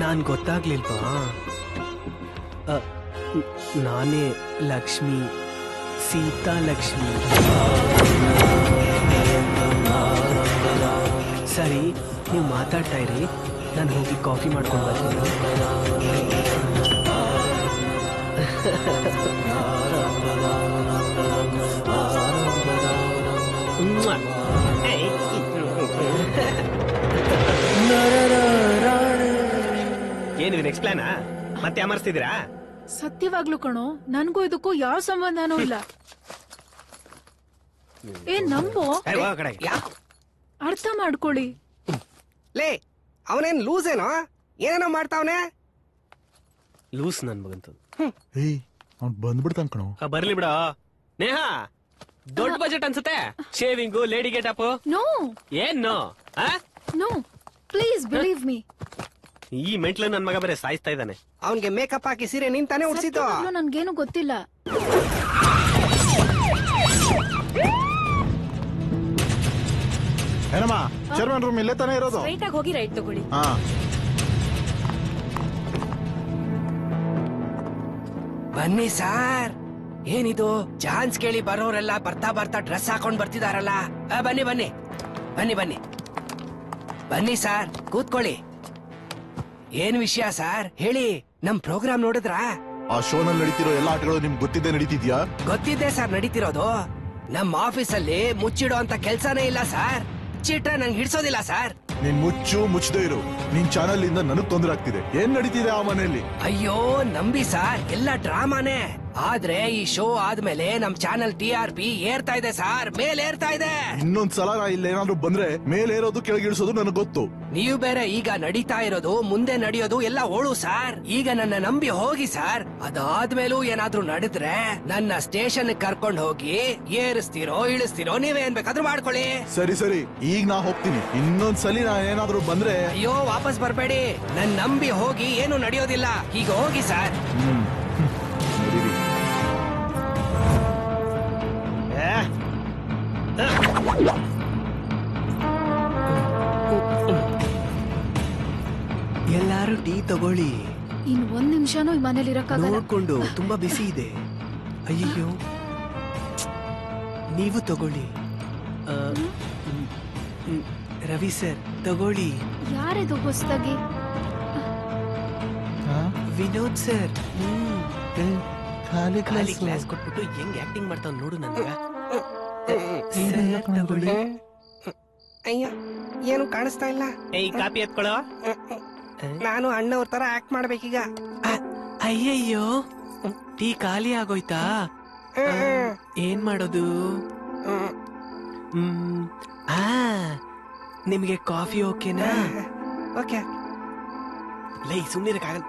ನಾನ್ ಗೊತ್ತಾಗ್ಲಿಲ್ವಾ? ನಾನೇ ಲಕ್ಷ್ಮಿ, ಸೀತಾ ಲಕ್ಷ್ಮಿ. ಸರಿ, ನೀವು ಮಾತಾಡ್ತಾ ಇರಿ, ನಾನು ಹೋಗಿ ಕಾಫಿ ಮಾಡ್ಕೊಂಡು ಬರ್ತೀನಿ. ಏನು ನೆಕ್ಸ್ಟ್ ಪ್ಲಾನಾ ಮತ್ತೆ ಅಮರ್ಸ್ತಿದ್ದೀರಾ? ಸತ್ಯವಾಗ್ಲು ಕಣೋ, ನನ್ಗೂ ಇದಕ್ಕೂ ಯಾವ ಸಂಬಂಧನೂ ಇಲ್ಲ. ನಂಬೋ, ಅರ್ಥ ಮಾಡ್ಕೊಳ್ಳಿ. ಲೇ ಅವನೇನ್ ಲೂಸ್ ಏನೋ, ಏನೇನೋ ಮಾಡ್ತಾವನೆ. ಲೂಸ್ ನನ್ ಮಗಂತ. ಅವ್ನ್ ಬಂದ್ಬಿಡ್ತಾನ ಕಣೋ. ಬರ್ಲಿ ಬಿಡ. ನೇಹಾ, ದೊಡ್ಡ ಬಜೆಟ್ ಅನ್ಸುತ್ತೆ. Shaving, lady getup. ನೋ. ಏನ್ no? No, please believe me. ಈ ಮೆಂಟ್ಲು ನನ್ ಮಗ ಬೇರೆ ಸಾಯಿಸ್ತಾ ಇದ್ದಾನೆ. ಅವನ್ಗೆ ಮೇಕಪ್ ಹಾಕಿ ಸೀರೆ ನಿಂತಾನೆ ಉಡ್ಸಿದ್ದು. ನನ್ಗೇನು ಗೊತ್ತಿಲ್ಲ. ಏನಮ್ಮ, ಚೇರ್ಮನ್ ರೂಮ್ ಇಲ್ಲೇ ತಾನೇ ಇರೋದು? ರೈಟ್ ಆಗಿ ಹೋಗಿ ರೈಟ್ ತಗೊಳ್ಳಿ. ಬನ್ನಿ ಸಾರ್. ಏನಿದು ಚಾನ್ಸ್ ಕೇಳಿ ಬರೋರೆಲ್ಲ ಬರ್ತಾ ಬರ್ತಾ ಡ್ರೆಸ್ ಹಾಕೊಂಡ್ ಬರ್ತಿದಾರಲ್ಲ. ಬನ್ನಿ ಬನ್ನಿ ಬನ್ನಿ ಬನ್ನಿ ಬನ್ನಿ ಸಾರ್, ಕೂತ್ಕೊಳ್ಳಿ. ಏನ್ ವಿಷಯ ಸಾರ್ ಹೇಳಿ. ನಮ್ ಪ್ರೋಗ್ರಾಮ್ ನೋಡಿದ್ರಾ? ಆ ಶೋನಲ್ಲಿ ನಡೀತಿರೋ ಎಲ್ಲ ಆಟಗಳು ನಿಮ್ಗೆ ಗೊತ್ತಿದ್ದೇ ನಡೀತಿದ್ಯಾ? ಗೊತ್ತಿದ್ದೆ ಸರ್ ನಡೀತಿರೋದು. ನಮ್ಮ ಆಫೀಸಲ್ಲಿ ಮುಚ್ಚಿಡೋ ಅಂತ ಕೆಲ್ಸಾನೇ ಇಲ್ಲ ಸರ್. ಮುಚ್ಚಿಟ್ರೆ ನಂಗೆ ಹಿಡ್ಸೋದಿಲ್ಲ ಸರ್. ನೀನ್ ಮುಚ್ಚದೇ ಇರು. ನಿನ್ ಚಾನಲ್ ಇಂದ ನನಗ್ ತೊಂದರೆ ಆಗ್ತಿದೆ. ಏನ್ ನಡೀತಿದೆ ಆ ಮನೆಯಲ್ಲಿ? ಅಯ್ಯೋ ನಂಬಿ ಸಾರ್, ಎಲ್ಲ ಡ್ರಾಮಾನೇ. ಆದ್ರೆ ಈ ಶೋ ಆದ್ಮೇಲೆ ನಮ್ ಚಾನಲ್ TRP ಏರ್ತಾ ಇದೆ ಸಾರ್, ಮೇಲೇರ್ತಾ ಇದೆ. ಇನ್ನೊಂದ್ಸಲ ನಾ ಇಲ್ಲಿ ಏನಾದ್ರು ಬಂದ್ರೆ ಮೇಲೇರೋದು ಕೆಳಗಿಳಿಸೋದು ನನಗ್ ಗೊತ್ತು. ನೀವು ಬೇರೆ ಈಗ ನಡೀತಾ ಇರೋದು ಮುಂದೆ ನಡೆಯೋದು ಎಲ್ಲ ಓಳು ಸಾರ್. ಈಗ ನನ್ನ ನಂಬಿ ಹೋಗಿ ಸಾರ್. ಅದಾದ್ಮೇಲೂ ಏನಾದ್ರೂ ನಡೆದ್ರೆ ನನ್ನ ಸ್ಟೇಷನ್ ಕರ್ಕೊಂಡ್ ಹೋಗಿ ಏರಿಸ್ತಿರೋ ಇಳಿಸ್ತಿರೋ ನೀವೇನ್ ಬೇಕಾದ್ರೂ ಮಾಡ್ಕೊಳ್ಳಿ. ಸರಿ ಸರಿ, ಈಗ ನಾ ಹೋಗ್ತೀನಿ. ಇನ್ನೊಂದ್ಸಲಿ ನಾ ಏನಾದ್ರೂ ಬಂದ್ರೆ ಅಯ್ಯೋ ವಾಪಸ್ ಬರ್ಬೇಡಿ. ನನ್ ನಂಬಿ ಹೋಗಿ ಏನು ನಡೆಯೋದಿಲ್ಲ. ಈಗ ಹೋಗಿ ಸಾರ್. ಎಲ್ಲಾರು ಟೀ ತಗೊಳ್ಳಿ. ಇನ್ ಒಂದ್ ನಿಮಿಷನೂ ಈ ಮನೇಲಿ ಇರಕ್ಕಾಗಲ್ಲ. ನೋಡ್ಕೊಂಡು, ತುಂಬಾ ಬಿಸಿ ಇದೆ. ಅಯ್ಯೋ, ನೀವು ತಗೊಳ್ಳಿ. ರವಿ ಸರ್ ತಗೊಳ್ಳಿ. ಯಾರಿದು ಹೊಸದಾಗಿ? ವಿನೋದ್ ಸರ್. ಖಾಲಿ ಕ್ಲಾಸ್ ಕೊಟ್ಬಿಟ್ಟು ಹೆಂಗ್ ಆಕ್ಟಿಂಗ್ ಮಾಡ್ತಾವ್ ನೋಡು ನನಗ. ತಗೊಳ್ಳಿ. ಅಯ್ಯೋ ಏನು ಕಾಣಿಸ್ತಾ ಇಲ್ಲ. ಈ ಕಾಪಿ ಎತ್ಕೊಳ್ಳೋ. ನಾನು ಅಣ್ಣವ್ರ ತರ ಆಕ್ಟ್ ಮಾಡ್ಬೇಕೀಗ. ಅಯ್ಯಯ್ಯೋ, ಟೀ ಖಾಲಿ ಆಗೋಯ್ತಾ? ಏನ್ ಮಾಡೋದು? ನಿಮ್ಗೆ ಕಾಫಿ ಓಕೆನಾ? ಓಕೆ. ಲೈ ಸುಮ್ನಿರಕ್ಕಾಗಲ್ಲ.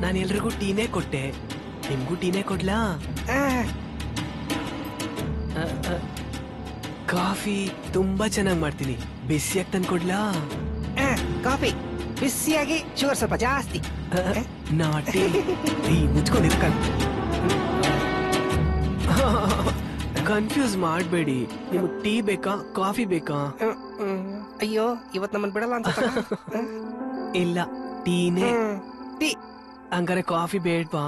ನಾನು ಎಲ್ರಿಗೂ ಟೀನೇ ಕೊಟ್ಟೆ, ನಿಮ್ಗೂ ಟೀನೇ ಕೊಡ್ಲಾ? ಕಾಫಿ ತುಂಬಾ ಚೆನ್ನಾಗಿ ಮಾಡ್ತೀನಿ, ಬಿಸಿಯಾಗಿ ತಂದ್ಕೊಡ್ಲಾ? ಕಾಫಿ ಬಿಸಿಯಾಗಿ, ಶುಗರ್ ಸ್ವಲ್ಪ ಜಾಸ್ತಿ. ನಾಟಿ ಮುಚ್ಕೊಂಡಿರ್ಕ. ಕನ್ಫ್ಯೂಸ್ ಮಾಡಬೇಡಿ. ನಿಮ್ಗೆ ಟೀ ಬೇಕಾ ಕಾಫಿ ಬೇಕಾ? ಅಯ್ಯೋ ಇವತ್ ನಮ್ಮನ್ ಬಿಡಲ್ಲ ಅಂತ. ಇಲ್ಲ, ಟೀನೇ. ಟೀ ಹಂಗಾರೆ ಕಾಫಿ ಬೇಡ್ವಾ?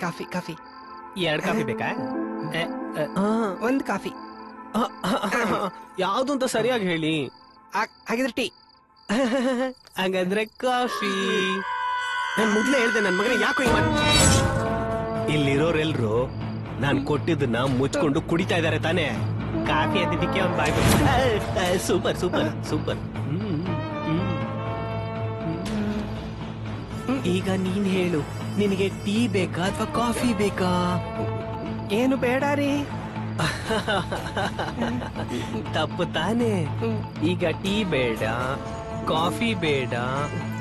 Coffee coffee. 2 ಕಾಫಿ ಬೇಕಾ? ಒಂದ್ ಕಾಫಿ. ಯಾವ್ದು ಅಂತ ಸರಿಯಾಗಿ ಹೇಳಿ. ಹಾಗಿದ್ರೆ ಟೀ. ಹಂಗಂದ್ರೆ ಕಾಫಿ. ನಾನು ಮೊದ್ಲೇ ಹೇಳ್ದೆ ನನ್ ಮಗನ ಯಾಕೋ ಇಲ್ಲಿರೋರೆಲ್ರು ನಾನ್ ಕೊಟ್ಟಿದ್ದನ್ನ ಮುಚ್ಕೊಂಡು ಕುಡಿತಾ ಇದಾರೆ ತಾನೇ. ಕಾಫಿ ಅಂತಿದ್ದಕ್ಕೆ ಒಂದು ಬಾಯ್. Super super super. ಈಗ ನೀನ್ ಹೇಳು, ನಿನಗೆ ಟೀ ಬೇಕಾ ಅಥವಾ ಕಾಫಿ ಬೇಕಾ? ಏನು ಬೇಡ ರೀ. ತಪ್ಪು ತಾನೆ. ಈಗ ಟೀ ಬೇಡ, ಕಾಫಿ ಬೇಡ,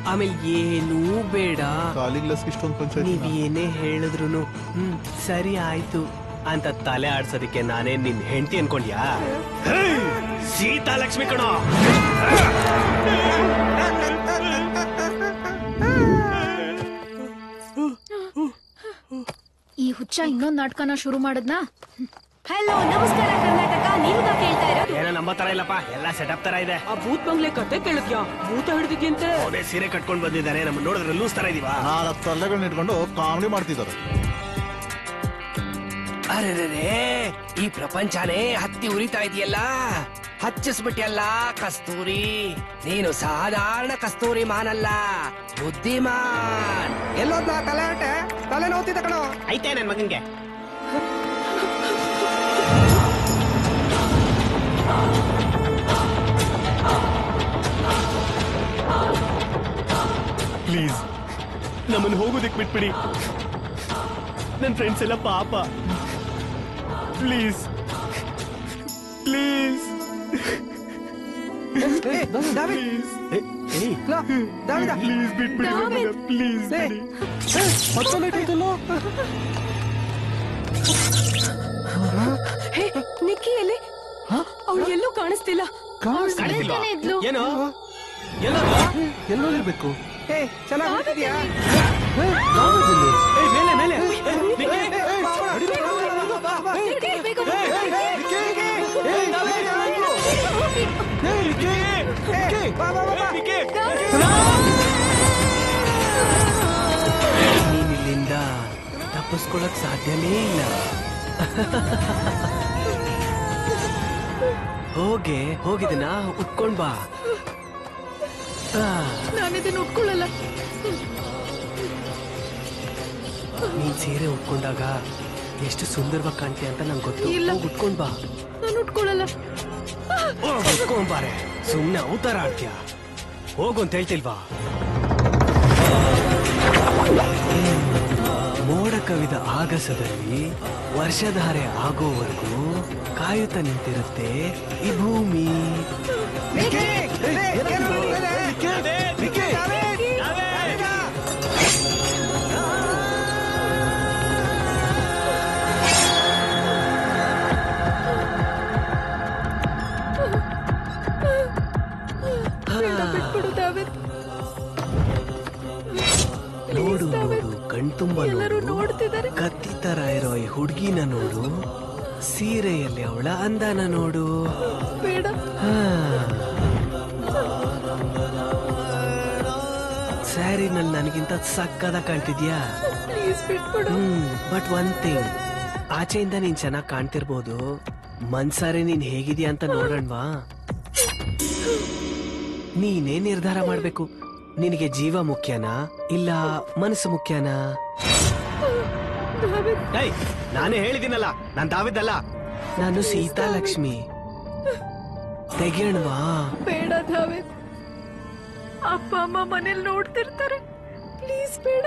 ಆಮೇಲೆ ಏನೂ ಬೇಡ. ನೀವ್ ಏನೇ ಹೇಳಿದ್ರು ಸರಿ ಆಯ್ತು ಅಂತ ತಲೆ ಆಡ್ಸೋದಕ್ಕೆ ನಾನೇ ನಿನ್ ಹೆಂಡತಿ ಅನ್ಕೊಂಡ್ಯಾ? ಸೀತಾ ಲಕ್ಷ್ಮಿ ಕಣೋ. ಈ ಹುಚ್ಚ ಇನ್ನೊಂದ್ ನಾಟಕನ ಶುರು ಮಾಡದ್ನಾ? ಹಲೋ, ನಮಸ್ಕಾರ ಕರ್ನಾಟಕ. ನೀವುಗ ಕೇಳ್ತಾ ಇರೋದು? ಏನೋ ನಮ್ಮ ತರ ಇಲ್ಲಪ್ಪ, ಎಲ್ಲ ಸೆಟಪ್ ತರ ಇದೆ. ಆ ಭೂತ್ ಬಂಗ್ಲೆ ಕತೆ ಕೇಳಿದ್ಯಾ? ಭೂತ ಹಿಡಿದಿದ್ಯಂತೆ. ಅವನೇ ಸೀರೆ ಕಟ್ಕೊಂಡ್ ಬಂದಿದ್ದಾನೆ. ನಮ್ಮ ನೋಡಿದ್ರೆ ಲೂಸ್ ತರ ಇದೀವಾ? 4 ತಲೆಗಳನ್ನ ಇಟ್ಕೊಂಡು ಕಾಮಿಡಿ ಮಾಡ್ತಿದ್ದಾರೆ. ಅರೆ, ಈ ಪ್ರಪಂಚನೇ ಹತ್ತಿ ಉರಿತಾ ಇದೆಯಲ್ಲ. ಹಚ್ಚಿಸ್ಬಿಟ್ಟಿಯಲ್ಲ ಕಸ್ತೂರಿ. ನೀನು ಸಾಧಾರಣ ಕಸ್ತೂರಿ ಮಾನಲ್ಲ, ಬುದ್ಧಿಮಾನ್. ಎಲ್ಲೋದ್ನ ತಲೆ ತಲೆ ನೋವ್ತಿದ್ದ ಕಣೋ. ಐತೆ ನನ್ ಮಗನ್ಗೆ. ನಮ್ಮನ್ನು ಹೋಗೋದಕ್ಕೆ ಬಿಟ್ಬಿಡಿ. ನನ್ನ ಫ್ರೆಂಡ್ಸ್ ಎಲ್ಲ ಪಾಪ. ಪ್ಲೀಸ್ ಪ್ಲೀಸ್ ಪ್ಲೀಸ್ ಬಿಟ್ಬಿಡಿ, ಪ್ಲೀಸ್ ಬಿಡಿ. ನಿಕ್ಕಿ ಎಲ್ಲಿ? ಅವಳು ಎಲ್ಲೂ ಕಾಣಿಸ್ತಿಲ್ಲ. ಏನೋ ಎಲ್ಲೋಗಿರ್ಬೇಕು? ಚೆನ್ನಾಗಿದ್ಯಾ? ಮೇಲೆ ಮೇಲೆ ನೀನಿಲ್ಲಿಂದ ತಪ್ಪಿಸ್ಕೊಳಕ್ ಸಾಧ್ಯನೇ ಇಲ್ಲ. ಹೋಗಿದನ ಉಟ್ಕೊಂಡ್ ಬಾ. ನಾನಿದನ್ನ ಉಟ್ಕೊಳ್ಳಲ್ಲ. ನೀನ್ ಸೀರೆ ಉಟ್ಕೊಂಡಾಗ ಎಷ್ಟು ಸುಂದರವಾಗಿ ಕಾಣ್ತೀಯ ಅಂತ ನಂಗೆ ಗೊತ್ತು. ಉಟ್ಕೊಂಡ್ ಬಾ. ನಾನು ಉಟ್ಕೊಳ್ಳಲ್ಲ. ಉಟ್ಕೊಂಬಾರೆ, ಸುಮ್ನೆ ಅವತಾರ ಆಡ್ತೀಯ. ಹೋಗು ಅಂತ ಹೇಳ್ತಿಲ್ವಾ? ಮೋಡ ಕವಿದ ಆಗಸದಲ್ಲಿ ವರ್ಷಧಾರೆ ಆಗೋವರೆಗೂ ಕಾಯುತ್ತಾ ನಿಂತಿರುತ್ತೆ ಈ ಭೂಮಿ. ನೋಡು ನೋಡು, ಕಣ್ತುಂಬ ನೋಡ್ತಿದ್ದಾರೆ. ಕತ್ತಿ ತರ ಇರೋ ಈ ಹುಡ್ಗಿನ ನೋಡು, ಸೀರೆಯಲ್ಲಿ ಅವಳ ಅಂದನ ನೋಡು. ಸ್ಯಾರಿನಲ್ಲಿ ನನಗಿಂತ ಸಕ್ಕದ ಕಾಣ್ತಿದ್ಯಾ? ಬಟ್ ಒನ್ ಥಿಂಗ್, ಆಚೆಯಿಂದ ನೀನ್ ಚೆನ್ನಾಗ್ ಕಾಣ್ತಿರ್ಬೋದು, ಮನ್ಸಾರೆ ನೀನ್ ಹೇಗಿದ್ಯಾ ಅಂತ ನೋಡೋಣವಾ? ನೀನೇ ನಿರ್ಧಾರ ಮಾಡ್ಬೇಕು. ನಿನಗೆ ಜೀವ ಮುಖ್ಯನಾ ಇಲ್ಲ ಮನಸ್ಸು ಮುಖ್ಯನಾ? ನಾನೇ ಹೇಳಿದ್ದೀನಲ್ಲ, ನಾನ್ ದಾವಿದ್ದಲ್ಲ. ನಾನು ಸೀತಾ ಲಕ್ಷ್ಮಿ. ತೆಗೆಯಣವಾ? ಬೇಡ ದಾವಿದ್, ಅಪ್ಪ ಅಮ್ಮ ಮನೇಲಿ ನೋಡ್ತಿರ್ತಾರೆ. ಪ್ಲೀಸ್ ಬೇಡ.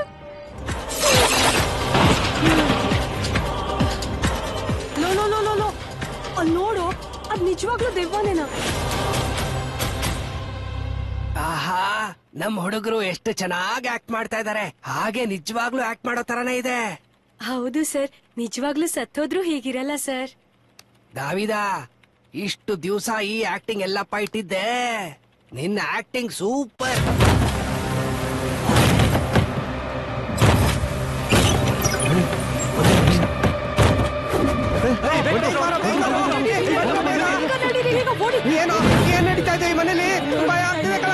Low low low low low, ಅಲ್ಲಿ ನೋಡು, ಅದ್ ನಿಜವಾಗ್ಲೂ ದೆವ್ವನೇನಾ? ಆಹಾ, ನಮ್ ಹುಡುಗರು ಎಷ್ಟು ಚೆನ್ನಾಗಿ ಆಕ್ಟ್ ಮಾಡ್ತಾ ಇದಾರೆ. ಹಾಗೆ ನಿಜವಾಗ್ಲೂ ಆಕ್ಟ್ ಮಾಡೋ ತರನೇ ಇದೆ. ಹೌದು ಸರ್, ನಿಜವಾಗ್ಲೂ ಸತ್ತೋದ್ರು ಹೀಗಿರಲ್ಲ ಸರ್. ದಾವಿದ, ಇಷ್ಟು ದಿವಸ ಈ ಆಕ್ಟಿಂಗ್ ಎಲ್ಲಪ್ಪ ಇಟ್ಟಿದ್ದೆ. ನಿನ್ನ ಆಕ್ಟಿಂಗ್ ಸೂಪರ್. ಏನೋ ಏನ್ ನಡೀತಾ ಇದೆ ಈ ಮನೇಲಿ? ಭಯ ಆಗ್ತಿದೆ ಕಣ.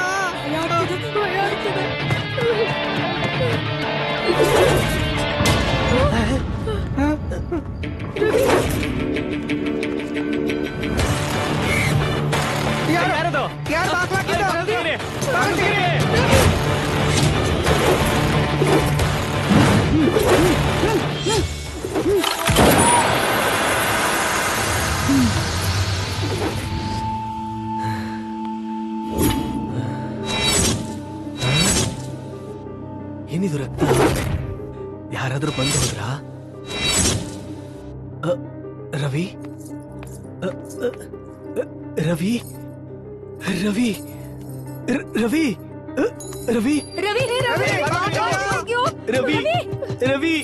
ಯಾರದು? ಯಾರು ಏನಿದು ರಕ್ತ? ಯಾರಾದ್ರೂ ಬಂದು ಹೋದ್ರಾ? ರವಿ ರವಿ ರವಿ ರವಿ ರವಿ ರವಿ ರವಿ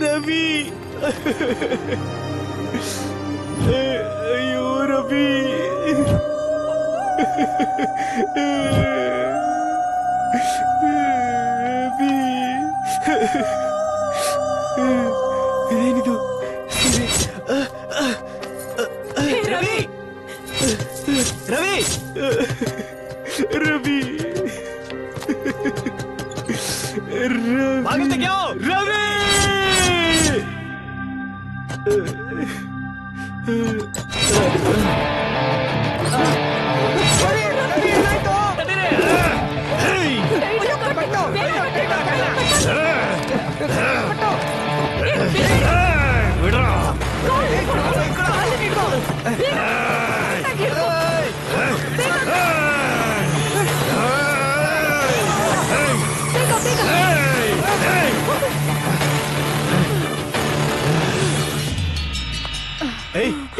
ರವಿ ಅಯ್ಯೋ ರವಿ. ಏನಿದು? ರವಿ ರವಿ ರವಿ ರವಿ.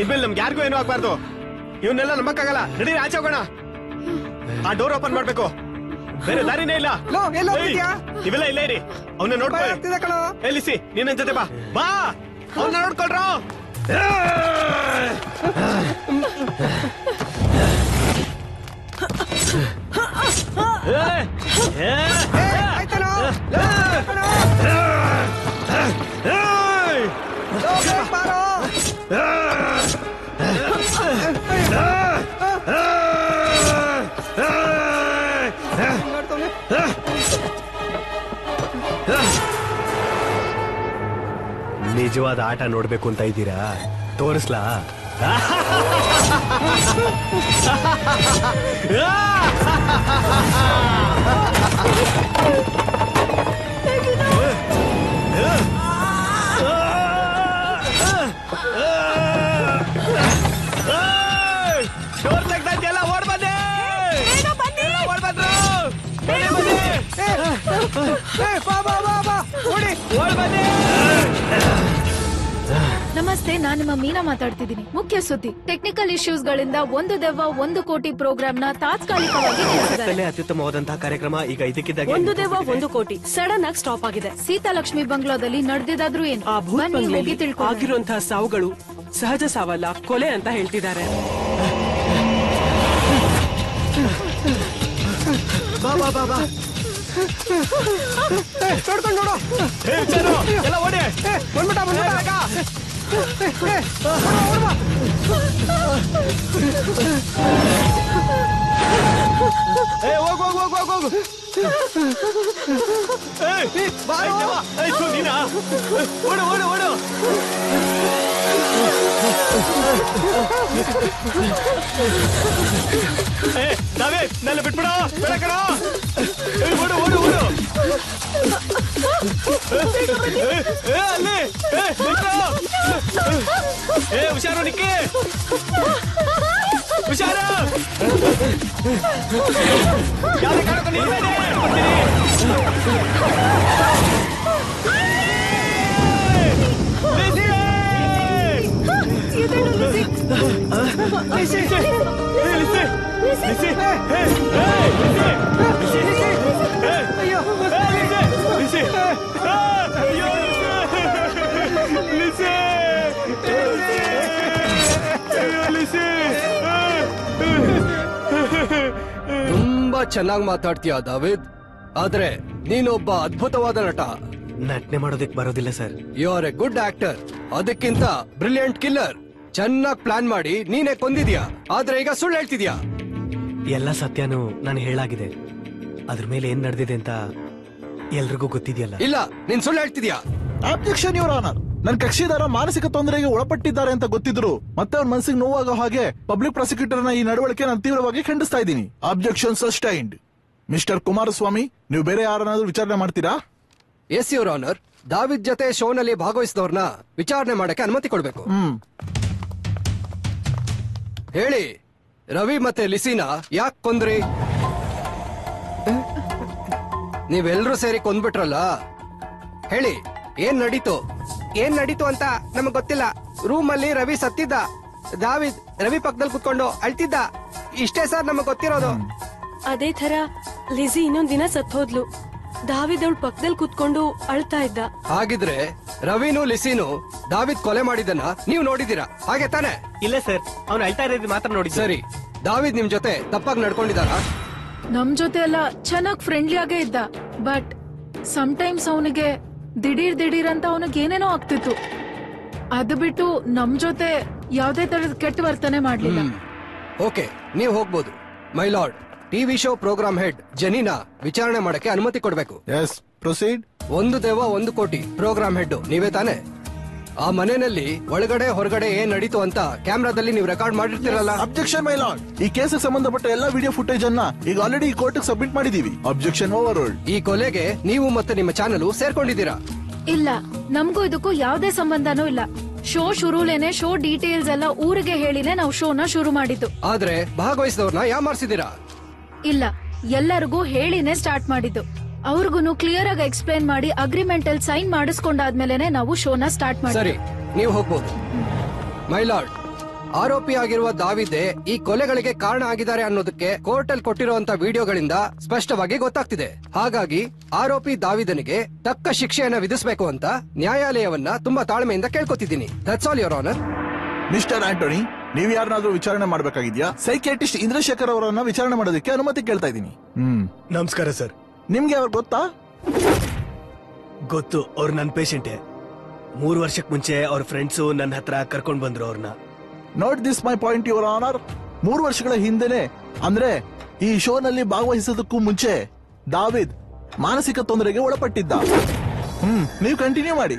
ಇದ್ಮೇಲೆ ನಮ್ಗೆ ಯಾರಿಗೂ ಏನೂ ಆಗ್ಬಾರ್ದು. ಇವನ್ನೆಲ್ಲ ನಂಬಕ್ಕಾಗಲ್ಲ. ನಡೀರಿ ಆಚೆ ಹೋಗೋಣ. ಆ ಡೋರ್ ಓಪನ್ ಮಾಡ್ಬೇಕು. ಬೇರೆ ದಾರಿನೇ ಇಲ್ಲ. ಇವೆಲ್ಲ ಇಲ್ಲೇ ಇರಿ. ಅವನ್ನ ನೋಡ್ಕೊಳ್ಳಿ. ಎಲ್ಲಿಸಿ ನೀನ್ ನನ್ ಜೊತೆ ಬಾ. ಅವನ್ನ ನೋಡ್ಕೊಳ್ರ. ನಿಜವಾದ ಆಟ ನೋಡ್ಬೇಕು ಅಂತ ಇದ್ದೀರಾ? ತೋರಿಸ್ಲಾ? ಡೋರ್ ತೆಗ್ದ ಎಲ್ಲ ಓಡ್ ಬಂದೆ. ಓಡ್ ಬಂದ್ರು. ಓಡ್ ಬಂದೆ. ನಮಸ್ತೆ, ನಾನು ನಿಮ್ಮ ಮೀನಾ ಮಾತಾಡ್ತಿದ್ದೀನಿ. ಮುಖ್ಯ ಸುದ್ದಿ, ಟೆಕ್ನಿಕಲ್ ಇಶ್ಯೂಸ್ ಗಳಿಂದ ಒಂದು ದೆವ್ವ 1 ಕೋಟಿ ಪ್ರೋಗ್ರಾಮ್ ನ ತಾತ್ಕಾಲಿಕವಾಗಿ ನಿಲ್ಲಿಸಿದ್ದಾರೆ. ಅತ್ಯುತ್ತಮವಾದಂತಹ ಕಾರ್ಯಕ್ರಮ ಈಗ ಇದಕ್ಕಿದ್ದಾಗ ಒಂದು ದೆವ್ವ 1 ಕೋಟಿ ಸಡನ್ ಆಗಿ ಸ್ಟಾಪ್ ಆಗಿದೆ. ಸೀತಾಲಕ್ಷ್ಮಿ ಬಂಗ್ಲಾದಲ್ಲಿ ನಡೆದಿದ್ದಾದ್ರೂ ಏನು? ಬನ್ನಿ ಹೋಗಿ ತಿಳ್ಕೊಳ್ಳೋಣ. ಆಗಿರುವಂತಹ ಸಾವುಗಳು ಸಹಜ ಸಾವಲ್ಲ, ಕೊಲೆ ಅಂತ ಹೇಳ್ತಿದ್ದಾರೆ. ಬಾ ಬಾ ಬಾ ಬಾ. ನೋಡ್ಕೊಂಡು ನೋಡು. ಎಲ್ಲ ಓಡಿ ಬಂದ್ಬಿಟ್ಟ ಬಂದ್ಬಿಟ್ಟ. ಹೋಗು ಹೋಗು ಹೋಗು ಹೋಗು. ನೀನಾ? ಓಡು ಓಡು ಓಡು. ನಾವೇ ನನ್ನ ಬಿಟ್ಬಿಡೋ. ಬೇಡ ಕಣ. ಓಡು ಓಡು ಓಡು. ಅಲ್ಲಿ ಹುಷಾರು ನಿಕ್ಕೆ. ಹುಷಾರು. ಯಾವ್ದೇ ಕಾರಣಕ್ಕೂ ನಿಲ್ಬೇಡಿ. ತುಂಬಾ ಚೆನ್ನಾಗಿ ಮಾತಾಡ್ತೀಯ ದಾವಿದ್, ಆದ್ರೆ ನೀನೊಬ್ಬ ಅದ್ಭುತವಾದ ನಟ. ನಟನೆ ಮಾಡೋದಕ್ಕೆ ಬರೋದಿಲ್ಲ sir. You are a good actor. ಅದಕ್ಕಿಂತ ಬ್ರಿಲಿಯಂಟ್ ಕಿಲ್ಲರ್. ಚೆನ್ನಾಗಿ ಪ್ಲಾನ್ ಮಾಡಿ ನೀನೇ ಕೊಂದಿದ್ಯಾ, ಆದ್ರೆ ಈಗ ಸುಳ್ಳು ಹೇಳ್ತಿದ್ಯಾ. ಎಲ್ಲ ಸತ್ಯನೂ ನಾನು ಹೇಳಾಗಿದೆ. ಅದ್ರ ಮೇಲೆ ಏನ್ ನಡೆದಿದೆ ಅಂತ ಎಲ್ರಿಗೂ ಗೊತ್ತಿದೆಯಲ್ಲ. ಇಲ್ಲ, ನೀನ್ ಸುಳ್ಳು ಹೇಳ್ತಿದ್ಯಾ. Objection your honour. ನನ್ನ ಕಕ್ಷಿದಾರ ಮಾನಸಿಕ ತೊಂದರೆಗೆ ಒಳಪಟ್ಟಿದ್ದಾರೆ ಅಂತ ಗೊತ್ತಿದ್ರು ಮತ್ತೆ ಅವ್ರ ಮನಸ್ಸಿಗೆ ನೋವಾಗೋ ಹಾಗೆ ಪಬ್ಲಿಕ್ ಪ್ರಾಸಿಕ್ಯೂಟರ್ ನ ಈ ನಡವಳಿಕೆ ನಾನು ತೀವ್ರವಾಗಿ ಖಂಡಿಸ್ತಾ ಇದ್ದೀನಿ. Objection sustained. ಮಿಸ್ಟರ್ ಕುಮಾರಸ್ವಾಮಿ, ನೀವು ಬೇರೆ ಯಾರನ್ನಾದ್ರೂ ವಿಚಾರಣೆ ಮಾಡ್ತೀರಾ? Yes your honour. ದಾವಿದ್ ಜೊತೆ ಶೋನಲ್ಲಿ ಭಾಗವಹಿಸಿದವ್ರನ್ನ ವಿಚಾರಣೆ ಮಾಡಕ್ಕೆ ಅನುಮತಿ ಕೊಡ್ಬೇಕು. ಹೇಳಿ, ರವಿ ಮತ್ತೆ ಲಿಸಿನಾ ಯಾಕೆ ಕೊಂದ್ರಿ? ನೀವೆಲ್ರೂ ಸೇರಿ ಕೊಂದ್ಬಿಟ್ರಲ್ಲ, ಹೇಳಿ ಏನ್ ನಡೀತು ಅಂತ ನಮಗ್ ಗೊತ್ತಿಲ್ಲ. ರೂಮ್ ಅಲ್ಲಿ ರವಿ ಸತ್ತಿದ್ದ, ದಾವಿದ್ ರವಿ ಪಕ್ಕದಲ್ಲಿ ಕುತ್ಕೊಂಡು ಅಳ್ತಿದ್ದ. ಇಷ್ಟೇ ಸರ್ ನಮಗ್ ಗೊತ್ತಿರೋದು. ಅದೇ ತರ ಲಿಸಿ ಇನ್ನೊಂದ್ ದಿನ ಸತ್ತೋದ್ಲು. ದಾವಿದ್ ಅವಳ ಪಕ್ಕದಲ್ಲಿ ಕುತ್ಕೊಂಡು ಅಳ್ತಾ ಇದ್ದ. ಹಾಗಿದ್ರೆ ರವಿನೂ ಲಿಸಿನೂ ದಾವಿದ್ ಕೊಲೆ ಮಾಡಿದ್ದನ್ನ ನೀವು ನೋಡಿದೀರಾ, ಹಾಗೆ ತಾನೆ? ಇಲ್ಲ ಸರ್, ಅವ್ನು ಅಳ್ತಾ ಇರೋದು ಮಾತ್ರ ನೋಡಿ. ಸರಿ, ದಾವಿದ್ ನಿಮ್ ಜೊತೆ ತಪ್ಪಾಗಿ ನಡ್ಕೊಂಡಿದಾರ? ನಮ್ ಜೊತೆ ಎಲ್ಲ ಚೆನ್ನಾಗ್ ಫ್ರೆಂಡ್ಲಿ ಆಗೇ ಇದ್ದ. ಬಟ್ ಸಮ್ಟೈಮ್ಸ್ ಅವನಿಗೆ ದಿಢೀರ್ ಅಂತ ಅವನಿಗೆ ಏನೇನೋ ಆಗ್ತಿತ್ತು. ಅದು ಬಿಟ್ಟು ನಮ್ ಜೊತೆ ಯಾವ್ದೇ ತರದ ಕೆಟ್ಟ ವರ್ತನೆ ಮಾಡ್ಲಿಲ್ಲ. ಓಕೆ, ನೀವು ಹೋಗ್ಬೋದು. My lord, TV show program head Jenina ವಿಚಾರಣೆ ಮಾಡಕ್ಕೆ ಅನುಮತಿ ಕೊಡ್ಬೇಕು. Yes, proceed. ಒಂದು ದೆವ್ವ 1 ಕೋಟಿ ಪ್ರೋಗ್ರಾಮ್ ಹೆಡ್ ನೀವೇ ತಾನೆ? ಆ ಮನೆಯಲ್ಲಿ ಒಳಗಡೆ ಹೊರಗಡೆ ಏನ್ ನಡೀತು ಅಂತ ಕ್ಯಾಮ್ರಾದಲ್ಲಿ ನೀವು ರೆಕಾರ್ಡ್ ಮಾಡಿರ್ತೀರಲ್ಲ? Objection my lord. ಈ ಕೇಸಿಗೆ ಸಂಬಂಧಪಟ್ಟ ಎಲ್ಲಾ ವಿಡಿಯೋ ಫುಟೇಜ್ ಅನ್ನ ಈಗ ಆಲ್ರೆಡಿ ಈ ಕೋರ್ಟ್ ಸಬ್ಮಿಟ್ ಮಾಡಿದೀವಿ. Objection over ruled. ಈ ಕೊಲೆಗೆ ನೀವು ಮತ್ತೆ ನಿಮ್ಮ ಚಾನಲ್ ಸೇರ್ಕೊಂಡಿದ್ದೀರಾ? ಇಲ್ಲ, ನಮಗೂ ಇದಕ್ಕೂ ಯಾವ್ದೇ ಸಂಬಂಧನೂ ಇಲ್ಲ. ಶೋ ಶುರುಲೇನೆ ಶೋ ಡೀಟೇಲ್ಸ್ ಎಲ್ಲ ಊರಿಗೆ ಹೇಳಿನೇ ನಾವು ಶೋನ ಶುರು ಮಾಡಿದ್ದು. ಆದ್ರೆ ಭಾಗವಹಿಸಿದವ್ರನ್ನ ಯಾಮಾರಿಸಿದೀರಾ? ಇಲ್ಲ, ಎಲ್ಲರಿಗೂ ಹೇಳಿನೇ ಸ್ಟಾರ್ಟ್ ಮಾಡಿದ್ದು. ಅವ್ರಿಗೂ ಕ್ಲಿಯರ್ ಆಗಿ ಎಕ್ಸ್ಪ್ಲೈನ್ ಮಾಡಿ ಅಗ್ರಿಮೆಂಟ್ ಅಲ್ಲಿ ಸೈನ್ ಮಾಡಿಸ್ಕೊಂಡಾದ್ಮೇಲೆ ನಾವು ಶೋನ ಸ್ಟಾರ್ಟ್ ಮಾಡಿ. ಸರಿ, ನೀವು ಹೋಗ್ಬೋದು. ಮೈ ಲಾರ್ಡ್, ಆರೋಪಿ ಆಗಿರುವ ದಾವಿದೆ ಈ ಕೊಲೆಗಳಿಗೆ ಕಾರಣ ಆಗಿದ್ದಾರೆ ಅನ್ನೋದಕ್ಕೆ ಕೋರ್ಟ್ ಅಲ್ಲಿ ಕೊಟ್ಟಿರುವಂತ ವಿಡಿಯೋಗಳಿಂದ ಸ್ಪಷ್ಟವಾಗಿ ಗೊತ್ತಾಗ್ತಿದೆ. ಹಾಗಾಗಿ ಆರೋಪಿ ದಾವಿದನಿಗೆ ತಕ್ಕ ಶಿಕ್ಷೆಯನ್ನ ವಿಧಿಸಬೇಕು ಅಂತ ನ್ಯಾಯಾಲಯವನ್ನ ತುಂಬಾ ತಾಳ್ಮೆಯಿಂದ ಕೇಳ್ಕೊತಿದ್ದೀನಿ. That's all your honour. Mister Antony, ನೀವ್ ಯಾರನ್ನಾದ್ರೂ ವಿಚಾರಣೆ ಮಾಡ್ಬೇಕಾಗಿದ್ಯಾ? ಸೈಕಿಯಾಟ್ರಿಸ್ಟ್ ಇಂದ್ರಶೇಖರ್ ಅವರನ್ನ ವಿಚಾರಣೆ ಮಾಡೋದಕ್ಕೆ ಅನುಮತಿ ಕೇಳ್ತಾ ಇದ್ದೀನಿ. ನಮಸ್ಕಾರ ಸರ್. ನಿಮ್ಗೆ ಅವ್ರು ಗೊತ್ತಾ? ಗೊತ್ತು, ಅವ್ರು ನನ್ನ ಪೇಷಂಟೇ. 3 ವರ್ಷಕ್ಕೆ ಮುಂಚೆ ಅವ್ರ ಫ್ರೆಂಡ್ಸು ನನ್ನ ಹತ್ರ ಕರ್ಕೊಂಡ್ ಬಂದ್ರು ಅವ್ರನ್ನ. Note this my point your honour. 3 ವರ್ಷಗಳ ಹಿಂದೆನೆ, ಅಂದ್ರೆ ಈ ಶೋನಲ್ಲಿ ಭಾಗವಹಿಸೋದಕ್ಕೂ ಮುಂಚೆ ದಾವಿದ್ ಮಾನಸಿಕ ತೊಂದರೆಗೆ ಒಳಪಟ್ಟಿದ್ದ. ನೀವು ಕಂಟಿನ್ಯೂ ಮಾಡಿ.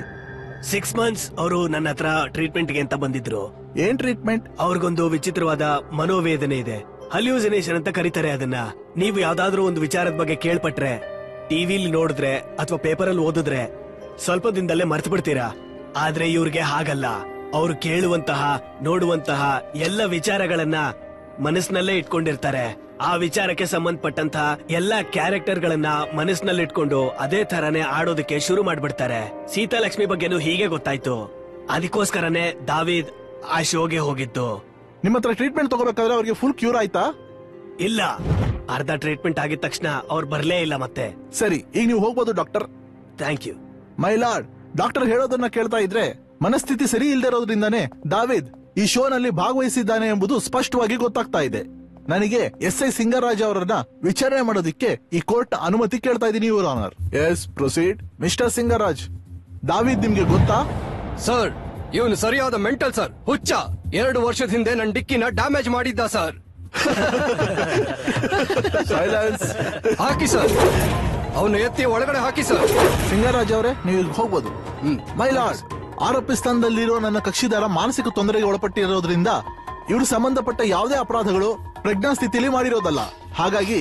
6 ಮಂತ್ಸ್ ಅವರು ನನ್ನ ಹತ್ರ ಟ್ರೀಟ್ಮೆಂಟ್ಗೆ ಅಂತ ಬಂದಿದ್ರು. ಏನ್ ಟ್ರೀಟ್ಮೆಂಟ್? ಅವ್ರಿಗೊಂದು ವಿಚಿತ್ರವಾದ ಮನೋವೇದನೆ ಇದೆ, ಹಲ್ಯೂಸಿನೇಷನ್ ಅಂತ ಕರೀತಾರೆ ಅದನ್ನ. ನೀವು ಯಾವ್ದಾದ್ರೂ ಒಂದು ವಿಚಾರದ ಬಗ್ಗೆ ಕೇಳ್ಪಟ್ರೆ, ಟಿವಿಲಿ ನೋಡಿದ್ರೆ ಅಥವಾ ಪೇಪರಲ್ಲಿ ಓದಿದ್ರೆ ಸ್ವಲ್ಪ ದಿನದಲ್ಲೇ ಮರ್ತು ಬಿಡ್ತೀರಾ. ಆದ್ರೆ ಇವ್ರಿಗೆ ಹಾಗಲ್ಲ. ಅವ್ರು ಕೇಳುವಂತಹ, ನೋಡುವಂತಹ ಎಲ್ಲ ವಿಚಾರಗಳನ್ನ ಮನಸ್ಸಿನಲ್ಲೇ ಇಟ್ಕೊಂಡಿರ್ತಾರೆ. ಆ ವಿಚಾರಕ್ಕೆ ಸಂಬಂಧಪಟ್ಟಂತಹ ಎಲ್ಲಾ ಕ್ಯಾರೆಕ್ಟರ್ಗಳನ್ನ ಮನಸ್ಸಿನಲ್ಲಿ ಇಟ್ಕೊಂಡು ಅದೇ ತರಾನೇ ಆಡೋದಕ್ಕೆ ಶುರು ಮಾಡ್ಬಿಡ್ತಾರೆ. ಸೀತಾಲಕ್ಷ್ಮಿ ಬಗ್ಗೆನೂ ಹೀಗೆ ಗೊತ್ತಾಯ್ತು. ಅದಕ್ಕೋಸ್ಕರನೇ ದಾವಿದ್ ಆ ಶೋಗೆ ಹೋಗಿದ್ದು. ನಿಮ್ಮ ಹತ್ರ ಟ್ರೀಟ್ಮೆಂಟ್ ತಗೋಬೇಕಾದ್ರೆ ಅವ್ರಿಗೆ ಫುಲ್ ಕ್ಯೂರ್ ಆಯ್ತಾ? ಇಲ್ಲ, ಅರ್ಧ ಟ್ರೀಟ್ಮೆಂಟ್ ಆಗಿದ ತಕ್ಷಣ ಅವ್ರು ಬರ್ಲೇ ಇಲ್ಲ ಮತ್ತೆ. ಸರಿ, ಈಗ ನೀವು ಹೋಗ್ಬೋದು doctor. Thank you. My lord, doctor ಹೇಳೋದನ್ನ ಕೇಳ್ತಾ ಇದ್ರೆ ಮನಸ್ಥಿತಿ ಸರಿ ಇಲ್ದೇ ಇರೋದ್ರಿಂದಾನೇ ದಾವಿದ್ ಈ ಶೋನಲ್ಲಿ ಭಾಗವಹಿಸಿದ್ದಾನೆ ಎಂಬುದು ಸ್ಪಷ್ಟವಾಗಿ ಗೊತ್ತಾಗ್ತಾ ಇದೆ. ನನಗೆ SI ಸಿಂಗರಾಜ್ ಅವರನ್ನ ವಿಚಾರಣೆ ಮಾಡೋದಿಕ್ಕೆ ಈ ಕೋರ್ಟ್ ಅನುಮತಿ ಕೇಳ್ತಾ ಇದ್ದೀನಿ your honour. Yes, proceed. Mister Singaraj, David ನಿಮ್ಗೆ ಗೊತ್ತಾ? ಸರ್, ಇವನು ಸರಿಯಾದ ಮೆಂಟಲ್ ಸರ್, ಹುಚ್ಚ. 2 ವರ್ಷದ ಹಿಂದೆ ನನ್ನ ಡಿಕ್ಕಿನ ಡ್ಯಾಮೇಜ್ ಮಾಡಿದ್ದ ಸರ್. ಸೈಲೆನ್ಸ್. ಹಾಕಿ ಸರ್, ಅವನು ಎತ್ತಿ ಒಳಗಡೆ ಹಾಕಿ ಸರ್. ಸಿಂಗರಾಜ್ ಅವರೇ, ನೀವು ಹೋಗ್ಬೋದು. ಮೈ ಲಾರ್ಡ್, ಆರೋಪಿ ಸ್ಥಾನದಲ್ಲಿರೋ ನನ್ನ ಕಕ್ಷಿದಾರ ಮಾನಸಿಕ ತೊಂದರೆಗೆ ಒಳಪಟ್ಟಿರೋದ್ರಿಂದ ಇವರು ಸಂಬಂಧಪಟ್ಟ ಯಾವುದೇ ಅಪರಾಧಗಳು ಪ್ರಜ್ಞಾ ಸ್ಥಿತಿಯಲ್ಲಿ ಮಾಡಿರೋದಲ್ಲ. ಹಾಗಾಗಿ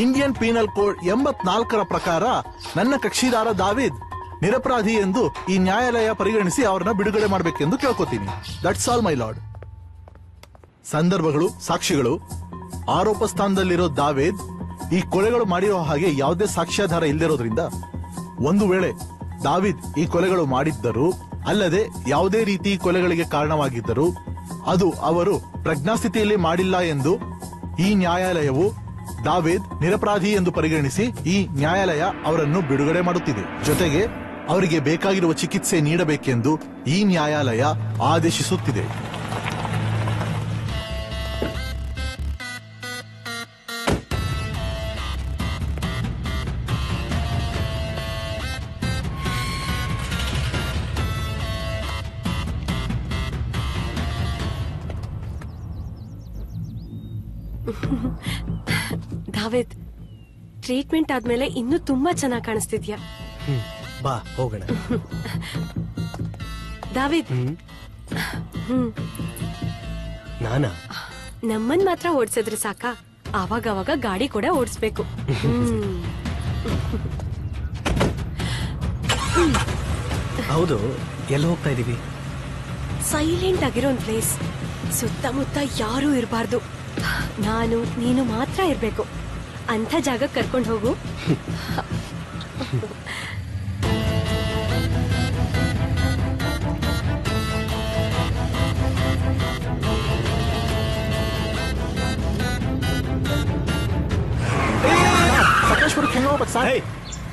ಇಂಡಿಯನ್ ಪೀನಲ್ ಕೋಡ್ 84ರ ಪ್ರಕಾರ ನನ್ನ ಕಕ್ಷಿದಾರ ದಾವಿದ್ ನಿರಪರಾಧಿ ಎಂದು ಈ ನ್ಯಾಯಾಲಯ ಪರಿಗಣಿಸಿ ಅವರನ್ನ ಬಿಡುಗಡೆ ಮಾಡಬೇಕೆಂದು ಕೇಳ್ಕೊತೀನಿ. That's all my lord. ಸಂದರ್ಭಗಳು, ಸಾಕ್ಷಿಗಳು. ಆರೋಪ ಸ್ಥಾನದಲ್ಲಿರೋ ದಾವಿದ್ ಈ ಕೊಲೆಗಳು ಮಾಡಿರೋ ಹಾಗೆ ಯಾವುದೇ ಸಾಕ್ಷ್ಯಾಧಾರ ಇಲ್ಲದಿರೋದ್ರಿಂದ, ಒಂದು ವೇಳೆ ದಾವಿದ್ ಈ ಕೊಲೆಗಳು ಮಾಡಿದ್ದರು ಅಲ್ಲದೆ ಯಾವುದೇ ರೀತಿ ಕೊಲೆಗಳಿಗೆ ಕಾರಣವಾಗಿದ್ದರು, ಅದು ಅವರು ಪ್ರಜ್ಞಾಸ್ಥಿತಿಯಲ್ಲಿ ಮಾಡಿಲ್ಲ ಎಂದು ಈ ನ್ಯಾಯಾಲಯವು ದಾವಿದ್ ನಿರಪರಾಧಿ ಎಂದು ಪರಿಗಣಿಸಿ ಈ ನ್ಯಾಯಾಲಯ ಅವರನ್ನು ಬಿಡುಗಡೆ ಮಾಡುತ್ತಿದೆ. ಜೊತೆಗೆ ಅವರಿಗೆ ಬೇಕಾಗಿರುವ ಚಿಕಿತ್ಸೆ ನೀಡಬೇಕೆಂದು ಈ ನ್ಯಾಯಾಲಯ ಆದೇಶಿಸುತ್ತಿದೆ. ದಾವಿದ್, ಟ್ರೀಟ್ಮೆಂಟ್ ಆದ್ಮೇಲೆ ಇನ್ನೂ ತುಂಬಾ ಚೆನ್ನಾಗಿ ಕಾಣಿಸ್ತಿದ್ಯಾ. ಬಾ ಹೋಗೋಣ. ದಾವಿದ್, ನಾನಾ? ನಮ್ಮನ್ ಮಾತ್ರ ಓಡಿಸಿದ್ರೆ ಸಾಕ, ಆವಾಗ ಗಾಡಿ ಕೂಡ ಓಡಿಸ್ಬೇಕು. ಹೌದು, ಎಲ್ಲಿ ಹೋಗ್ತಾ ಇದೀವಿ? ಸೈಲೆಂಟ್ ಆಗಿರೋ ಒಂದ್ ಪ್ಲೇಸ್. ಸುತ್ತಮುತ್ತ ಯಾರೂ ಇರಬಾರ್ದು, ನಾನು ನೀನು ಮಾತ್ರ ಇರ್ಬೇಕು. ಅಂಥ ಜಾಗ ಕರ್ಕೊಂಡು ಹೋಗು.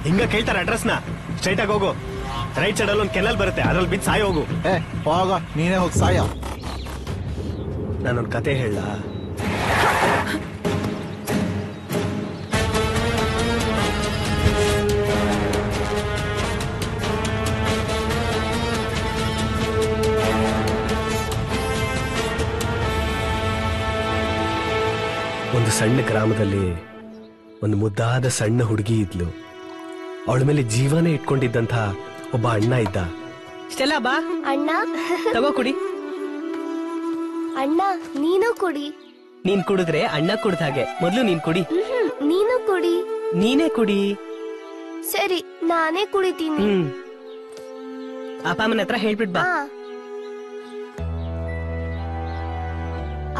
ಹಿಂಗ ಕೇಳ್ತಾರೆ ಅಡ್ರೆಸ್ನ. ಸ್ಟ್ರೈಟ್ ಆಗಿ ಹೋಗು. ರೈಟ್ ಸೈಡ್ ಅಲ್ಲಿ ಒಂದು ಕೆನಲ್ ಬರುತ್ತೆ, ಅದ್ರಲ್ಲಿ ಬಿದ್ದು ಸಾಯ ಹೋಗು. ಹೋಗ, ನೀನೇ ಹೋಗಿ ಸಾಯ. ನಾನೊಂದು ಕತೆ ಹೇಳ. ಒಂದು ಸಣ್ಣ ಗ್ರಾಮದಲ್ಲಿ ಒಂದು ಮುದ್ದಾದ ಸಣ್ಣ ಹುಡುಗಿ ಇದ್ಲು. ಅವಳ ಮೇಲೆ ಜೀವನೇ ಇಟ್ಕೊಂಡಿದ್ದಂತ ಒಬ್ಬ ಅಣ್ಣ ಇದ್ದ. ಸ್ಟೆಲ್ಲಾ ಬಾ. ಅಣ್ಣ ತಗೋ ಕುಡಿ. ಅಣ್ಣ ನೀನು ಕುಡಿ. ನೀನ್ ಕುಡಿದ್ರೆ ಅಣ್ಣ ಕುಡ್ದ ಹಾಗೆ. ಮೊದ್ಲು ನೀನ್ ಕುಡಿ. ನೀನು ಕುಡಿ. ನೀನೇ ಕುಡಿ. ಸರಿ, ನಾನೇ ಕುಡಿತೀನಿ. ಅಪ್ಪ ಅಮ್ಮನ ಹತ್ರ ಹೇಳ್ಬಿಟ್ ಬಾ.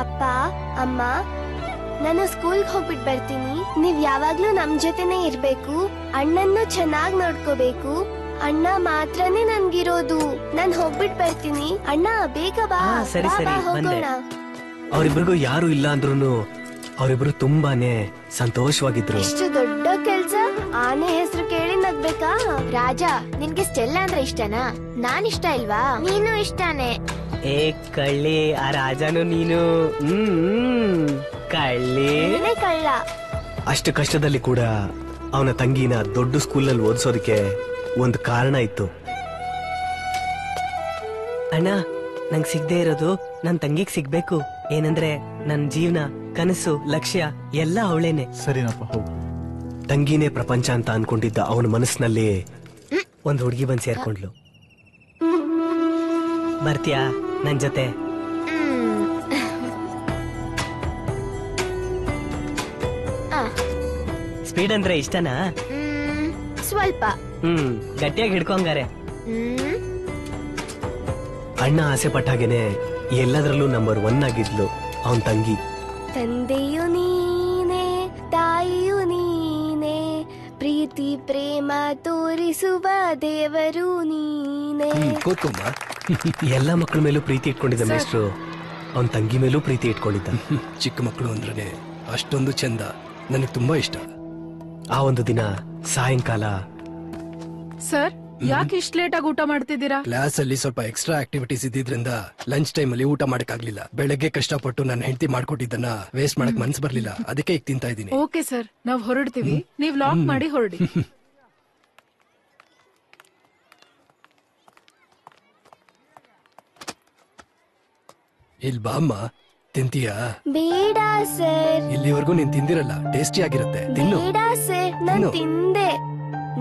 ಅಪ್ಪ, ಅಮ್ಮ, ನಾನು ಸ್ಕೂಲ್ಗೆ ಹೋಗ್ಬಿಟ್ ಬರ್ತೀನಿ. ನೀವ್ ಯಾವಾಗ್ಲೂ ನಮ್ ಜೊತೆನೆ ಇರ್ಬೇಕು. ಅಣ್ಣನ್ನು ಚೆನ್ನಾಗ್ ನೋಡ್ಕೋಬೇಕು. ಅಣ್ಣ ಮಾತ್ರನೇ ನನ್ಗಿರೋದು. ನಾನ್ ಹೋಗ್ಬಿಟ್ ಬರ್ತೀನಿ. ಅಣ್ಣ ಬೇಗ ಬಾ. ಸರಿ ಸರಿ, ಹೋಗೋಣ. ಅವರಿಬ್ರಿಗೂ ಯಾರು ಇಲ್ಲ ಅಂದ್ರೂ ಅವರಿಬ್ರು ತುಂಬಾನೇ ಸಂತೋಷವಾಗಿದ್ರು. ಇಷ್ಟು ದೊಡ್ಡ ಕೆಲ್ಸ, ಆನೆ ಹೆಸರು ಕೇಳಿ ನಗ್ಬೇಕಾ? ರಾಜ, ನಿನ್ಗೆ ಸ್ಟೆಲ್ಲಾ ಅಂದ್ರೆ ಇಷ್ಟನಾ? ನಾನ್ ಇಷ್ಟ ಇಲ್ವಾ? ನೀನು ಇಷ್ಟಾನೆ. ಏ ಕಳ್ಳಿ, ಆ ರಾಜನು ನೀನು. ಕಳ್ಳಿ ಕಳ್ಳ. ಅಷ್ಟು ಕಷ್ಟದಲ್ಲಿ ಕೂಡ ಅವನ ತಂಗಿನ ದೊಡ್ಡ ಸ್ಕೂಲಲ್ಲಿ ಓದಿಸೋದಕ್ಕೆ ಒಂದು ಕಾರಣ ಇತ್ತು. ಅಣ್ಣ, ನಂಗ್ ಸಿಗದೆ ಇರೋದು ನನ್ ತಂಗಿಗ್ ಸಿಗ್ಬೇಕು. ಏನಂದ್ರೆ ನನ್ ಜೀವನ, ಕನಸು, ಲಕ್ಷ್ಯ ಎಲ್ಲ ಅವಳೇನೆ. ಸರಿನಪ್ಪ, ಹೋಗು. ತಂಗಿನೇ ಪ್ರಪಂಚ ಅಂತ ಅನ್ಕೊಂಡಿದ್ದ ಅವನ ಮನಸ್ಸಿನಲ್ಲಿ ಒಂದ್ ಹುಡುಗಿ ಬಂದ್ ಸೇರ್ಕೊಂಡ್ಲು. ಬರ್ತೀಯಾ ನನ್ ಜೊತೆ? ಸ್ಪೀಡ್ ಅಂದ್ರೆ ಇಷ್ಟನಾ? ಸ್ವಲ್ಪ. ಗಟ್ಟಿಯಾಗಿ ಹಿಡ್ಕೊಂಗಾರೆ. ಅಣ್ಣ ಆಸೆ ಪಟ್ಟಾಗೇನೆ ಎಲ್ಲದರಲ್ಲೂ ನಂಬರ್ 1 ಆಗಿದ್ಲು ಅವನ್ ತಂಗಿ. ತಂದೆಯು ನೀನೆ, ತಾಯಿಯು ನೀನೆ, ಪ್ರೀತಿ ಪ್ರೇಮ ತೋರಿಸುವ ದೇವರು ನೀನೆ. ಎಲ್ಲ ಮಕ್ಕಳ ಮೇಲೂ ಪ್ರೀತಿ ಇಟ್ಕೊಂಡಿದ್ದ ಮೇಷ್ಟ್ರು ಅವನ್ ತಂಗಿ ಮೇಲೂ ಪ್ರೀತಿ ಇಟ್ಕೊಂಡಿದ್ದ. ಚಿಕ್ಕ ಮಕ್ಕಳು ಅಂದ್ರೆ ಅಷ್ಟೊಂದು ಚಂದ, ನನಗೆ ತುಂಬಾ ಇಷ್ಟ. ಆ ಒಂದು ದಿನ ಸಾಯಂಕಾಲ. ಸರ್, ಯಾಕೆ ಇಷ್ಟ ಲೇಟ್ ಆಗಿ ಊಟ ಮಾಡ್ತಿದ್ದೀರಾ? ಕ್ಲಾಸ್ ಅಲ್ಲಿ ಸ್ವಲ್ಪ ಎಕ್ಸ್ಟ್ರಾ ಆಕ್ಟಿವಿಟೀಸ್ ಇದ್ದಿದ್ರಿಂದ ಲಂಚ್ ಟೈಮ್ ಅಲ್ಲಿ ಊಟ ಮಾಡಕ್ಕಾಗ್ಲಿಲ್ಲ. ಬೆಳಗ್ಗೆ ಕಷ್ಟಪಟ್ಟು ನನ್ನ ಹೆಂಡತಿ ಮಾಡ್ಕೊಟ್ಟಿದ್ದನ್ನ ವೇಸ್ಟ್ ಮಾಡಕ್ ಮನ್ಸು ಬರ್ಲಿಲ್ಲ, ಅದಕ್ಕೆ ಈಗ ತಿಂತಾ ಇದ್ದೀನಿ. ಓಕೆ ಸರ್, ನಾವ್ ಹೊರಡ್ತೀವಿ, ನೀವ್ ಲಾಕ್ ಮಾಡಿ ಹೊರಡಿ. ಇಲ್ ಬಾಮ್ಮ, ತಿಂತೀಯಾ? ಬೇಡ ಸರ್. ಇಲ್ಲಿವರೆಗೂ ನೀನ್ ತಿಂದಿರಲ್ಲ, ಟೇಸ್ಟಿ ಆಗಿರುತ್ತೆ, ತಿನ್ನು. ಬೇಡ ಸರ್, ನಾನ್ ತಿಂದೆ.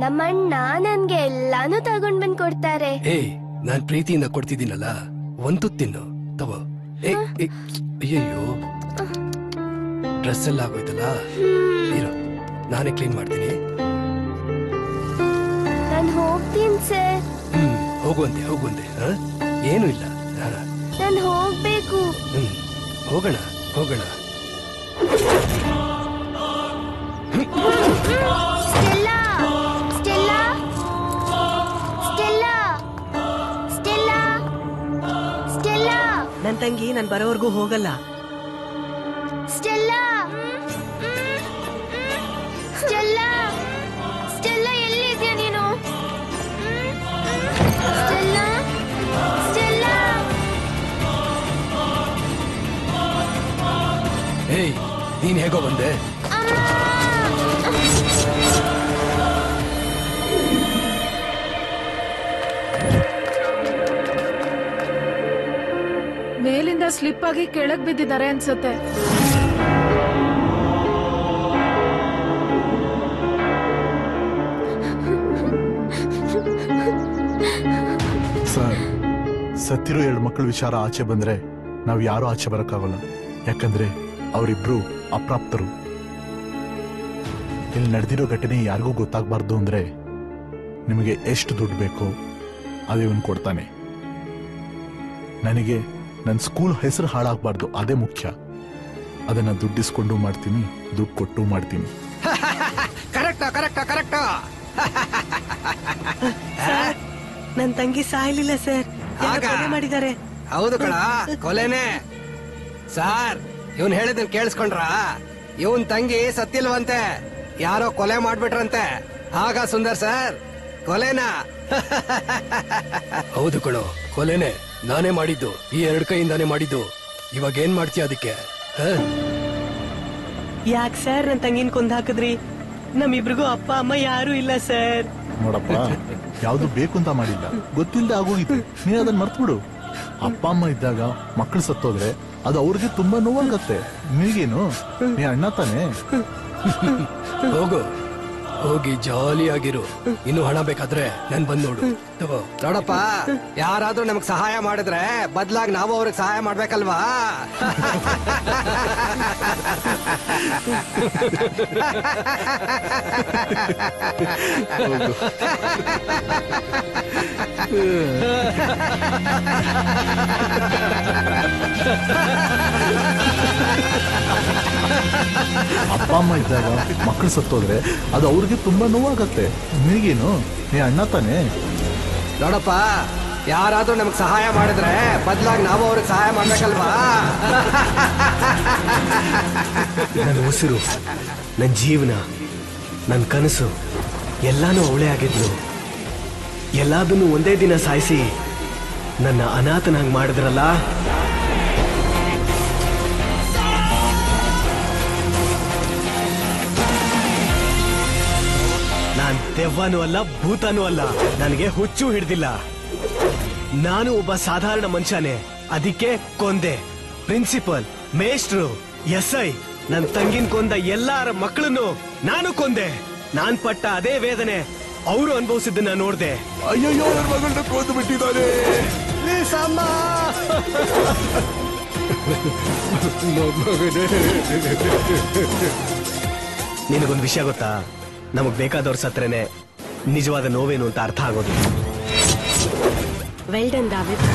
ನಮ್ಮಣ್ಣ ನನ್ಗೆ ಎಲ್ಲಾನು ತಗೊಂಡ್ ಬಂದ್ ಕೊಡ್ತಾರೆ. ಏಯ್, ನಾನ್ ಪ್ರೀತಿಯಿಂದ ಕೊಡ್ತಿದ್ದೀನಲ್ಲ, ಒಂದು ತಿನ್ನು, ತಗೋ. ಅಯ್ಯಯ್ಯೋ, ಡ್ರೆಸ್ ಎಲ್ಲ ಆಗೋಯ್ತಲ್ಲ, ಇರೋ ನಾನೇ ಕ್ಲೀನ್ ಮಾಡ್ತೀನಿ. ನಾನ್ ಹೋಗ್ತೀನಿ ಸರ್. ಹೋಗುವಂತೆ ಹೋಗುವಂತೆ, ಏನು ಇಲ್ಲ. ನಾನ್ ಹೋಗ್ಬೇಕು. ಹೋಗೋಣ ಹೋಗೋಣ. Stella, Stella, Stella, Stella, Stella. ನನ್ ತಂಗಿ ನನ್ ಬರೋವರೆಗೂ ಹೋಗಲ್ಲ. ಸ್ಟೆಲ್ಲಾ, ಸ್ಟೆಲ್ಲಾ, ಸ್ಟೆಲ್ಲಾ, ಎಲ್ಲಿದ್ಯಾ ನೀನು? Stella, Stella. ಏಯ್, ನೀನ್ ಹೇಗೋ ಬಂದೆ? ಮೇಲಿಂದ ಸ್ಲಿಪ್ ಆಗಿ ಕೆಳಗ್ ಬಿದ್ದಿದ್ದಾರೆ ಅನ್ಸುತ್ತೆ. ಸರ್, ಸತ್ತಿರೋ 2 ಮಕ್ಕಳ ವಿಚಾರ ಆಚೆ ಬಂದ್ರೆ ನಾವ್ ಯಾರು ಆಚೆ ಬರಕ್ಕಾಗಲ್ಲ. ಯಾಕಂದ್ರೆ ಅವರಿಬ್ರು ಅಪ್ರಾಪ್ತರು. ಇಲ್ಲಿ ನಡೆದಿರೋ ಘಟನೆ ಯಾರಿಗೂ ಗೊತ್ತಾಗಬಾರ್ದು ಅಂದ್ರೆ ನಿಮಗೆ ಎಷ್ಟು ದುಡ್ಡು ಬೇಕೋ ಅದೇ ಇವನು ಕೊಡ್ತಾನೆ. ನನಗೆ ನನ್ನ ಸ್ಕೂಲ್ ಹೆಸರು ಹಾಳಾಗಬಾರ್ದು, ಅದೇ ಮುಖ್ಯ. ಅದನ್ನ ದುಡ್ಡಿಸ್ಕೊಂಡು ಮಾಡ್ತೀನಿ, ದುಡ್ಡು ಕೊಟ್ಟು ಮಾಡ್ತೀನಿ. ಕರೆಕ್ಟಾ ಕರೆಕ್ಟಾ ಕರೆಕ್ಟಾ. ನನ್ ತಂಗಿ ಸಾಯ್ಲಿಲ್ಲ ಸರ್, ಕೊಲೆ ಮಾಡಿದ್ದಾರೆ. ಹೌದು ಕಣ, ಕೊಲೆನೆ. ಸಾರ್, ಇವನ್ ಹೇಳಿದನ್ ಕೇಳಿಸ್ಕೊಂಡ್ರ? ಇವನ್ ತಂಗಿ ಸತ್ತಿಲ್ವಂತೆ, ಯಾರೋ ಕೊಲೆ ಮಾಡ್ಬಿಟ್ರಂತೆ. ಆಗ ಸುಂದರ್ ಸರ್, ಕೊಲೆನಾ? ಹೌದು ಕಣೋ, ಕೊಲೆನೆ ನಾನೇ ಮಾಡಿದ್ದು, ಈ 2 ಕೈಯಿಂದಾನೇ ಮಾಡಿದ್ದು. ಇವಾಗ ಏನ್ ಮಾಡ್ತೀಯ ಅದಕ್ಕೆ? ಯಾಕೆ ಸರ್ ನನ್ ತಂಗಿನ ಕೊಂದ್ ಹಾಕಿದ್ರಿ? ನಮ್ಮಿಬ್ರಿಗೂ ಅಪ್ಪ ಅಮ್ಮ ಯಾರು ಇಲ್ಲ ಸರ್. ನೋಡಪ್ಪ, ಯಾವ್ದು ಬೇಕು ಅಂತ ಮಾಡಿಲ್ಲ, ಗೊತ್ತಿಲ್ಲದೆ ಆಗೋಗಿತ್ತು. ನೀನ್ ಅದನ್ನ ಮರ್ತ್ಬಿಡು. ಅಪ್ಪ ಅಮ್ಮ ಇದ್ದಾಗ ಮಕ್ಕಳು ಸತ್ತೋದ್ರೆ ಅದು ಅವ್ರಿಗೆ ತುಂಬಾ ನೋವಾಗತ್ತೆ. ನಿನಗೇನು, ನೀ ಅಣ್ಣ ತಾನೆ. ಹೋಗು, ಹೋಗಿ ಜಾಲಿಯಾಗಿರು. ಇನ್ನು ಹಣ ಬೇಕಾದ್ರೆ ನನ್ ಬಂದ್ ನೋಡು, ತಗೋ. ನೋಡಪ್ಪ, ಯಾರಾದ್ರೂ ನಮಗ್ ಸಹಾಯ ಮಾಡಿದ್ರೆ ಬದ್ಲಾಗಿ ನಾವು ಅವ್ರಿಗೆ ಸಹಾಯ ಮಾಡ್ಬೇಕಲ್ವಾ? ಅಪ್ಪ ಅಮ್ಮ ಇದ್ದಾಗ ಮಕ್ಕಳು ಸತ್ತೋದ್ರೆ ಅದು ಅವ್ರಿಗೆ ತುಂಬಾ ನೋವಾಗತ್ತೆ. ನಿನಗೇನು, ನೀ ಅಣ್ಣ ತಾನೆ. ನೋಡಪ್ಪ, ಯಾರಾದ್ರೂ ನಮ್ಗೆ ಸಹಾಯ ಮಾಡಿದ್ರೆ ಬದಲಾಗಿ ನಾವು ಅವ್ರಿಗೆ ಸಹಾಯ ಮಾಡ್ಬೇಕಲ್ವಾ? ನನ್ನ ಉಸಿರು, ನನ್ನ ಜೀವನ, ನನ್ನ ಕನಸು ಎಲ್ಲಾನು ಅವಳೇ ಆಗಿದ್ಲು. ಎಲ್ಲದನ್ನು ಒಂದೇ ದಿನ ಸಾಯಿಸಿ ನನ್ನ ಅನಾಥನಾಗಿ ಮಾಡಿದ್ರಲ್ಲ. ನಾನ್ ದೆವ್ವನೂ ಅಲ್ಲ, ಭೂತನೂ ಅಲ್ಲ. ನನಗೆ ಹುಚ್ಚು ಹಿಡ್ದಿಲ್ಲ. ನಾನು ಒಬ್ಬ ಸಾಧಾರಣ ಮನುಷ್ಯನೇ. ಅದಕ್ಕೆ ಕೊಂದೆ. ಪ್ರಿನ್ಸಿಪಲ್, ಮೇಷ್ಟ್ರು, SI, ನನ್ನ ತಂಗಿನ ಕೊಂದ ಎಲ್ಲಾರ ಮಕ್ಕಳನ್ನು ನಾನು ಕೊಂದೆ. ನಾನ್ ಪಟ್ಟ ಅದೇ ವೇದನೆ ಅವರು ಅನುಭವಿಸಿದ್ದನ್ನ ನೋಡ್ದೆ. ಅಯ್ಯಯ್ಯೋ, ನನ್ನ ಮಗಳನ್ನ ಕೊಂದು ಬಿಟ್ಟಿದ್ದಾನೆ. ನಿನಗೊಂದು ವಿಷಯ ಗೊತ್ತಾ? ನಮಗ್ ಬೇಕಾದವ್ರ ಸತ್ರೇನೆ ನಿಜವಾದ ನೋವೇನು ಅಂತ ಅರ್ಥ ಆಗೋದು. Well done David.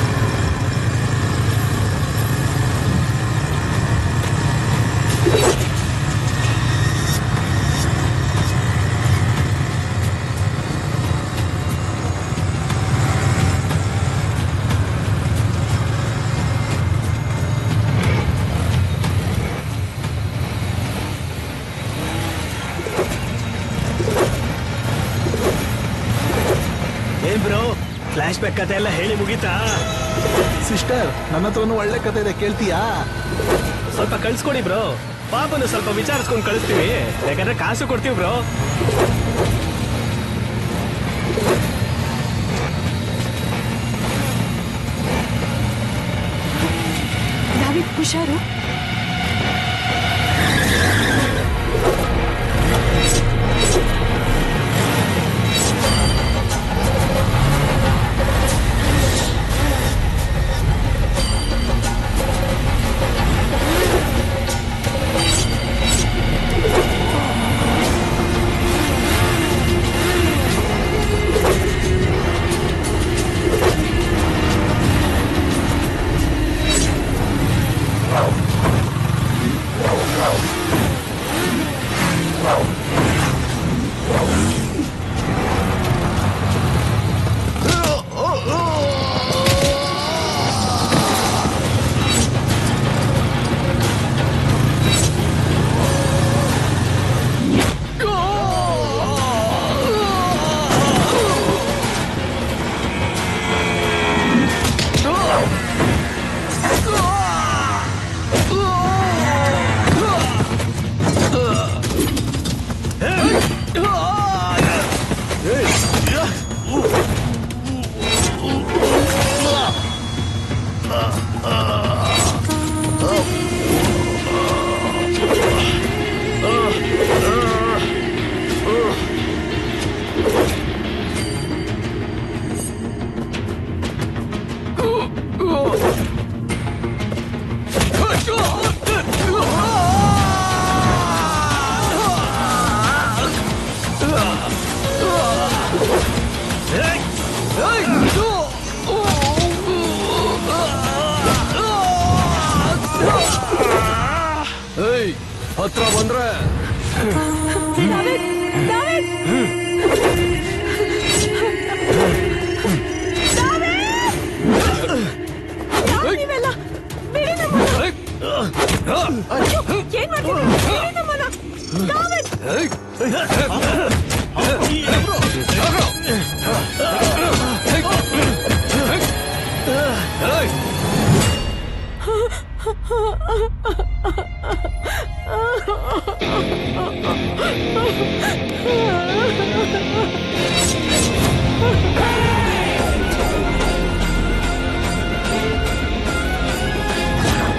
ಏನ್ ಬ್ರೋ, ಫ್ಲಾಶ್ ಬ್ಯಾಕ್ ಕತೆ ಎಲ್ಲ ಹೇಳಿ ಮುಗೀತಾ? ಸಿಸ್ಟರ್, ನನ್ನ ಹತ್ರನೂ ಒಳ್ಳೆ ಕತೆ ಇದೆ, ಕೇಳ್ತೀಯಾ? ಸ್ವಲ್ಪ ಕಳ್ಸ್ಕೊಡಿ ಬ್ರೋ. ಪಾಪನು ಸ್ವಲ್ಪ ವಿಚಾರಿಸ್ಕೊಂಡು ಕಳಿಸ್ತೀವಿ, ಯಾಕಂದ್ರೆ ಕಾಸು ಕೊಡ್ತೀವಿ ಬ್ರೋ. ದಾವಿದ್, ಹುಷಾರು. ಹತ್ರ ಬಂದ್ರೆ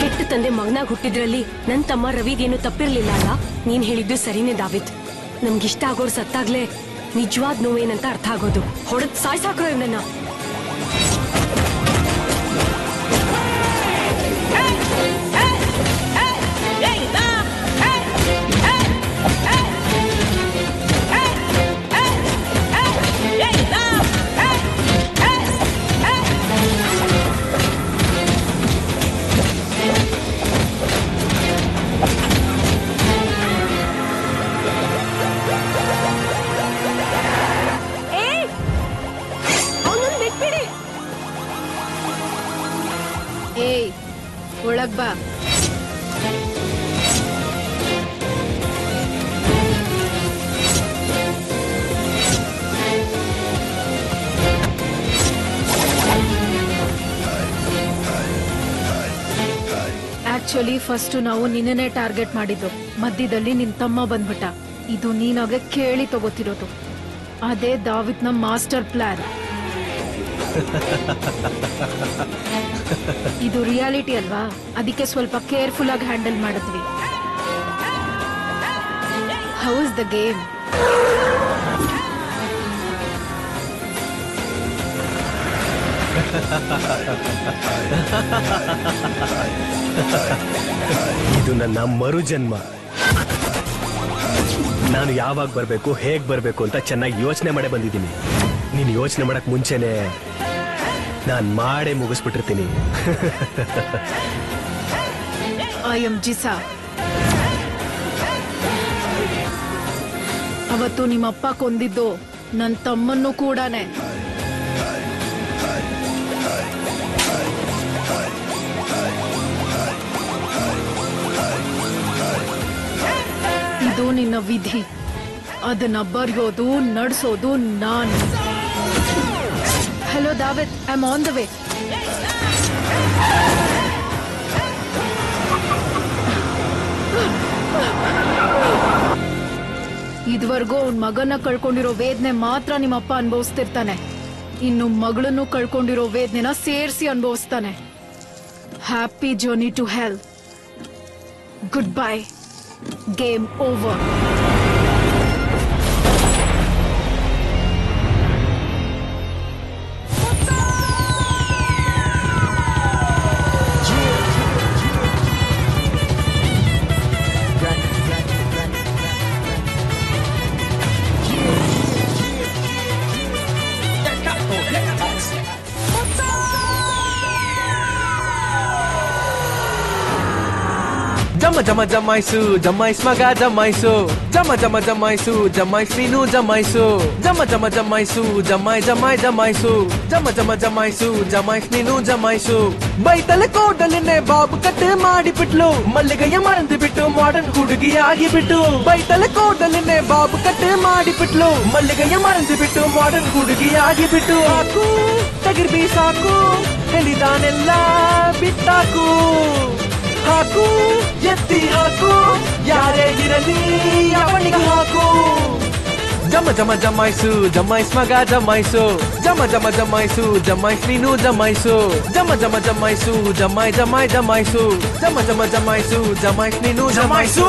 ಕೆಟ್ಟ ತಂದೆ ಮಗನಾಗ್ ಹುಟ್ಟಿದ್ರಲ್ಲಿ ನನ್ ತಮ್ಮ ರವಿಗೇನು ತಪ್ಪಿರ್ಲಿಲ್ಲ ಅಲ್ಲ. ನೀನ್ ಹೇಳಿದ್ದು ಸರಿನೇ ದಾವಿದ್. ನಮ್ಗಿಷ್ಟ ಆಗೋರ್ ಸತ್ತಾಗ್ಲೇ ನಿಜವಾದ ನೋವೇನಂತ ಅರ್ಥ ಆಗೋದು. ಹೊಡೆದ್ ಸಾಯ್ಸಾಕ್ರೋ ಇವನನ್ನ. ಆಕ್ಚುಲಿ ಫಸ್ಟ್ ನಾವು ನಿನ್ನೆ ಟಾರ್ಗೆಟ್ ಮಾಡಿದ್ದು, ಮಧ್ಯದಲ್ಲಿ ನಿನ್ ತಮ್ಮ ಬಂದ್ಬಿಟ್ಟ. ಇದು ನೀನಾಗೆ ಕೇಳಿ ತಗೋತಿರೋದು. ಅದೇ ದಾವಿದ್ನ ಮಾಸ್ಟರ್ ಪ್ಲಾನ್. ಇದು ರಿಯಾಲಿಟಿ ಅಲ್ವಾ, ಅದಕ್ಕೆ ಸ್ವಲ್ಪ ಕೇರ್ಫುಲ್ ಆಗಿ ಹ್ಯಾಂಡಲ್ ಮಾಡಿದ್ವಿ. How is the game? ಇದು ನನ್ನ ಮರು ಜನ್ಮ. ನಾನು ಯಾವಾಗ ಬರ್ಬೇಕು, ಹೇಗ್ ಬರ್ಬೇಕು ಅಂತ ಚೆನ್ನಾಗಿ ಯೋಚನೆ ಮಾಡೇ ಬಂದಿದ್ದೀನಿ. ನೀನು ಯೋಚನೆ ಮಾಡಕ್ ಮುಂಚೆನೆ ನಾನ್ ಮಾಡೇ ಮುಗಿಸ್ಬಿಟ್ಟಿರ್ತೀನಿ. I M ಜಿಸಾ. ಅವತ್ತು ನಿಮ್ಮಪ್ಪ ಕೊಂದಿದ್ದು ನನ್ನ ತಮ್ಮನ್ನು ಕೂಡಾನೆ. ಇದು ನಿನ್ನ ವಿಧಿ. ಅದನ್ನ ಬರೆಯೋದು, ನಡೆಸೋದು ನಾನು. Hello David, I am on the way. ಇದುವರೆಗೂ ಅವ್ನ ಮಗನ ಕಳ್ಕೊಂಡಿರೋ ವೇದನೆ ಮಾತ್ರ ನಿಮ್ಮಪ್ಪ ಅನುಭವಿಸ್ತಿರ್ತಾನೆ. ಇನ್ನು ಮಗಳನ್ನು ಕಳ್ಕೊಂಡಿರೋ ವೇದನೆನ ಸೇರಿಸಿ ಅನುಭವಿಸ್ತಾನೆ. Happy journey to hell. Goodbye. Game over. ಜಮ ಜಮ ಜಮಾಯಿಸು ಜಮಾಯಿಸ್ ಮಗ ಜಮಾಯಿಸು, ಜಮ ಜಮ ಜಮಾಯಿಸು ಜಮಾಯಿಸ್ ನೀನು ಜಮಾಯಿಸು, ಜಮ ಜಮ ಜಮಾಯಿಸು ಜಮಾಯ್ ಜಮಾಯ್ ಜಮಾಯಿಸು, ಜಮ ಜಮ ಜಮಾಯಿಸು ಜಮಾಯಿಸ್ ನೀನು ಜಮಾಯಿಸು. ಬೈತಲೆ ಕೋಡಲಿನೇ ಬಾಬು ಕಟ್ಟೆ ಮಾಡಿಬಿಟ್ಲು, ಮಲ್ಲಿಗೆಯ ಮರಂದು ಬಿಟ್ಟು ಮಾಡರ್ನ್ ಹುಡುಗಿ ಆಗಿಬಿಟ್ಟು. ಬೈತಲೆ ಕೋಡಲಿನೇ ಬಾಬು ಕಟ್ಟೆ ಮಾಡಿಬಿಟ್ಲು, ಮಲ್ಲಿಗೆಯ ಮರಂದು ಬಿಟ್ಟು ಮಾಡರ್ನ್ ಹುಡುಗಿ ಆಗಿಬಿಟ್ಟು. ಹಾಕು ತಗಿರ್ಬಿ ಸಾಕು, ಹೇಳಿದಾನೆಲ್ಲ ಬಿಟ್ಟಾಕು. ಹಾಕು ಎತ್ತಿ ಹಾಕು, ಯಾರೇ ಇರಲಿ ಅವನಿಗೆ ಹಾಕು. ಜಮ ಜಮ ಜಮಾಯಿಸು ಜಮಾಯಿಸ್ ಮಗ ಜಮಾಯಿಸು, ಜಮ ಜಮ ಜಮಾಯಿಸು ಜಮಾಯಿಸ್ ನೀನು ಜಮಾಯಿಸು, ಜಮ ಜಮ ಜಮಾಯಿಸು ಜಮಾಯ್ ಜಮಾಯ್ ಜಮಾಯಿಸು, ಜಮ ಜಮ ಜಮಾಯಿಸು ಜಮಾಯಿಸ್ ನೀನು ಜಮಾಯಿಸು.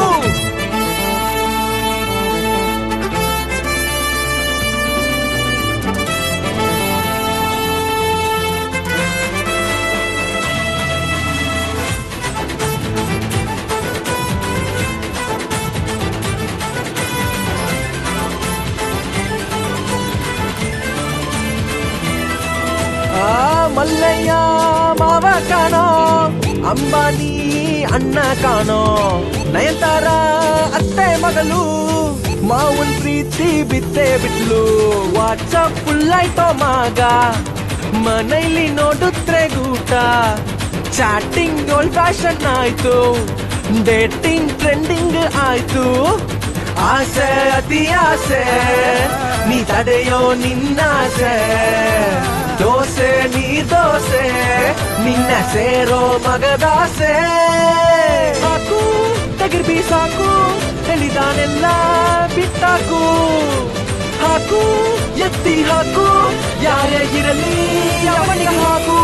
ಮಲ್ಲಯ್ಯ ಮಾವ ಕಾಣೋ, ಅಂಬಾನಿ ಅಣ್ಣ ಕಾಣೋ, ನಯನತಾರ ಅತ್ತೆ ಮಗಳು, ಮಾವನ್ ಪ್ರೀತಿ ಬಿದ್ದೆ ಬಿಟ್ಲು. ವಾಟ್ಸಪ್ ಫುಲ್ ಆಯ್ತೋ ಮಗ, ಮನೈಲಿ ನೋಡುತ್ರೆ ಗೂಟ. ಚಾಟಿಂಗ್ ಓಲ್ಡ್ ಫ್ಯಾಷನ್ ಆಯ್ತು, ಡೇಟಿಂಗ್ ಟ್ರೆಂಡಿಂಗ್ ಆಯ್ತು. ಆಸೆ ಅತಿ ಆಸೆ, ನೀ ತಡೆಯೋ ನಿನ್ನಾಸೆ. ದೋಸೆ ನೀ ದೋಸೆ, ನಿನ್ನ ಸೇರೋ ಮಗದಾಸೆ. ಹಾಕು ತಗಿರ್ಬಿ ಸಾಕು, ಹೇಳಿದಾನೆಲ್ಲ ಬಿಟ್ಟಾಕು. ಹಾಕು ಎತ್ತಿ ಹಾಕು, ಯಾರೇ ಇರಲಿ ಅವನಿಗೆ ಹಾಕು.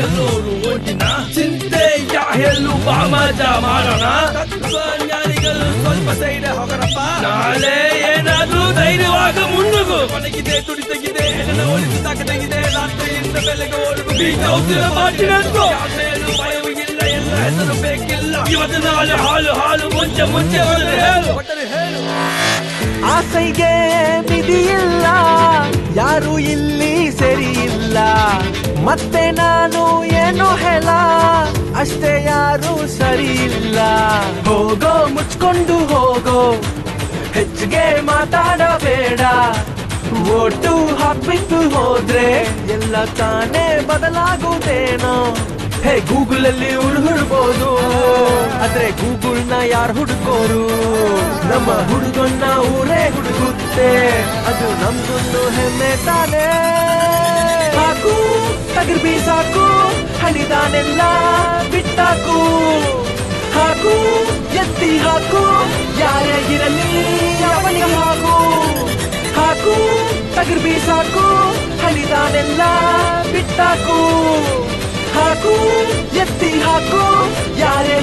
ಎಲ್ಲೋರು ಓಟಿನ ಚಿಂತೆ ಯಾರು ಬಾಮಜ ಮಾಡೋಣ. ತತ್ವಜ್ಞಾನಿಗಳು ಸ್ವಲ್ಪ ಸೈಡ್ ಹೋಗರಪ್ಪ, ನಾಳೆ ಏನಾದ್ರೂ ಧೈರ್ಯವಾಗ ಮುನ್ನುಗು. ಮನೆಗಿದೆ ತುಡಿತೆಗಿದೆ, ಒಳಿತು ತಾಕತೆಗಿದೆ, ರಾತ್ರಿಯಿಂದ ಬೆಳಗ್ಗೆವರೆಗೂ ಬೀಗ ಹೋಗ್ತಿರೋ ಮಾತಿನಂತೂ ಮೇಲೂ ಭಯವೂ ಇಲ್ಲ, ಎಲ್ಲ ಹೆಸರು ಬೇಕಿಲ್ಲ. ಇವತ್ತು ನಾಳೆ ಹಾಲು ಹಾಲು ಮುಂಚೆ ಮುಂಚೆ ಹೇಳು. ಆಸೈಗೆ ಮಿದಿಯಿಲ್ಲ, ಯಾರು ಇಲ್ಲಿ ಸರಿ ಇಲ್ಲ. ಮತ್ತೆ ನಾನು ಏನೋ ಹೇಳ, ಅಷ್ಟೇ ಯಾರು ಸರಿ ಇಲ್ಲ. ಹೋಗೋ ಮುಚ್ಕೊಂಡು ಹೋಗೋ, ಹೆಚ್ಚಿಗೆ ಮಾತಾಡಬೇಡ. ಓಟು ಹಾಕ್ಬಿಟ್ಟು ಹೋದ್ರೆ ಎಲ್ಲ ತಾನೇ ಬದಲಾಗುವುದೇನೋ. ಹೇ ಗೂಗಲ್ ಅಲ್ಲಿ ಹುಡುಗಬಹುದು, ಅದ ಆದ್ರೆ ಗೂಗಲ್ನ ಯಾರು ಹುಡುಕೋರು? ನಮ್ಮ ಹುಡುಗನ್ನ ಊರೇ ಹುಡುಗುತ್ತೆ, ಅದು ನಮ್ಗೊಂದು ಹೆಮ್ಮೆ ತಾನೇ. ಹಾಕು ತಗರ್ ಬೀಸಾಕು, ಹಳಿದಾನೆಲ್ಲ ಬಿಟ್ಟಾಕು. ಹಾಕು ಎತ್ತಿ ಹಾಕು, ಯಾರೇ ಇರಲಿ ಅವನಿಗೆ ಹಾಕು. ಹಾಕು ತಗರ್ ಬೀಸಾಕು, ಹಳಿದಾನೆಲ್ಲ ಬಿಟ್ಟಾಕು. ಹಾಕು ಎತ್ತಿ ಹಾಕು, ಯಾರೇ